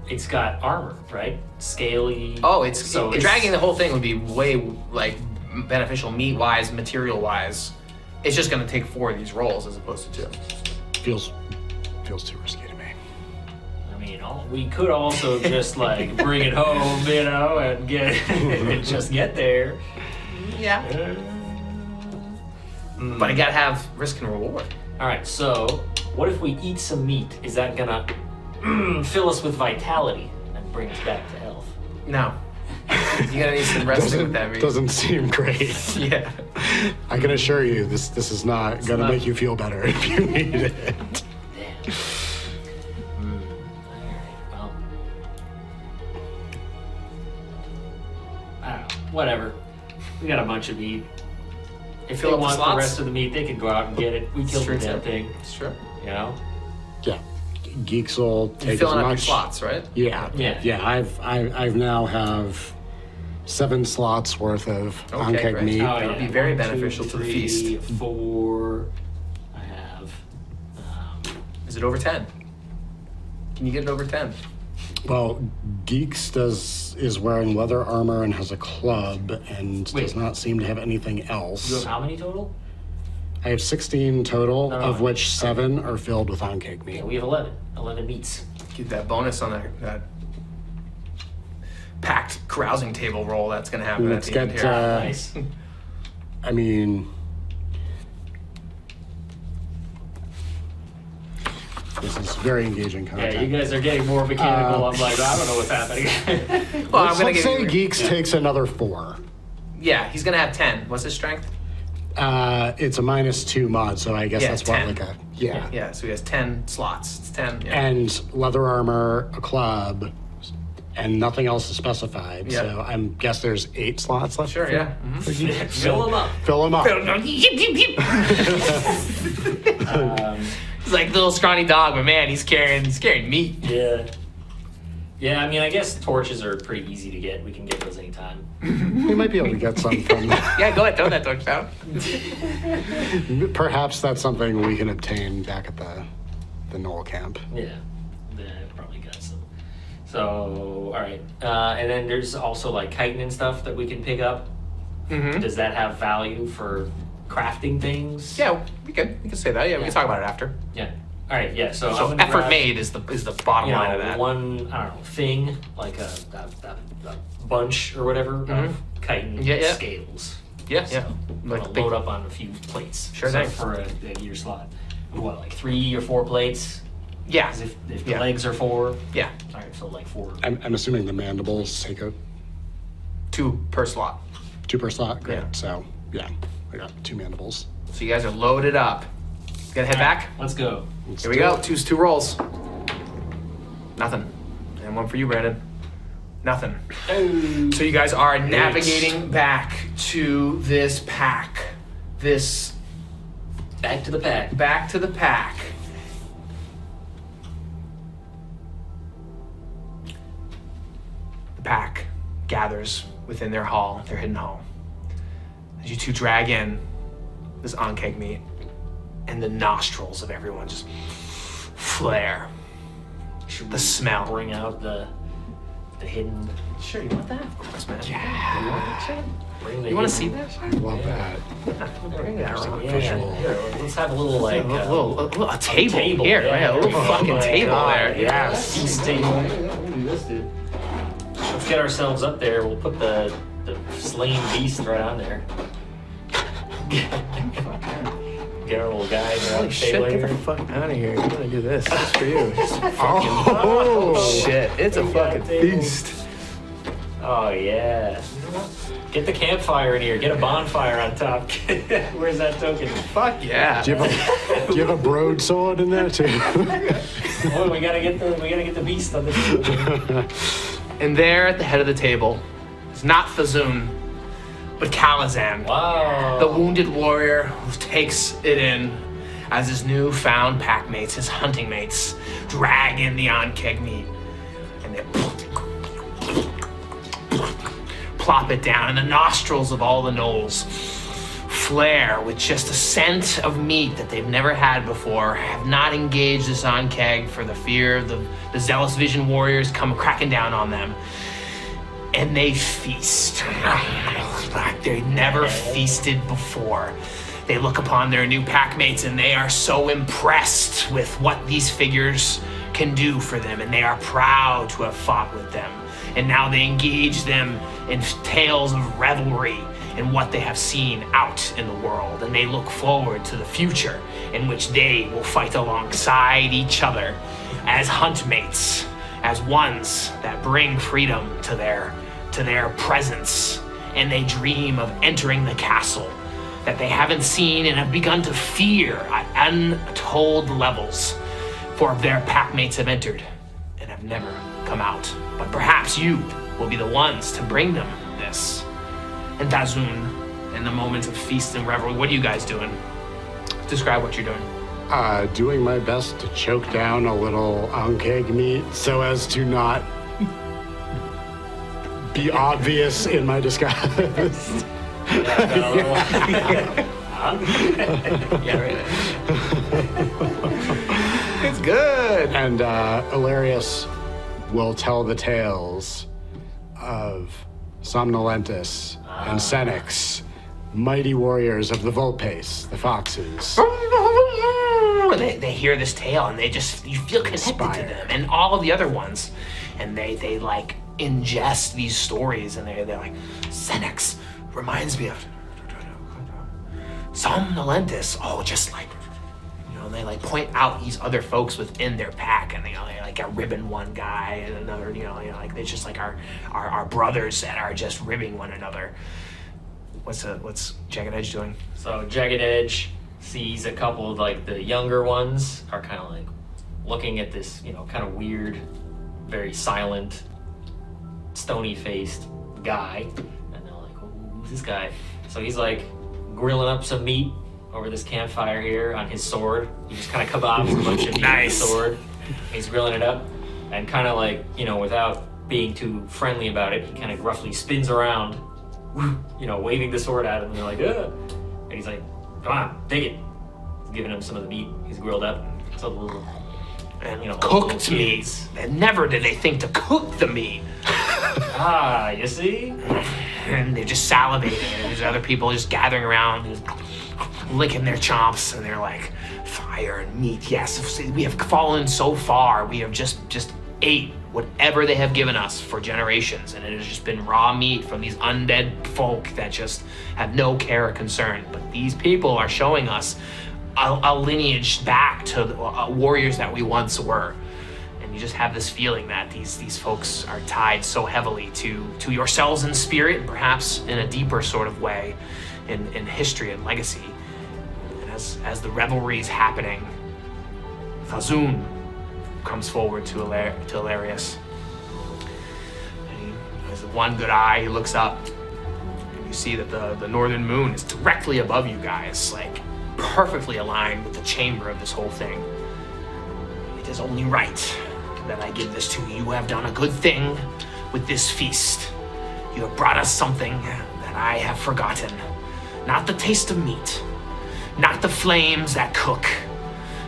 it's got armor, right? Scaly. Oh, it's so dragging the whole thing would be way like beneficial meat-wise, material-wise. It's just going to take 4 of these rolls as opposed to 2. Feels too risky to me. I mean, we could also just like bring it home, you know, and just get there. Yeah. But I got to have risk and reward. All right, so what if we eat some meat? Is that gonna fill us with vitality and bring us back to health? No. You gotta need some resting with that meat. Doesn't seem great. Yeah. I can assure you, this is not gonna not- make you feel better if you need it. Damn. All right, well, I don't know. Whatever. We got a bunch of meat. If Fill they up the want the slots? rest of the meat, they can go out and get it. We killed the Straight damn up. thing, It's true. you know. Yeah, geeks will You're take as filling up your much. slots, right? Yeah, Yeah. I've now have 7 slots worth of Okay, on-keg great. meat. That would be very 1, 2, beneficial to the 3, feast. 4. I have. Is it over 10? Can you get it over 10? Well, Geeks is wearing leather armor and has a club and Wait. does not seem to have anything You have else. how many total? I have 16 total, No. of which 7 are filled with on-keg meat. Yeah, we have 11. 11 meats. Get that bonus on that packed carousing table roll that's gonna happen Let's at the end get, here. Nice. I mean, this is very engaging content. Yeah, you guys are getting more mechanical. I'm like, I don't know what's happening. Well, I'm gonna Let's give say you. Geeks takes another 4. Yeah, he's gonna have 10. What's his strength? It's a -2 mod, so I guess Yeah, that's 10. what, like a, yeah. Yeah, so he has 10 slots. It's 10. Yeah. And leather armor, a club, and nothing else is specified. Yeah. So I guess there's 8 slots left. Sure, for- yeah. for Geeks. Fill them up. Fill them up. He's like a little scrawny dog, but man, he's carrying meat. Yeah. Yeah, I mean, I guess torches are pretty easy to get. We can get those anytime. We might be able to get some from Yeah, go ahead, throw that torch down. Perhaps that's something we can obtain back at the Knoll camp. Yeah. Yeah, I probably got So, all right. And then there's also like chitin and stuff that we can pick up. Mm-hmm. Does that have value for crafting things? Yeah, we can say that. Yeah, we can talk about it after. Yeah. All right. Yeah. So, So I'm gonna effort grab, made is the bottom you know, line of that. one, I don't know, thing, like a bunch or whatever of chitin Yeah. scales. Yeah, So yeah. I'm Like gonna big- load up on a few plates. Sure so thing. for a year slot. What, like 3 or 4 plates? Yeah, 'Cause if the Yeah. legs are 4, yeah. all right, so like 4. I'm assuming the mandibles take a 2 per slot. 2 per slot. Great. Yeah. So yeah, I got 2 mandibles. So you guys are loaded up. Gonna head back? Let's go. Let's Here we do go. it. Two rolls. Nothing. And one for you, Brandon. Nothing. So you guys are navigating back to this pack. This Back to the pack. back to the pack. The pack gathers within their hall, their hidden hall. As you two drag in this onkeg meat, and the nostrils of everyone just flare. Should The we smell. Bring out the hidden. Sure, you want that? Of course, man. Bring the You want to hidden- see that? I love that. Bring that around. Yeah. Visual. Here, let's have a little like A table here, yeah. right? A little Oh fucking my table God, there. yeah. Feast table. Let's get ourselves up there. We'll put the slain beast right on there. Get our little guy. Holy shit, table get the here. fuck out of here. I'm gonna do this. Just for you. Oh, Shit, it's a We got fucking a table. feast. Oh yeah. Get the campfire in here. Get a bonfire on top. Where's that token? Fuck yeah. Do you have a broadsword in there too? Oh, we gotta get the beast on the table. And there at the head of the table is not Thazoon, but Kalazan. Wow. The wounded warrior who takes it in as his newfound packmates, his hunting mates, drag in the onkeg meat. And they plop it down, and the nostrils of all the gnolls flare with just a scent of meat that they've never had before, have not engaged this onkeg for the fear of the zealous vision warriors come cracking down on them. And they feast like they never feasted before. They look upon their new packmates and they are so impressed with what these figures can do for them, and they are proud to have fought with them. And now they engage them in tales of revelry and what they have seen out in the world, and they look forward to the future in which they will fight alongside each other as huntmates, as ones that bring freedom to their presence, and they dream of entering the castle that they haven't seen and have begun to fear at untold levels, for their packmates have entered and have never come out. But perhaps you will be the ones to bring them this. And Thazoon, in the moments of feast and revelry, what are you guys doing? Describe what you're doing. Doing my best to choke down a little onkeg meat so as to not be obvious in my disguise. Yeah, right. It's good. And Elarius will tell the tales of Somnolentus and Senex, mighty warriors of the Volpace, the foxes. They hear this tale and you feel connected to Inspire. them and all of the other ones, and they like ingest these stories, and they're like, Senex reminds me of Somnolentus. Oh, just like, and they like point out these other folks within their pack, and they like are ribbing one guy and another, like they just like our brothers that are just ribbing one another. What's Jagged Edge doing? So Jagged Edge sees a couple of like the younger ones are kind of like looking at this, kind of weird, very silent, stony-faced guy, and they're like, "Who's this guy?" So he's like grilling up some meat over this campfire here on his sword. He just kind of kabobs a bunch of meat with the sword. He's grilling it up, and kind of like, without being too friendly about it, he kind of roughly spins around, waving the sword at him, and they're like, ugh. And he's like, come on, take it. He's giving him some of the meat he's grilled up. So and all cooked those meat. kids. And never did they think to cook the meat. You see? And they're just salivating, and there's other people just gathering around, just licking their chops, and they're like, fire and meat, yes, we have fallen so far. We have just ate whatever they have given us for generations, and it has just been raw meat from these undead folk that just have no care or concern. But these people are showing us a lineage back to the warriors that we once were. And you just have this feeling that these folks are tied so heavily to yourselves in spirit, and perhaps in a deeper sort of way in history and legacy. And as the revelry is happening, Thazoon comes forward to Elarius. And he has one good eye, he looks up, and you see that the northern moon is directly above you guys, like perfectly aligned with the chamber of this whole thing. It is only right that I give this to you. You have done a good thing with this feast. You have brought us something that I have forgotten. Not the taste of meat, not the flames that cook,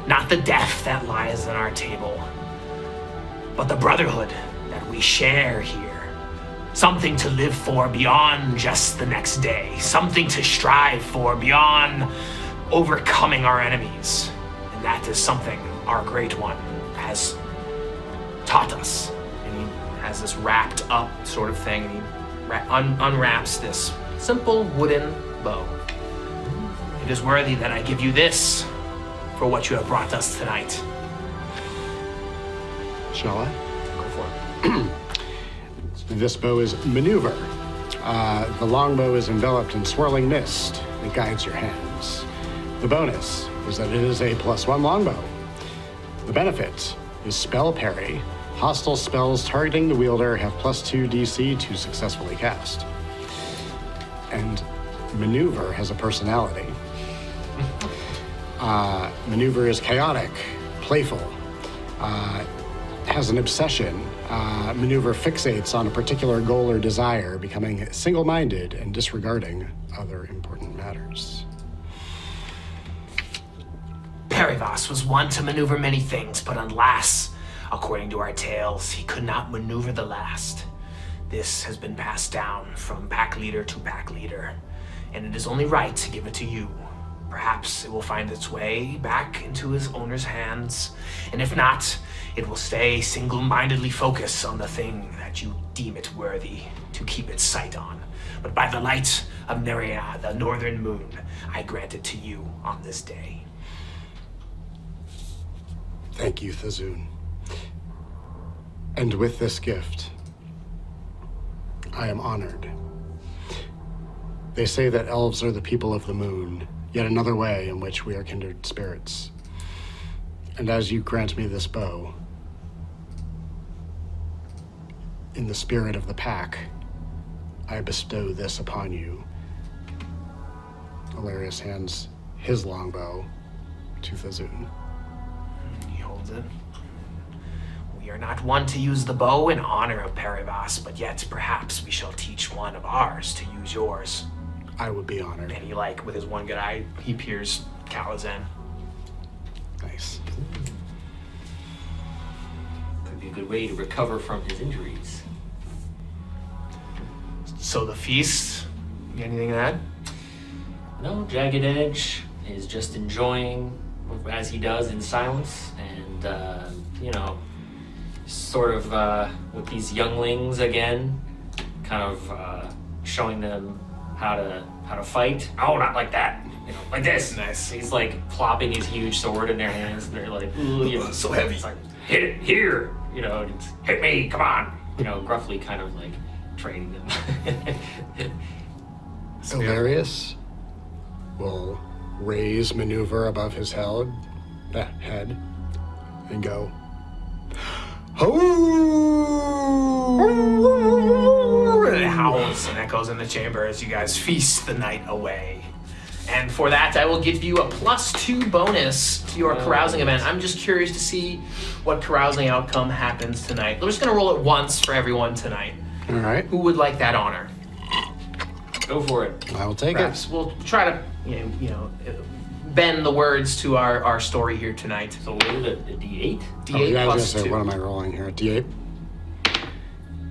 not the death that lies on our table, but the brotherhood that we share here. Something to live for beyond just the next day. Something to strive for beyond overcoming our enemies. And that is something our Great One has taught us. And he has this wrapped up sort of thing, and he unwraps this simple wooden bow. It is worthy that I give you this for what you have brought us tonight. Shall I? Go for it. This bow is maneuver. The longbow is enveloped in swirling mist that guides your hands. The bonus is that it is a +1 longbow. The benefit is spell parry. Hostile spells targeting the wielder have +2 DC to successfully cast. And maneuver has a personality. Maneuver is chaotic, playful, has an obsession. Maneuver fixates on a particular goal or desire, becoming single-minded and disregarding other important matters. Perivas was one to maneuver many things, but alas, according to our tales, he could not maneuver the last. This has been passed down from pack leader to pack leader, and it is only right to give it to you. Perhaps it will find its way back into his owner's hands, and if not, it will stay single-mindedly focused on the thing that you deem it worthy to keep its sight on. But by the light of Nerea, the northern moon, I grant it to you on this day. Thank you, Thazoon. And with this gift, I am honored. They say that elves are the people of the moon, yet another way in which we are kindred spirits. And as you grant me this bow, in the spirit of the pack, I bestow this upon you. Elarius hands his longbow to Thazoon. He holds it. We are not one to use the bow in honor of Perivas, but yet perhaps we shall teach one of ours to use yours. I would be honored. And he, like, with his one good eye, he peers Kalazan. Nice. Could be a good way to recover from his injuries. So the feast, you got anything to add? No, Jagged Edge is just enjoying as he does in silence, and sort of with these younglings again, kind of showing them how to fight. Oh, not like that. Like this. Nice. He's like plopping his huge sword in their hands, and they're like, ooh, So heavy. It's like, hit it here. It's, hit me. Come on. Gruffly kind of like training them. Elarius will raise maneuver above his head, and go, "Ho!" And it howls and echoes in the chamber as you guys feast the night away. And for that, I will give you a +2 bonus to your carousing event. I'm just curious to see what carousing outcome happens tonight. We're just gonna roll it once for everyone tonight. All right, Who would like that honor? Go for it. I will take Perhaps it. we'll try to, bend the words to our story here tonight. So what is it, a D8? D8 yeah, I was plus gonna say, 2. what am I rolling here? D8?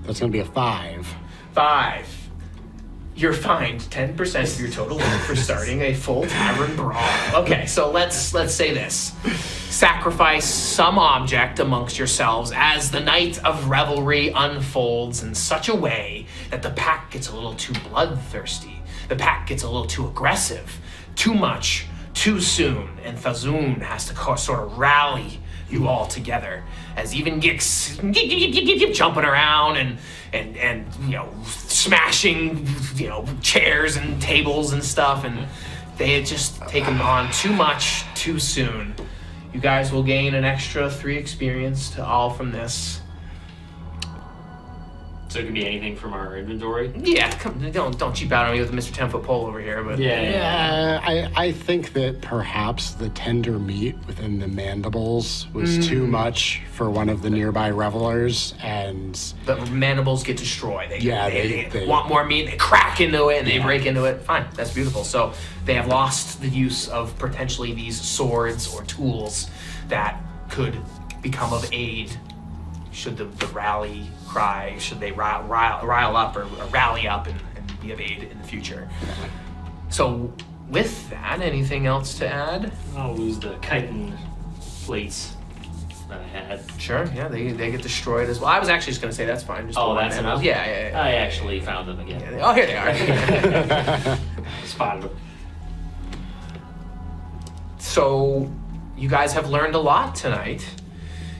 That's gonna be a 5. 5. You're fined 10% of your total limit for starting a full tavern brawl. Okay, so let's say this. Sacrifice some object amongst yourselves as the night of revelry unfolds in such a way that the pack gets a little too bloodthirsty. The pack gets a little too aggressive. Too much, too soon. And Thazoon has to sort of rally you all together as even Gix jumping around and smashing chairs and tables and stuff, and they had just taken on too much too soon. You guys will gain an extra 3 experience to all from this. So it could be anything from our inventory? Yeah, don't cheap out on me with the Mr. 10-foot pole over here, but I think that perhaps the tender meat within the mandibles was too much for one of the nearby revelers, and the mandibles get destroyed. They want more meat, they crack into it, and they break into it. Fine, that's beautiful. So they have lost the use of potentially these swords or tools that could become of aid should the rally cry, should they rile up or rally up and be of aid in the future. So with that, anything else to add? I'll lose the chitin plates that I had. Sure, yeah, they get destroyed as well. I was actually just going to say that's fine. Just That's enough? Yeah. I actually found them again. Yeah, oh, here they are. Spotted them. So you guys have learned a lot tonight.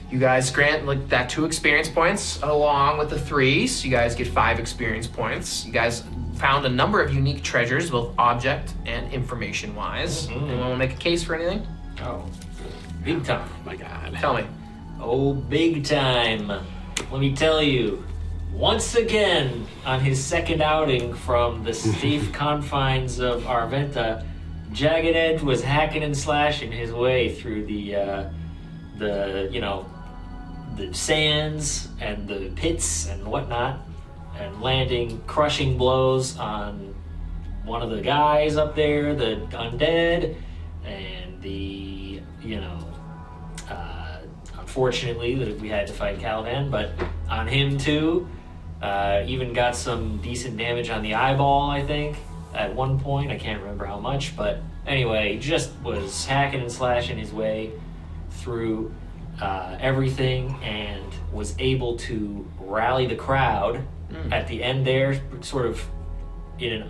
You guys grant that 2 experience points along with the 3, so you guys get 5 experience points. You guys found a number of unique treasures, both object and information-wise. Anyone want to make a case for anything? Oh, big time. oh my god. Tell me. Oh, big time. Let me tell you, once again, on his second outing from the safe confines of Arventa, Jagged Edge was hacking and slashing his way through the sands and the pits and whatnot, and landing crushing blows on one of the guys up there, the undead, and the, unfortunately that we had to fight Caliban, but on him too. Even got some decent damage on the eyeball, I think, at one point. I can't remember how much, but anyway, just was hacking and slashing his way through everything, and was able to rally the crowd at the end there, sort of in an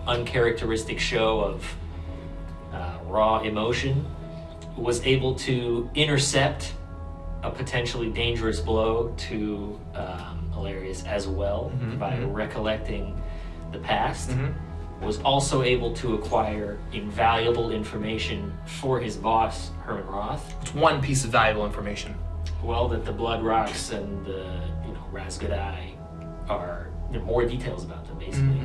uncharacteristic show of raw emotion. Was able to intercept a potentially dangerous blow to Elarius as well by recollecting the past. Was also able to acquire invaluable information for his boss, Herman Roth. It's one piece of valuable information. Well, that the Blood Rocks and the Razgadai are more details about them, basically.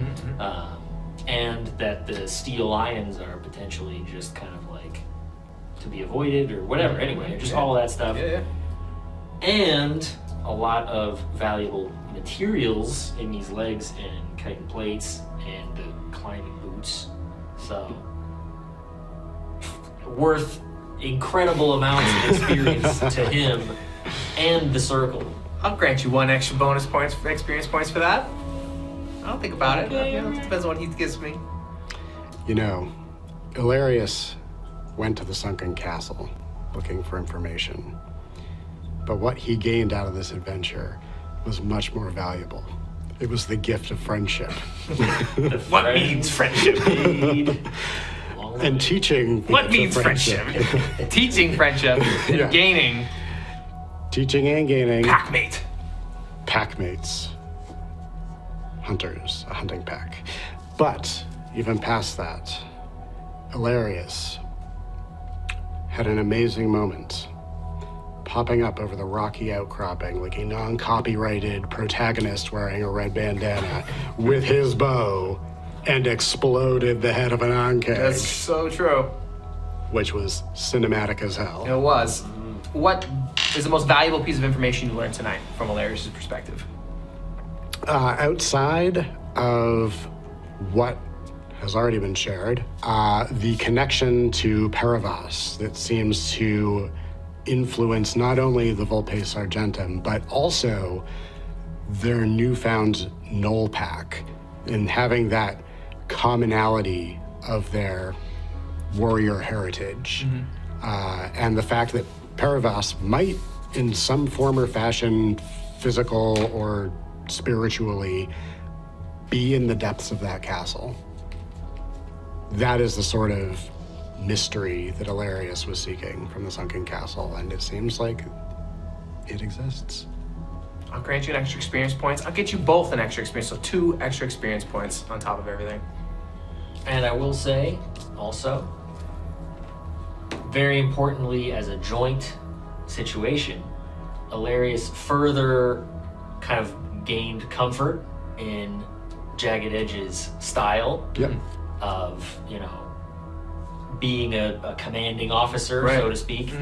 And that the Steel Lions are potentially just kind of like to be avoided or whatever. Anyway, just all that stuff. And a lot of valuable materials in these legs and chitin plates and the climbing boots. So worth incredible amounts of experience to him and the circle. I'll grant you 1 extra bonus points for experience points for that. I'll think about it. Okay. It depends on what he gives me. Elarius went to the Sunken Castle looking for information. But what he gained out of this adventure was much more valuable. It was the gift of friendship. What means friendship? And teaching. What means friendship? Teaching friendship and Yeah. gaining Teaching and gaining. packmate. Packmates. Hunters, a hunting pack. But even past that, Elarius had an amazing moment, popping up over the rocky outcropping like a non-copyrighted protagonist wearing a red bandana with his bow, and exploded the head of an Ankh, That's so true. which was cinematic as hell. It was. What is the most valuable piece of information you learned tonight from Elarius' perspective? Outside of what has already been shared. The connection to Paravas that seems to influence not only the Vulpes Argentum, but also their newfound Knoll Pack, and having that commonality of their warrior heritage. And the fact that Paravas might, in some form or fashion, physical or spiritually, be in the depths of that castle. That is the sort of mystery that Elarius was seeking from the Sunken Castle, and it seems like it exists. I'll grant you an extra experience points. I'll get you both an extra experience, so 2 extra experience points on top of everything. And I will say, also, very importantly, as a joint situation, Elarius further kind of gained comfort in Jagged Edge's style of, you know, being a commanding officer, so to speak,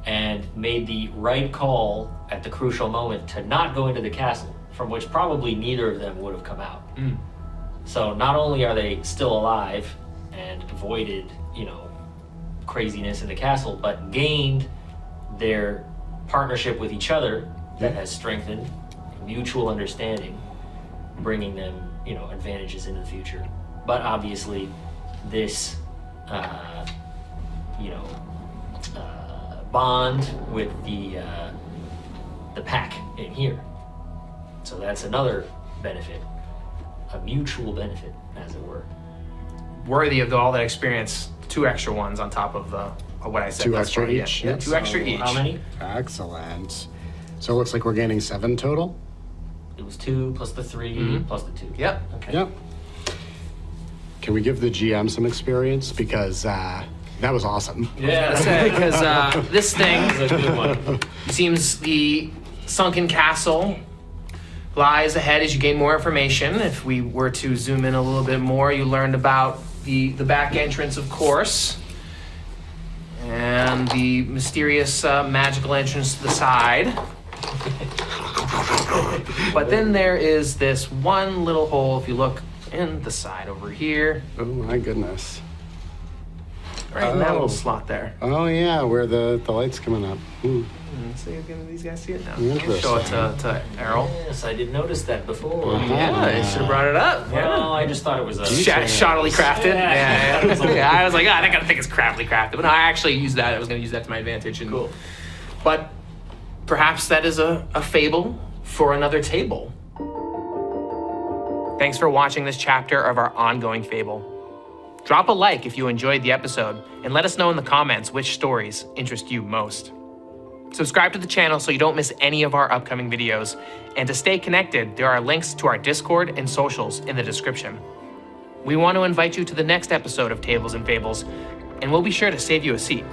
and made the right call at the crucial moment to not go into the castle, from which probably neither of them would have come out. So not only are they still alive and avoided, you know, craziness in the castle, but gained their partnership with each other that has strengthened mutual understanding, bringing them, you know, advantages into the future. But obviously, this, you know, bond with the pack in here. So that's another benefit, a mutual benefit, as it were. Worthy of all that experience, 2 extra ones on top of what I said. 2 extra each. Yeah, 2 extra each. How many? Excellent. So it looks like we're gaining 7 total? It was 2 plus the 3 plus the 2. Yep. Okay. Yep. Can we give the GM some experience? Because that was awesome. Yeah, Because this thing that's a good one. seems the Sunken Castle lies ahead as you gain more information. If we were to zoom in a little bit more, you learned about the back entrance, of course, and the mysterious magical entrance to the side. But then there is this one little hole, if you look in the side over here, Oh my goodness. right in that little slot there. Oh yeah, where the light's coming up. See, again, these guys see it now. Interesting. Show it to Errol. Yes, I didn't notice that before. Yeah, I should have brought it up. Well, I just thought it was a... Shoddily crafted. Yeah. Yeah. I was like, I gotta think it's craftily crafted. But no, I actually used that. I was gonna use that to my advantage. And, Cool. But perhaps that is a fable for another table. Thanks for watching this chapter of our ongoing fable. Drop a like if you enjoyed the episode, and let us know in the comments which stories interest you most. Subscribe to the channel so you don't miss any of our upcoming videos, and to stay connected, there are links to our Discord and socials in the description. We want to invite you to the next episode of Tables and Fables, and we'll be sure to save you a seat.